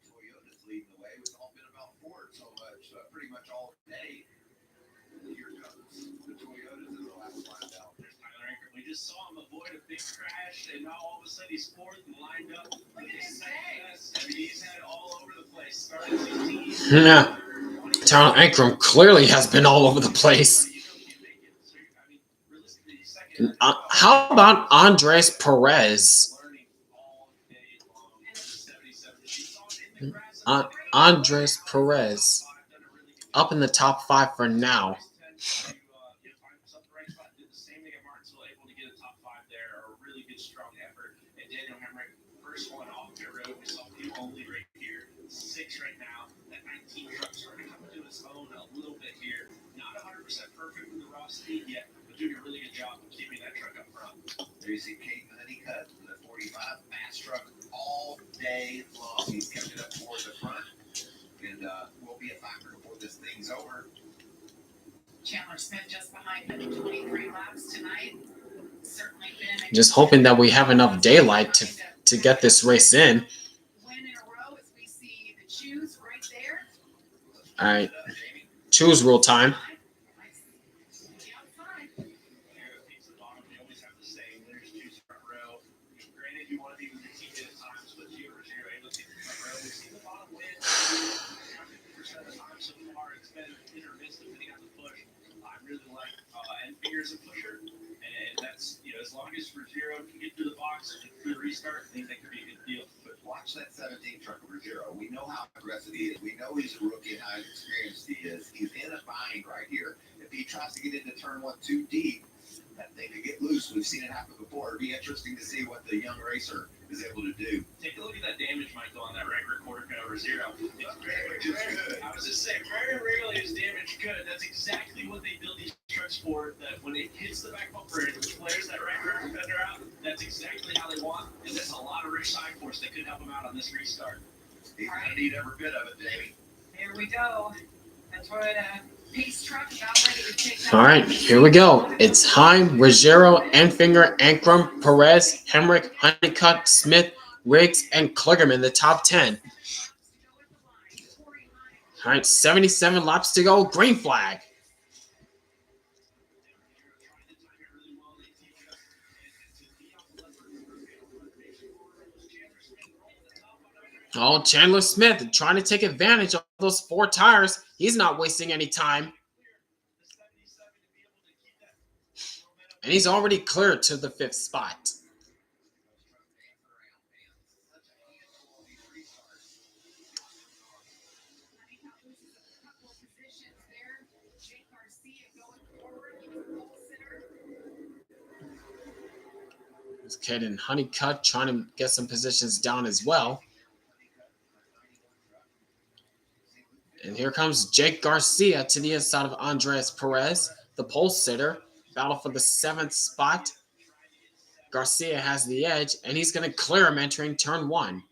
Toyota's leading the way. It's all been about Ford so much, pretty much all day. Here comes the Toyotas in the last line out. There's Tyler Ankrum. We just saw him avoid a big crash, and now all of a sudden he's fourth and lined up. Look at his legs. I mean, he's had all over the place. Started 16. Yeah. Tyler Ankrum clearly has been all over the place. How about Andres Perez? Andres Perez up in the top 5 for now. Racing Kate Honeycutt with a 45 fast truck all day long. He's kept it up towards the front and will be a factor before this thing's over. Chandler Smith just behind him, 23 laps tonight. Certainly been Just hoping that we have enough daylight to get this race in. win in a row as we see the choose right there. All right, choose rule time. The outside. Piece the bottom, you always have the same. There's two front row. Granted, you want to be with the team at times, but you're able to see the front row. We've seen the bottom win 50% of the time so far. It's been hit or miss depending on the push. I really like Enfinger's a pusher, and that's, as long as Ruggiero can get through the box and through the restart, I think that could be a good deal. But watch that 17 truck of Ruggiero. We know how aggressive he is. We know he's a rookie and how experienced he is. He's in a bind right here. If he tries to get into turn one too deep, that thing could get loose. We've seen it happen before. It'd be interesting to see what the young racer is able to do. Take a look at that damage, Michael, on that regular quarter cut over zero. Damage is good. I was just saying, very rarely is damage good. That's exactly what they build these trucks for. That when it hits the back bumper and flares that right rear fender out, that's exactly how they want. And there's a lot of rich side force that could help them out on this restart. He's going to need every bit of it, Jamie. Here we go. That's what Pace truck about ready to take that. All right, here we go. It's Heim, Ruggiero, Enfinger, Ankrum, Perez, Hemrick, Honeycutt, Smith, Riggs, and Kligerman, the top 10. All right, 77 laps to go. Green flag. Oh, Chandler Smith trying to take advantage of those 4 tires. He's not wasting any time. And he's already cleared to the 5th spot. This kid in Honeycutt trying to get some positions down as well. And here comes Jake Garcia to the inside of Andres Perez, the pole sitter. Battle for the 7th spot. Garcia has the edge, and he's going to clear him entering turn 1.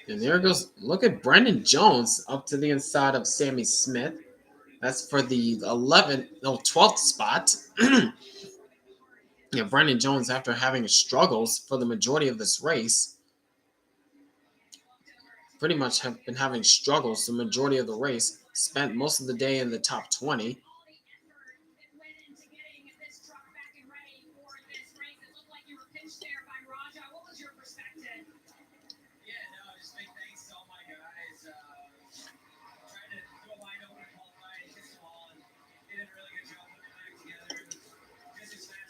And there goes, look at Brendan Jones up to the inside of Sammy Smith. That's for the 12th spot. Brendan Jones, after having struggles for the majority of this race, pretty much have been having struggles the majority of the race, spent most of the day in the top 20.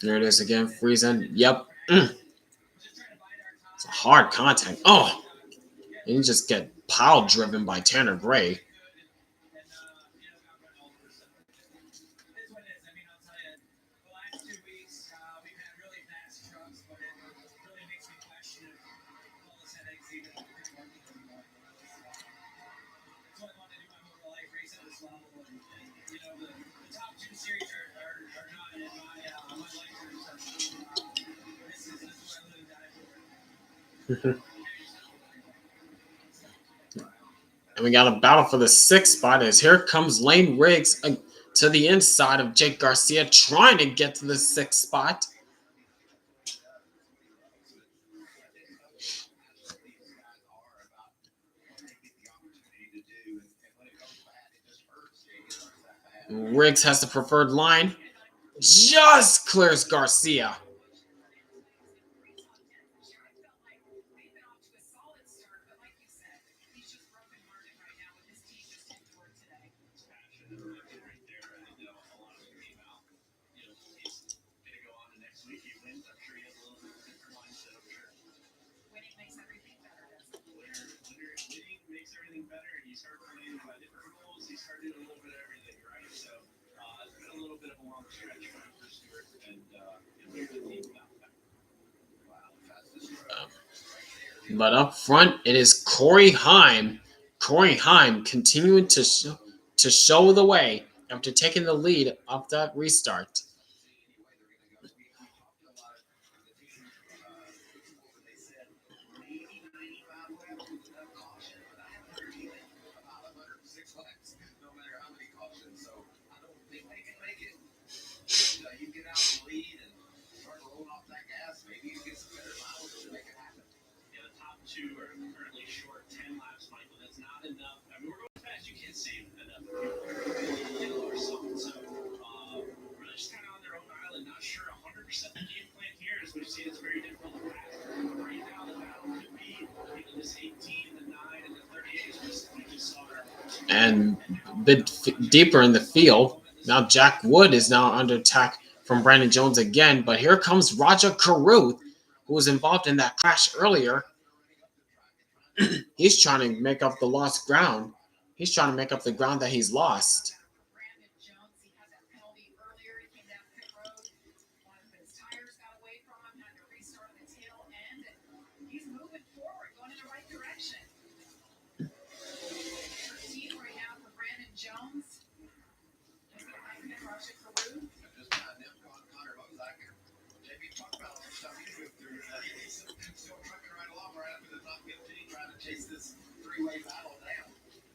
There it is again, Friesen. Yep. It's a hard contact. Oh! And you just get pile driven by Tanner Gray. And we got a battle for the 6th spot as here comes Lane Riggs to the inside of Jake Garcia trying to get to the 6th spot. Riggs has the preferred line. Just clears Garcia. But up front, it is Corey Heim Corey Heim continuing to show the way after taking the lead off that restart. You get out in the lead and start rolling off that gas, maybe you get some better miles to make it happen. Yeah, the top two are currently short 10 laps, Michael. That's not enough. I mean, we're going fast. You can't save enough fuel or something. So, really just kind of on their own island. Not sure 100% the game plan here. As we've seen, it's very difficult to pass. Right now, the battle could be this 18, the 9, and the 38. We just saw there. And a bit deeper in the field, now Jack Wood is now under attack from Brandon Jones again, but here comes Roger Caruth, who was involved in that crash earlier. He's trying to make up the lost ground. He's trying to make up the ground that he's lost. Brandon Jones, he had that penalty earlier. He came down pit road. One of his tires got away from him, had to restart on the tail end, and he's moving forward, going in the right direction. 13 right now for Brandon Jones. Just behind him, Roger Caruth. Just behind them, Connor Mosacker. JB talked about all the stuff he's been through. He's still trucking right along right up to the top 15, trying to chase this three-way battle down.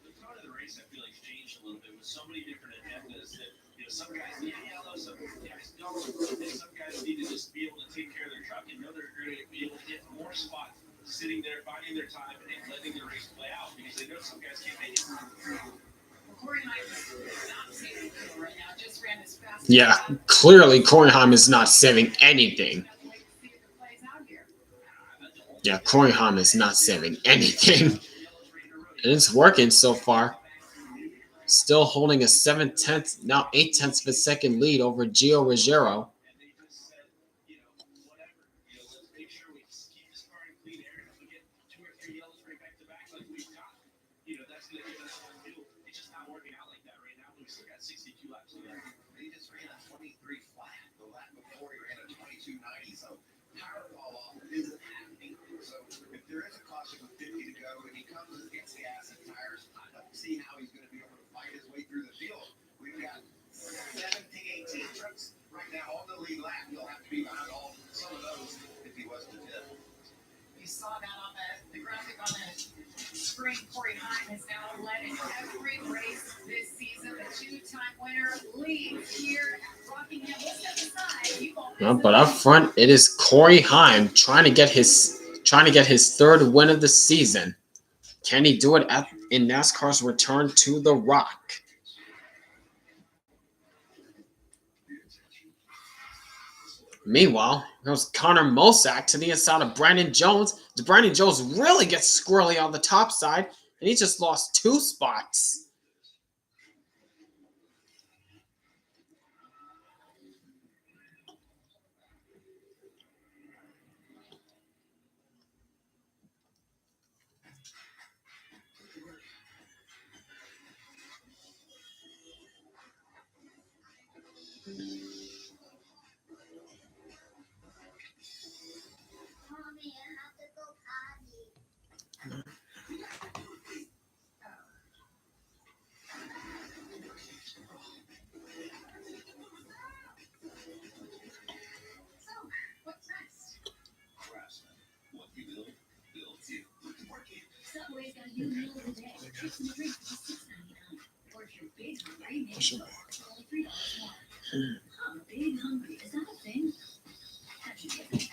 The tone of the race, I feel like, changed a little bit with so many different agendas that, some guys need yellow, some guys don't. And some guys need to just be able to take care of their truck and know they're going to be able to get more spots sitting there, finding their time, and letting the race play out because they know some guys can't make it. Corey Heim is not saving anything right now. Just ran as fast. Yeah, clearly Corey Heim is not saving anything. Yeah, Corey Heim is not saving anything. And it's working so far. Still holding a 7/10, now 8/10 of a second lead over Gio Ruggiero. He just ran a 23 flat. The lap before he ran a 22.90. So power fall off isn't happening. So if there is a caution with 50 to go and he comes and gets the ass and tires, I don't see how he's going to be able to fight his way through the field. We've got 17, 18 trucks right now on the lead lap. He'll have to be behind all some of those if he was to dip. You saw that on the graphic on the screen. Corey Heim has now led in every race this season. The two-time winner leads here at Rockingham. We'll step aside. No, but up front, it is Corey Heim trying to get his third win of the season. Can he do it in NASCAR's return to the Rock? Meanwhile, goes Connor Mosack to the inside of Brandon Jones. Brandon Jones really gets squirrely on the top side, and he just lost 2 spots. What's next? Craftsman. What you build, builds you. Subway's got a new meal of the day. Chips and drink for just $6.99. Or if you're big hungry, maybe it's only $3 more. I'm big hungry. Is that a thing? How'd you get it?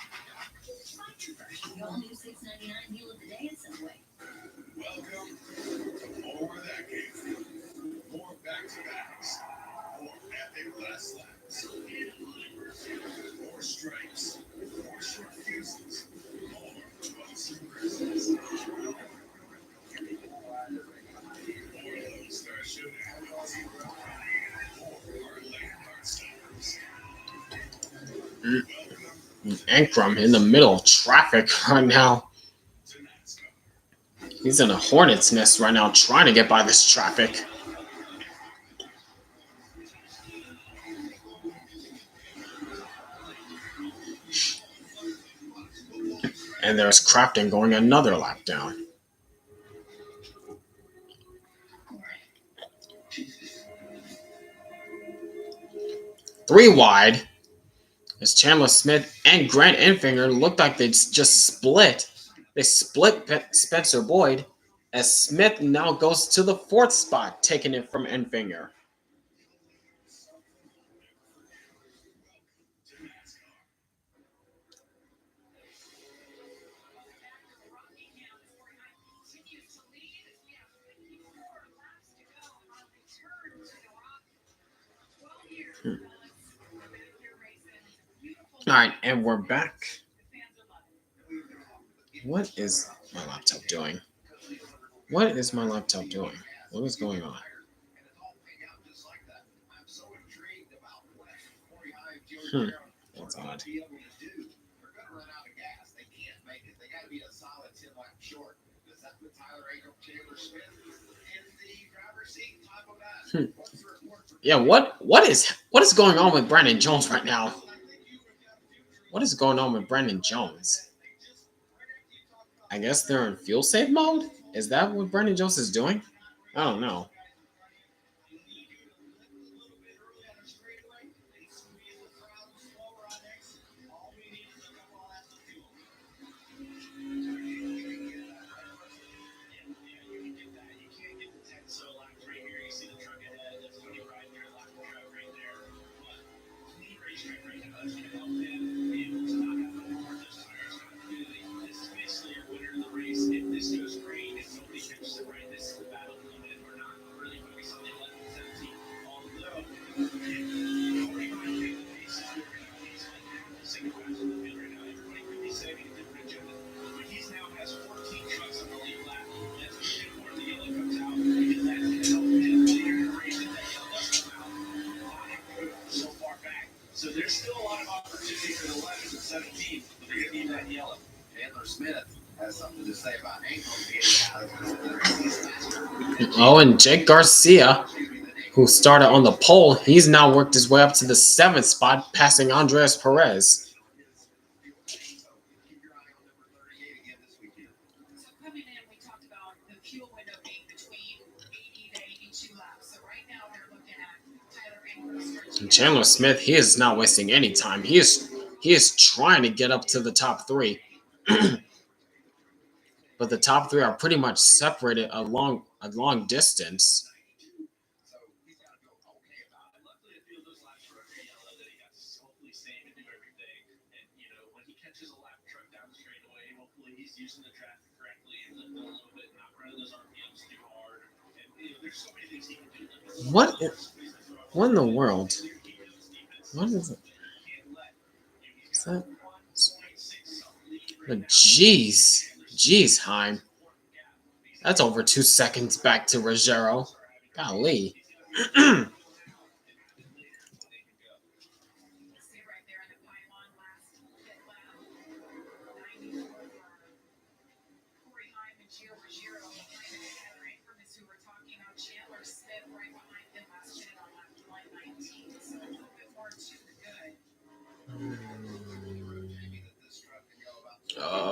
My toothbrush. The all-new $6.99 meal of the day at Subway. Welcome to more where that came from. More back-to-backs. More epic last laps. More stripes. More short fuses. More bumps and bruises. More lone-star shootouts. More late heart stoppers. Ankrum in the middle of traffic right now. To NASCAR. He's in a hornet's nest right now trying to get by this traffic. And there's Crafton going another lap down. 3 wide. As Chandler Smith and Grant Enfinger looked like they just split. They split Spencer Boyd as Smith now goes to the 4th spot, taking it from Enfinger. All right, and we're back. What is my laptop doing? What is my laptop doing? What is going on? That's odd. Yeah, what is going on with Brandon Jones right now? What is going on with Brandon Jones? I guess they're in fuel save mode? Is that what Brandon Jones is doing? I don't know. So there's still a lot of opportunity for the 11s and 17, but they're going to need that yellow. Chandler Smith has something to say about ankle. Oh, and Jake Garcia, who started on the pole, he's now worked his way up to the 7th spot, passing Andres Perez. And Chandler Smith, he is not wasting any time. He is trying to get up to the top 3. But the top 3 are pretty much separated a long distance. What in the world? What is it? Is that? Jeez, Heim. That's over 2 seconds back to Rogero. Golly.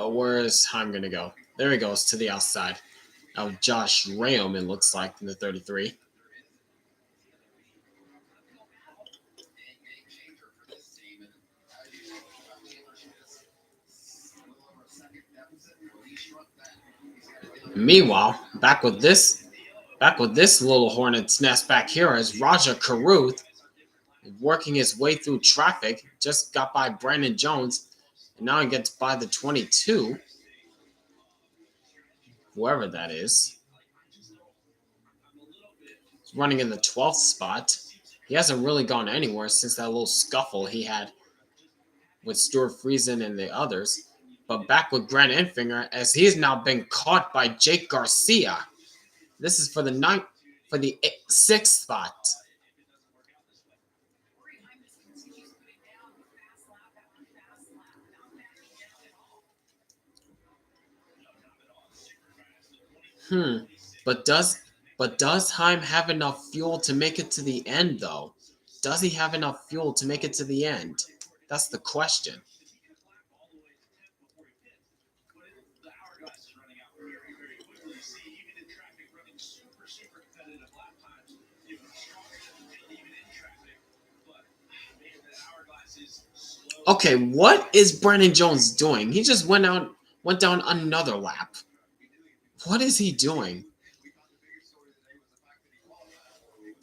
Where is Heim going to go? There he goes to the outside. Now Josh Rayom, it looks like, in the 33. Meanwhile, back with this little hornet's nest back here is Raja Caruth working his way through traffic. Just got by Brandon Jones, and now he gets by the 22. Whoever that is. He's running in the 12th spot. He hasn't really gone anywhere since that little scuffle he had with Stuart Friesen and the others. But back with Grant Enfinger, as he's now been caught by Jake Garcia. This is for the 6th spot. But does Heim have enough fuel to make it to the end, though? Does he have enough fuel to make it to the end? That's the question. Okay, what is Brandon Jones doing? He just went down another lap. What is he doing?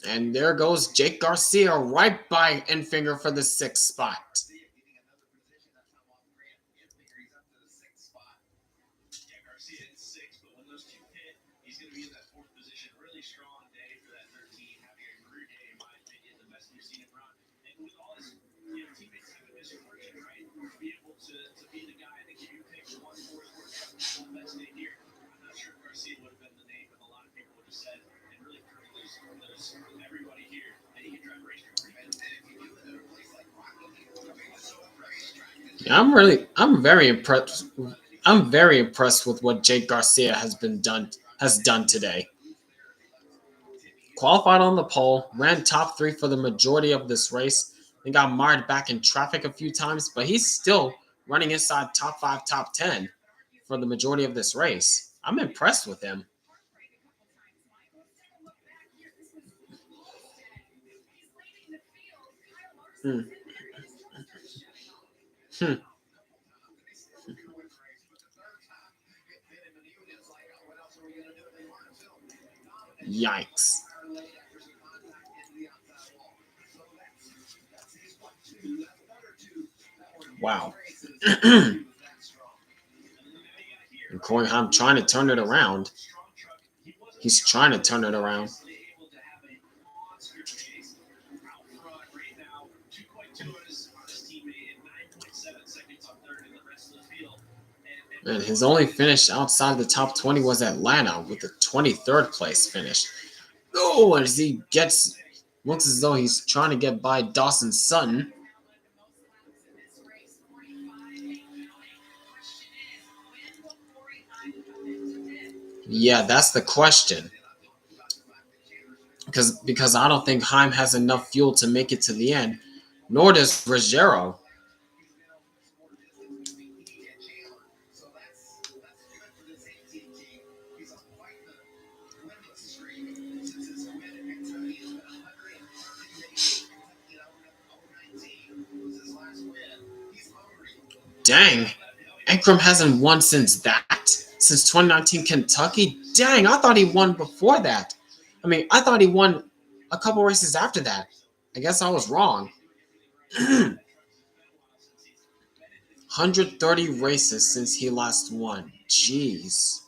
And there goes Jake Garcia right by Enfinger for the 6th spot. I'm very impressed. I'm very impressed with what Jake Garcia has done today. Qualified on the pole, ran top 3 for the majority of this race, and got marred back in traffic a few times, but he's still running inside top 5, top 10 for the majority of this race. I'm impressed with him. Hmm. Hmm. Yikes. Wow. And Coinheim trying to turn it around. He's trying to turn it around. And his only finish outside the top 20 was Atlanta with a 23rd place finish. Oh, as he looks as though he's trying to get by Dawson Sutton. Yeah, that's the question. Because I don't think Heim has enough fuel to make it to the end, nor does Ruggiero. Dang, Ankrum hasn't won since 2019 Kentucky. Dang, I thought he won before that. I mean, I thought he won a couple races after that. I guess I was wrong. 130 races since he last won. Jeez.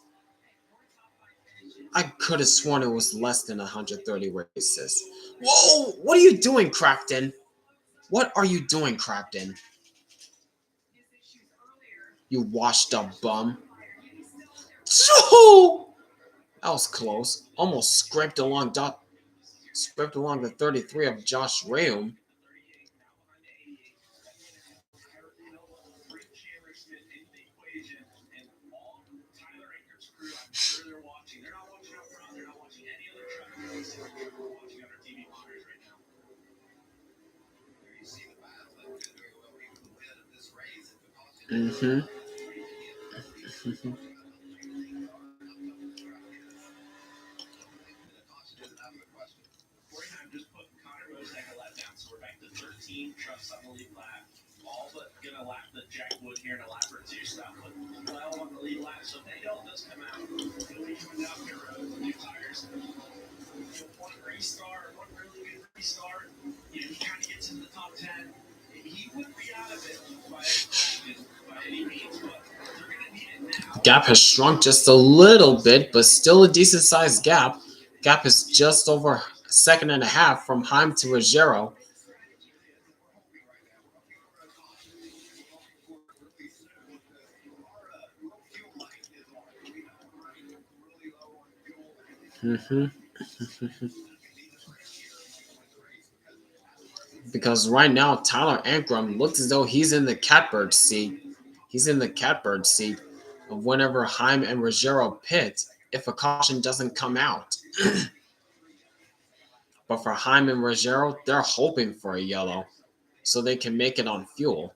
I could have sworn it was less than 130 races. Whoa! What are you doing, Crafton? What are you doing, Crafton? You washed up bum. Oh! That was close. Almost scraped along the 33 of Josh Rayum. Mm-hmm. Trucks on the lead lap, all but gonna lap the Jack Wood here in a lap or two. So that put 12 on the lead lap. So if that hill does come out, he'll be coming down pit road with new tires. One restart, one really good restart. You know, he kind of gets into the top 10. He wouldn't be out of it by any means, but they're gonna need it now. Gap has shrunk just a little bit, but still a decent sized gap. Gap is just over a second and a half from Heim to Ruggiero. Mm-hmm. Because right now, Tyler Ankrum looks as though he's in the catbird seat. He's in the catbird seat of whenever Heim and Ruggiero pit if a caution doesn't come out. But for Heim and Ruggiero, they're hoping for a yellow so they can make it on fuel.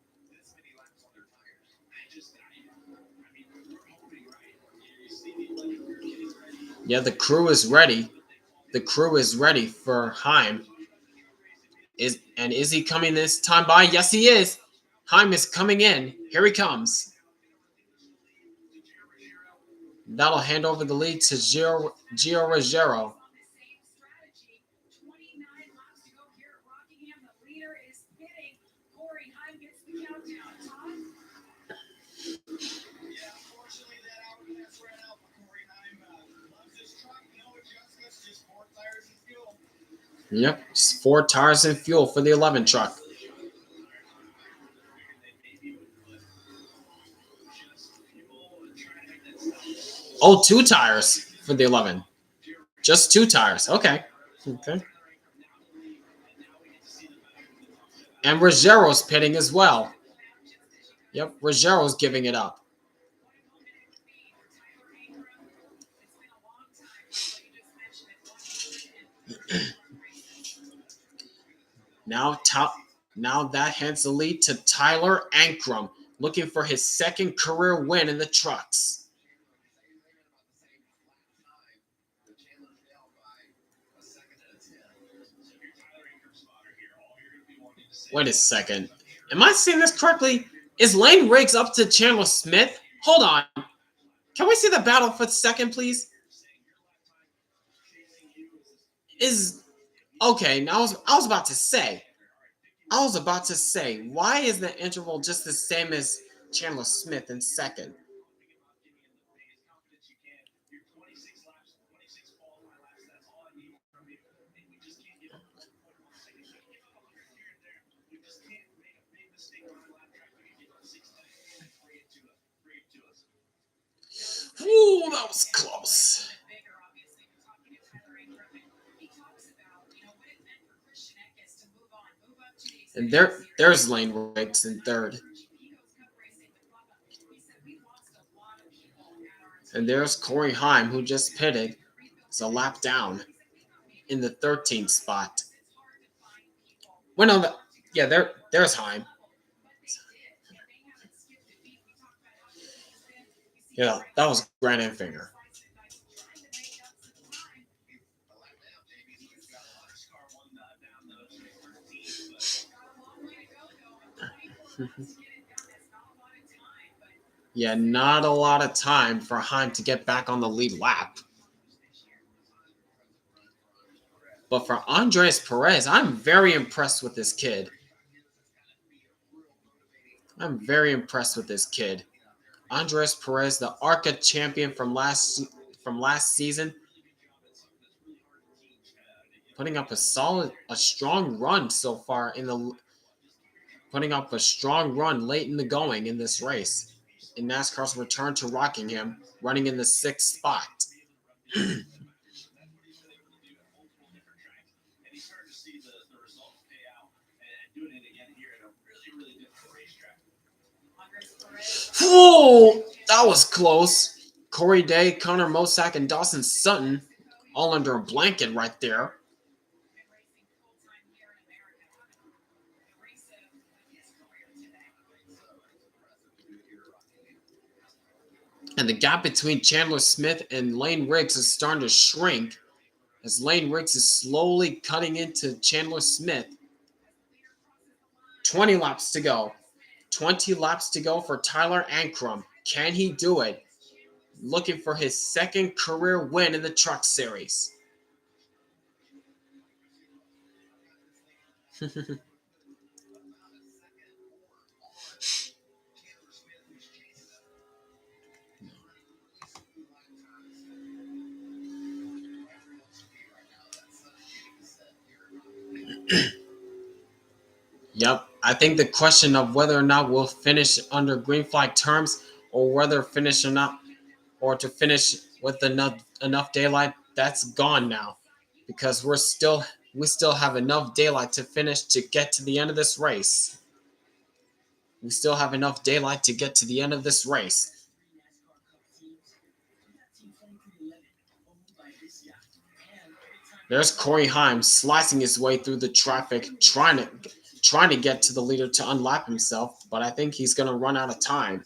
Yeah, the crew is ready. The crew is ready for Heim. Is he coming this time by? Yes, he is. Heim is coming in. Here he comes. That'll hand over the lead to Gio Ruggiero. On the same strategy. 29 laps to go here at Rockingham. The leader is pitting. Corey Heim gets the countdown. Todd? Yeah, unfortunately, that hour has ran out for Corey Heim. Loves his truck, no adjustments, just 4 tires and fuel. Yep, just 4 tires and fuel for the 11 truck. Oh, 2 tires for the 11. Just 2 tires. Okay. And Ruggiero's pitting as well. Yep, Ruggiero's giving it up. Now that hands the lead to Tyler Ankrum, looking for his second career win in the trucks. Wait a second. Am I seeing this correctly? Is Lane Riggs up to Chandler Smith? Hold on. Can we see the battle for a second, please? Okay, now I was about to say, why is the interval just the same as Chandler Smith in second? Ooh, that was close. And there's Lane Riggs in third. And there's Corey Heim, who just pitted. It's a lap down in the 13th spot. Well, no, there's Heim. Yeah, that was Grant Enfinger. Yeah, not a lot of time for Heim to get back on the lead lap. But for Andres Perez, I'm very impressed with this kid. Andres Perez, the ARCA champion from last season, putting up a strong run so far late in the going in this race. In NASCAR's return to Rockingham, running in the 6th spot. Whoa, that was close. Corey Day, Connor Mosack, and Dawson Sutton all under a blanket right there. And the gap between Chandler Smith and Lane Riggs is starting to shrink as Lane Riggs is slowly cutting into Chandler Smith. 20 laps to go. 20 laps to go for Tyler Ankrum. Can he do it? Looking for his second career win in the Truck Series. Yep, I think the question of whether or not we'll finish under green flag terms or whether finish or not, or to finish with enough daylight, that's gone now, because we still have enough daylight to finish to get to the end of this race. There's Corey Heim slicing his way through the traffic, trying to get to the leader to unlap himself, but I think he's going to run out of time.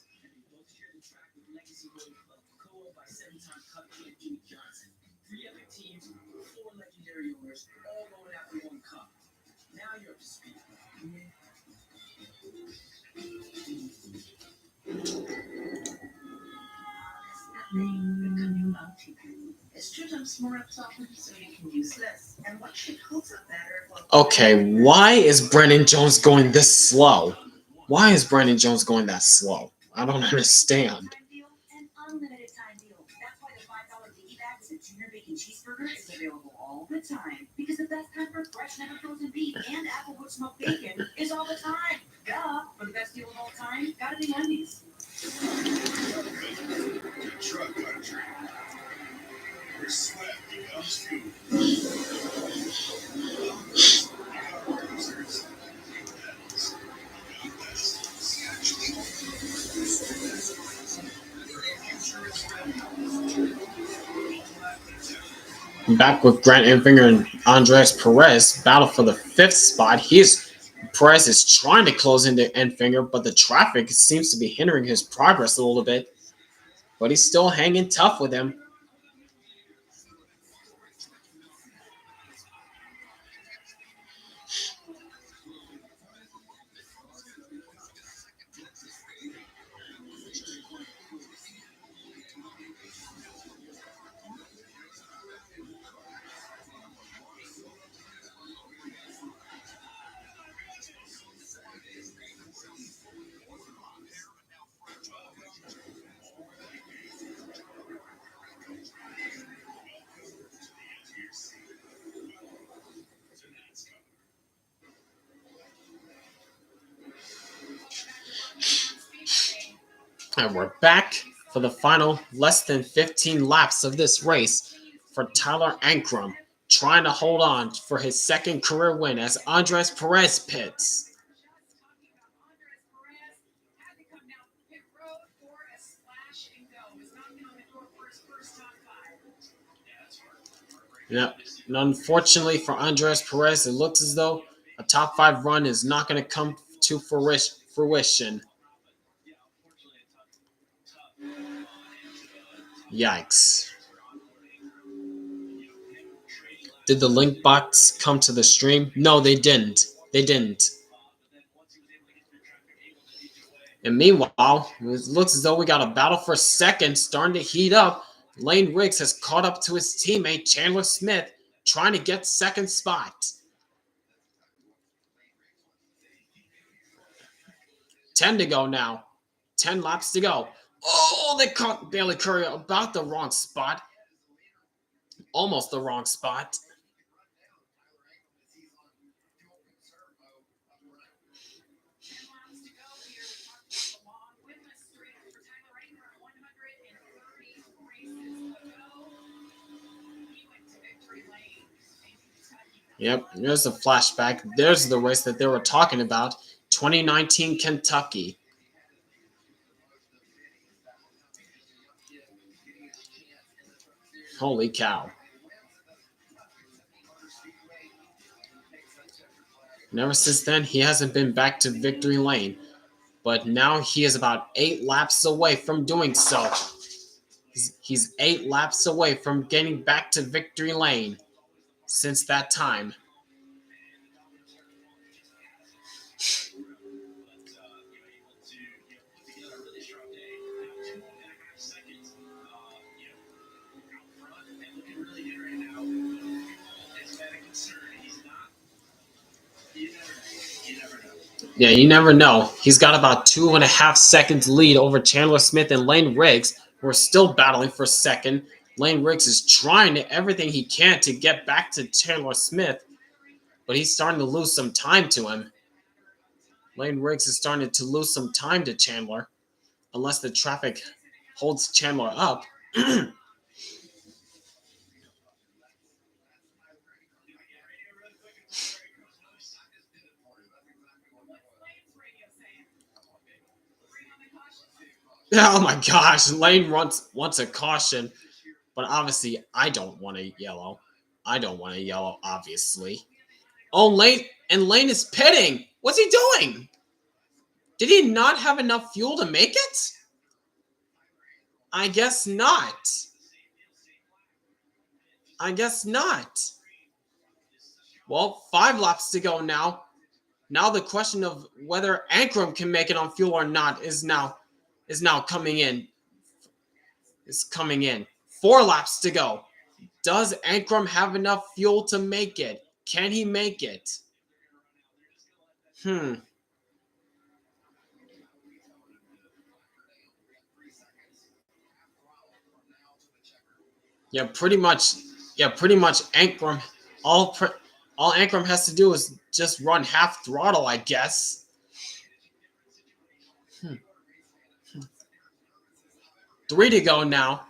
more often, so you can use this. And what should also better? Okay, why is Brandon Jones going this slow? Why is Brandon Jones going that slow? I don't understand. An unlimited time deal. That's why the $5 biggie bag with a junior bacon cheeseburger is available all the time. Because the best time for fresh, never frozen beef and applewood smoked bacon is all the time. Duh. For the best deal of all time, gotta be Wendy's. Truck country, where sweat becomes food. Back with Grant Enfinger and Andres Perez battle for the 5th spot. Perez is trying to close into Enfinger, but the traffic seems to be hindering his progress a little bit. But he's still hanging tough with him. And we're back for the final less than 15 laps of this race for Tyler Ankrum, trying to hold on for his second career win as Andres Perez pits. Yep. And unfortunately for Andres Perez, it looks as though a top 5 run is not going to come to fruition. Yikes. Did the link box come to the stream? No, they didn't. And meanwhile, it looks as though we got a battle for second starting to heat up. Lane Riggs has caught up to his teammate Chandler Smith, trying to get second spot. 10 to go now. 10 laps to go. Oh, they caught Bailey Curry about the wrong spot. Almost the wrong spot. Yep, there's a flashback. There's the race that they were talking about. 2019 Kentucky. Holy cow. And ever since then, he hasn't been back to victory lane. But now he is about 8 laps away from doing so. He's 8 laps away from getting back to victory lane since that time. Yeah, you never know. He's got about 2.5 seconds lead over Chandler Smith and Lane Riggs, who are still battling for second. Lane Riggs is trying everything he can to get back to Chandler Smith, but he's starting to lose some time to him. Lane Riggs is starting to lose some time to Chandler, unless the traffic holds Chandler up. Oh my gosh, Lane wants a caution, but obviously I don't want a yellow. Obviously. Oh, Lane is pitting. What's he doing? Did he not have enough fuel to make it? I guess not. Well, 5 laps to go now. Now the question of whether Ankrum can make it on fuel or not is now coming in. 4 laps to go. Does Ankrum have enough fuel to make it? Can he make it? Yeah, pretty much. Yeah, pretty much. Ankrum. All Ankrum has to do is just run half throttle, I guess. 3 to go now.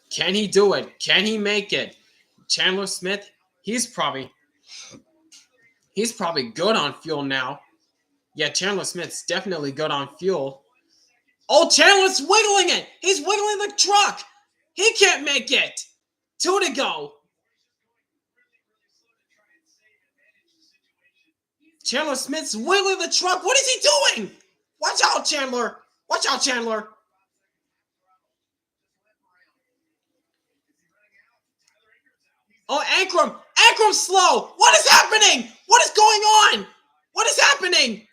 Can he do it? Can he make it? Chandler Smith. He's probably good on fuel now. Yeah, Chandler Smith's definitely good on fuel. Oh, Chandler's wiggling it. He's wiggling the truck. He can't make it. 2 to go. Chandler Smith's wiggling the truck. What is he doing? Watch out, Chandler. Watch out, Chandler. Oh, Ankrum. Ankrum's slow. What is happening? What is going on? What is happening?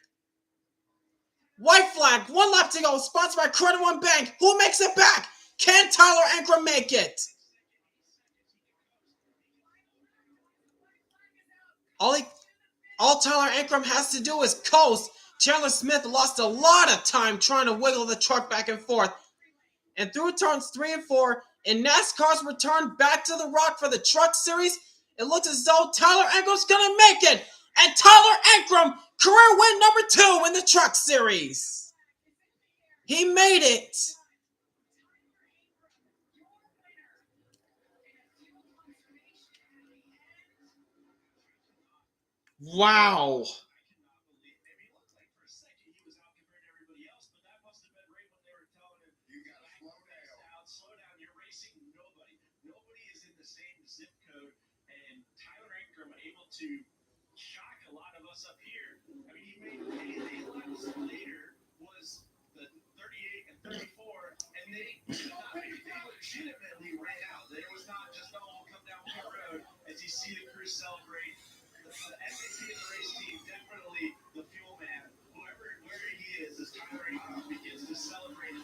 White flag. 1 lap to go. Sponsored by Credit One Bank. Who makes it back? Can Tyler Ankrum make it? All Tyler Ankrum has to do is coast. Chandler Smith lost a lot of time trying to wiggle the truck back and forth. And through turns 3 and 4, in NASCAR's return back to the Rock for the Truck Series, it looks as though Tyler Ankrum's going to make it. And Tyler Ankrum, career win number 2 in the Truck Series. He made it. Wow. To shock a lot of us up here. I mean, he made 8 laps later was the 38 and 34, and they legitimately ran out. There was not just, oh, we'll come down the road as you see the crew celebrate. The MVP of the race team, definitely the fuel man. Where he is as Tyler Ankrum begins to celebrate.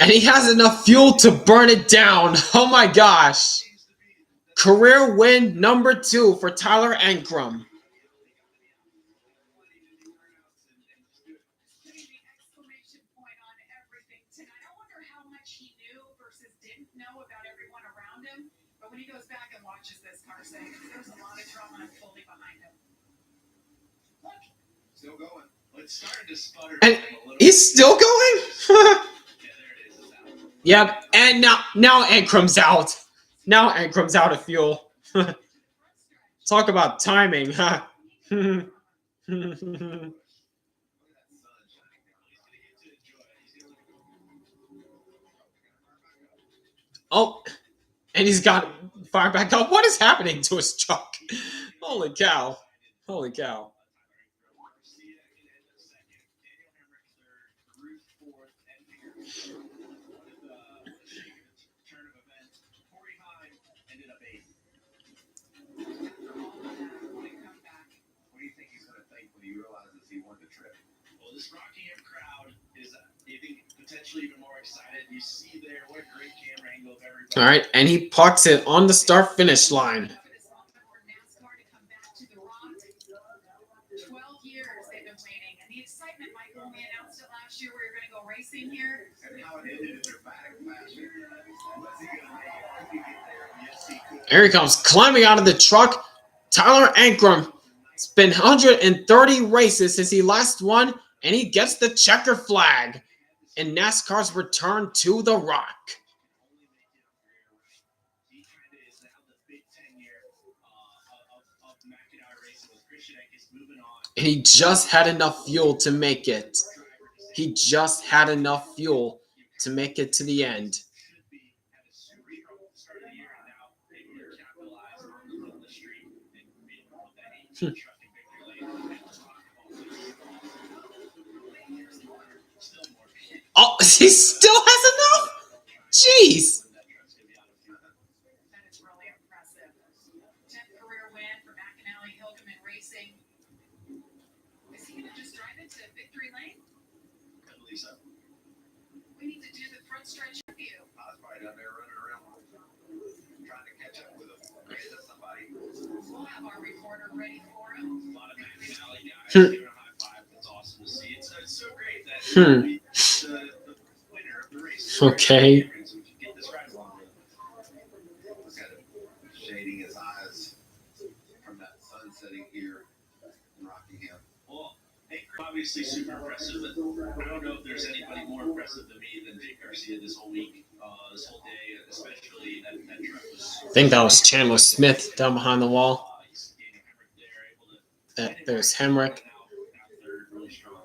And he has enough fuel to burn it down. Oh my gosh. Career win number 2 for Tyler Ankrum. Exclamation point on everything tonight. I wonder how much he knew versus didn't know about everyone around him. But when he goes back and watches this car saying there's a lot of drama unfolding behind him. Look. Still going. Well, it's starting to sputter. And he's still going? Yep. And now Ankrum's out. Now Ankrum's out of fuel. Talk about timing, huh? Oh, and he's got fire back up. What is happening to his truck? Holy cow. Holy cow. Well, this Rockingham crowd is, I think, potentially even more excited. You see there what a great camera angle of everybody. All right, and he parks it on the start-finish line. For this moment for NASCAR to come back to the Rock. 12 years they've been waiting. And the excitement, Michael, when we announced it last year, we were going to go racing here. And how it ended in dramatic fashion. Was he going to make it? Yes, he could. Here he comes, climbing out of the truck. Tyler Ankrum. It's been 130 races since he last won, and he gets the checker flag in NASCAR's return to the Rock. And he just had enough fuel to make it. He just had enough fuel to make it to the end. Oh, he still has enough? Jeez. That is really impressive. 10th career win for McAnally Hilgeman Racing. Is he going to just drive into victory lane? I believe so. We need to do the front stretch review. I was probably down there running around. catch up with him. Somebody. We'll have our reporter ready for him. A lot of McNally guys giving a high five. That's awesome to see. It's so great that the winner of the race. Okay. Get this right along. Look at him shading his eyes from that sun setting here in Rockingham. Well, obviously super impressive, but I don't know if there's anybody more impressive than me than Jake Garcia this whole week, this whole day, especially that truck was. I think that was Chandler Smith down behind the wall. There's Hemrick. Really strong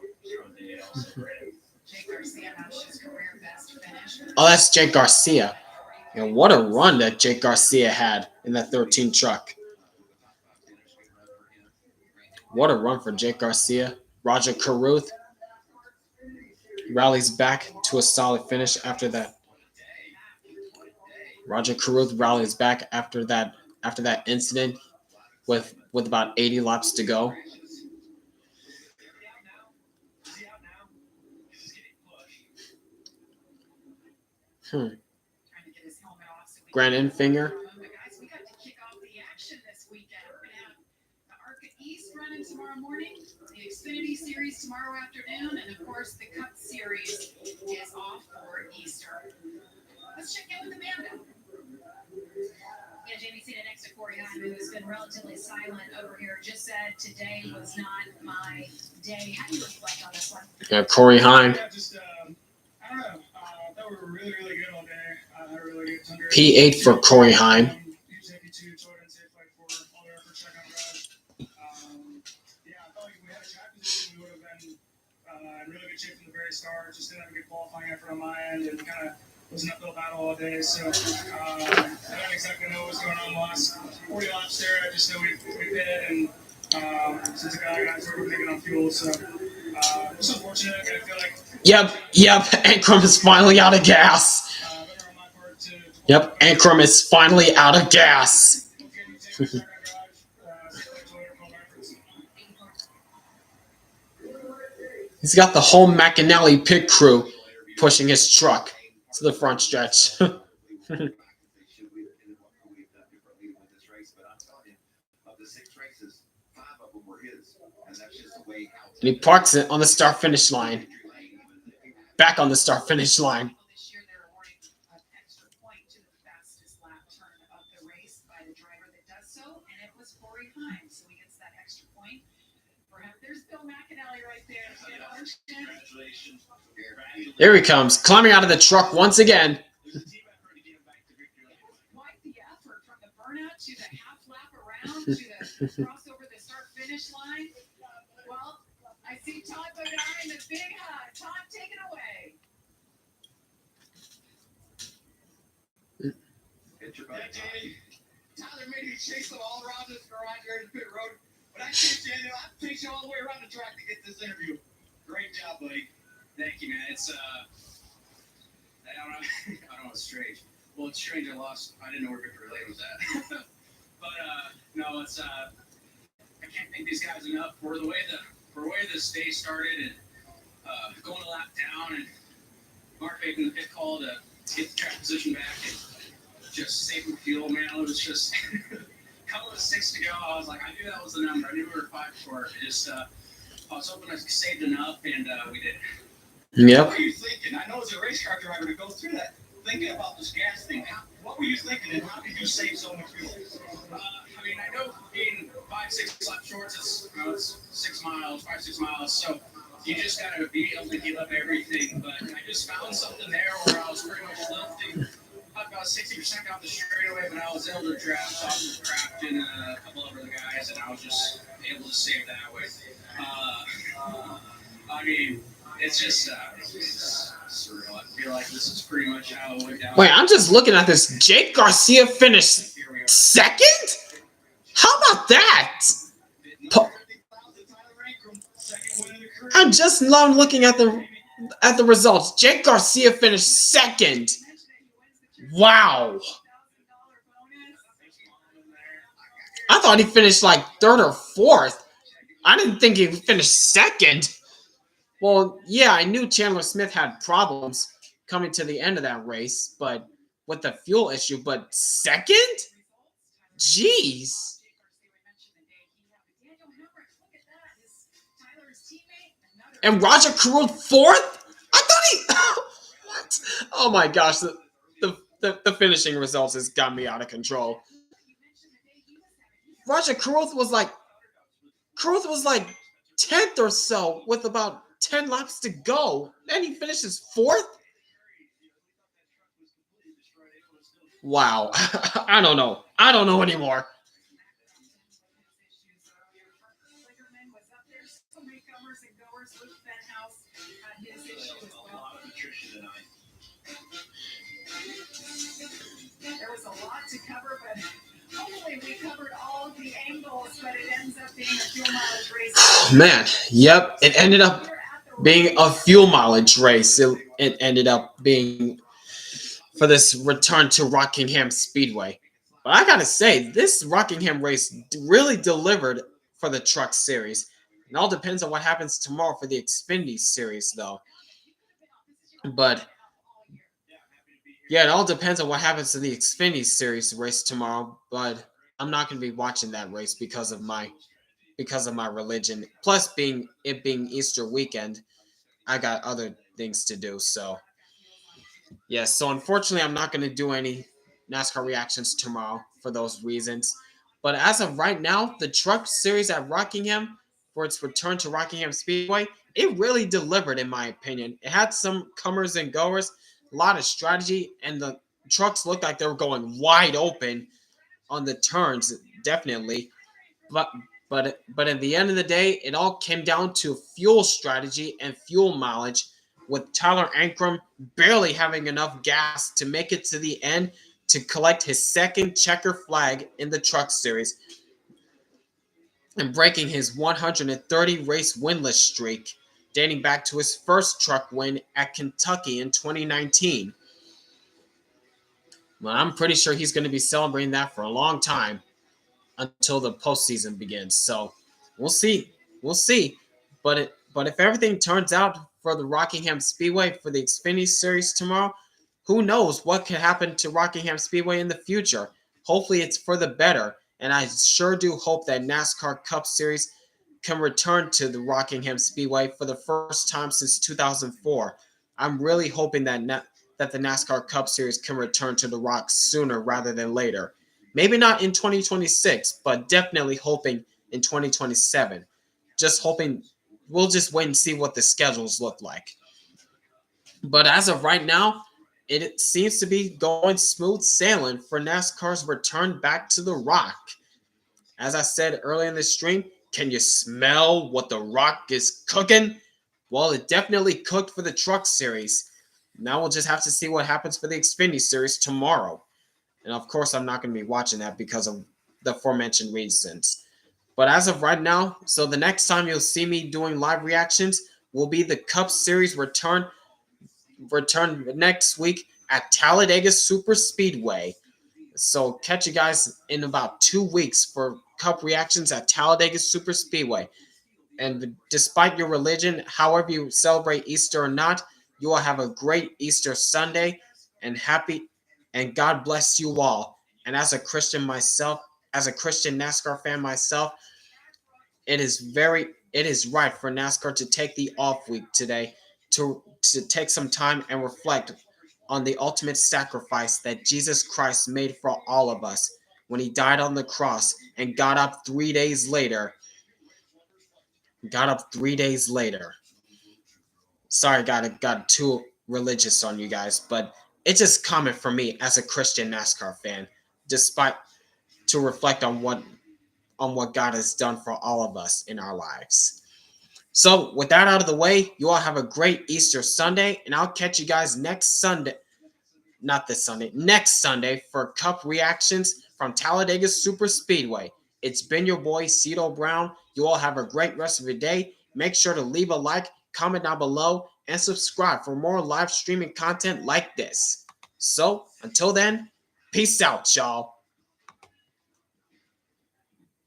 day also for him. Jake Garcia notched his career best finish. Oh, that's Jake Garcia. And what a run that Jake Garcia had in that 13 truck. What a run for Jake Garcia. Roger Carruth rallies back to a solid finish after that. Roger Carruth rallies back after that incident with about 80 laps to go. Grant Enfinger. Guys, we got to kick off the action this weekend. We're going to have the ARCA East running tomorrow morning, the Xfinity Series tomorrow afternoon, and of course the Cup Series is off for Easter. Let's check in with Amanda. Yeah, Jamie seated next to Corey Heim, who's been relatively silent over here, just said today was not my day. How do you reflect on this one? Yeah, Corey Heim. Yeah, just, I don't know. I thought we were really, really good all day. Had a really good Thunder. P8 for Corey Heim. Yeah, I thought we had a track position. We would have been in really good shape from the very start. Just didn't have a good qualifying effort on my end, and kind of was an uphill battle all day. So I don't exactly know what was going on the last 40 laps there. I just know we pitted, and since the guy got sort of thinking on fuel, so it's unfortunate. I feel like. Yep. Ankrum is finally out of gas. Yep, Ankrum is finally out of gas. He's got the whole McAnally pit crew pushing his truck to the front stretch. And he parks it on the start-finish line. Back on the start-finish line. This year they're awarding an extra point to the fastest lap turn of the race by the driver that does so, and it was Corey Heim, so he gets that extra point. For him, there's Bill McAnally right there. Congratulations. Here he comes, climbing out of the truck once again. Quite the effort from the burnout to the half lap around to the cross over the start-finish line. Well, I see Todd Bodine, the big hug. Todd, take it away. Yeah, Danny. Tyler made me chase them all around this garage here in the pit road. But I chased you, I chased you all the way around the track to get this interview. Great job, buddy. Thank you, man. It's I don't know. It's strange. Well, it's strange. I didn't know where Victor Lane was at. But no, it's I can't thank these guys enough for the way this day started and going a lap down and Mark making the pit call to get the track position back and just saving fuel, man. It was just couple of 6 to go. I was like, I knew that was the number. I knew we were 5 short. I was hoping I saved enough, and we did. Yep. What were you thinking? I know as a race car driver to go through that, thinking about this gas thing. What were you thinking, and how did you save so much fuel? I mean, I know being 5-6 lap shorts is 6 miles, 5-6 miles. So you just got to be able to give up everything. But I just found something there where I was pretty much lifting about 60% off the straightaway, but I was able to draft off the Craft and a couple of other guys, and I was just able to save that way. I mean, it's just surreal. I feel like this is pretty much how it went down. Wait, I'm just looking at this. Jake Garcia finished second? How about that? I'm just not looking at the results. Jake Garcia finished second. Wow. I thought he finished like third or fourth. I didn't think he finished second. Well, yeah, I knew Chandler Smith had problems coming to the end of that race, but with the fuel issue, but second? Jeez. And Roger Carruth fourth? I thought he. What? Oh my gosh. The finishing results has got me out of control. Roger Carruth was like 10th or so with about 10 laps to go. And he finishes fourth? Wow. I don't know. I don't know anymore. There was a lot to cover, but hopefully we covered all of the angles, but it ends up being a fuel mileage race. Man, yep. It ended up being a fuel mileage race. It ended up being for this return to Rockingham Speedway. But I gotta say, this Rockingham race really delivered for the Truck Series. It all depends on what happens tomorrow for the Xfinity Series, though. But yeah, it all depends on what happens to the Xfinity Series race tomorrow. But I'm not gonna be watching that race because of my religion. Plus, being Easter weekend, I got other things to do. So yes, so unfortunately, I'm not going to do any NASCAR reactions tomorrow for those reasons. But as of right now, the Truck Series at Rockingham, for its return to Rockingham Speedway, it really delivered, in my opinion. It had some comers and goers, a lot of strategy, and the trucks looked like they were going wide open on the turns, definitely. But but at the end of the day, it all came down to fuel strategy and fuel mileage, with Tyler Ankrum barely having enough gas to make it to the end to collect his second checker flag in the Truck Series and breaking his 130 race winless streak, dating back to his first truck win at Kentucky in 2019. Well, I'm pretty sure he's going to be celebrating that for a long time until the postseason begins. So we'll see. We'll see. But if everything turns out for the Rockingham Speedway for the Xfinity Series tomorrow, who knows what could happen to Rockingham Speedway in the future? Hopefully it's for the better. And I sure do hope that NASCAR Cup Series can return to the Rockingham Speedway for the first time since 2004. I'm really hoping that the NASCAR Cup Series can return to the Rock sooner rather than later. Maybe not in 2026, but definitely hoping in 2027. Just hoping, we'll just wait and see what the schedules look like. But as of right now, it seems to be going smooth sailing for NASCAR's return back to the Rock. As I said earlier in the stream, can you smell what the Rock is cooking? Well, it definitely cooked for the Truck Series. Now we'll just have to see what happens for the Xfinity Series tomorrow. And of course, I'm not going to be watching that because of the aforementioned reasons. But as of right now, so the next time you'll see me doing live reactions will be the Cup Series return next week at Talladega Super Speedway. So catch you guys in about 2 weeks for Cup reactions at Talladega Super Speedway. And despite your religion, however you celebrate Easter or not, you will have a great Easter Sunday and God bless you all. And as a Christian myself, as a Christian NASCAR fan myself, it is right for NASCAR to take the off week today to take some time and reflect on the ultimate sacrifice that Jesus Christ made for all of us when he died on the cross and got up 3 days later. Sorry, got too religious on you guys, but it's just common for me as a Christian NASCAR fan, despite to reflect on what God has done for all of us in our lives. So, with that out of the way, you all have a great Easter Sunday, and I'll catch you guys next Sunday. Not this Sunday, next Sunday for Cup reactions from Talladega Super Speedway. It's been your boy, Cito Brown. You all have a great rest of your day. Make sure to leave a like, comment down below, and subscribe for more live streaming content like this. So, until then, peace out, y'all.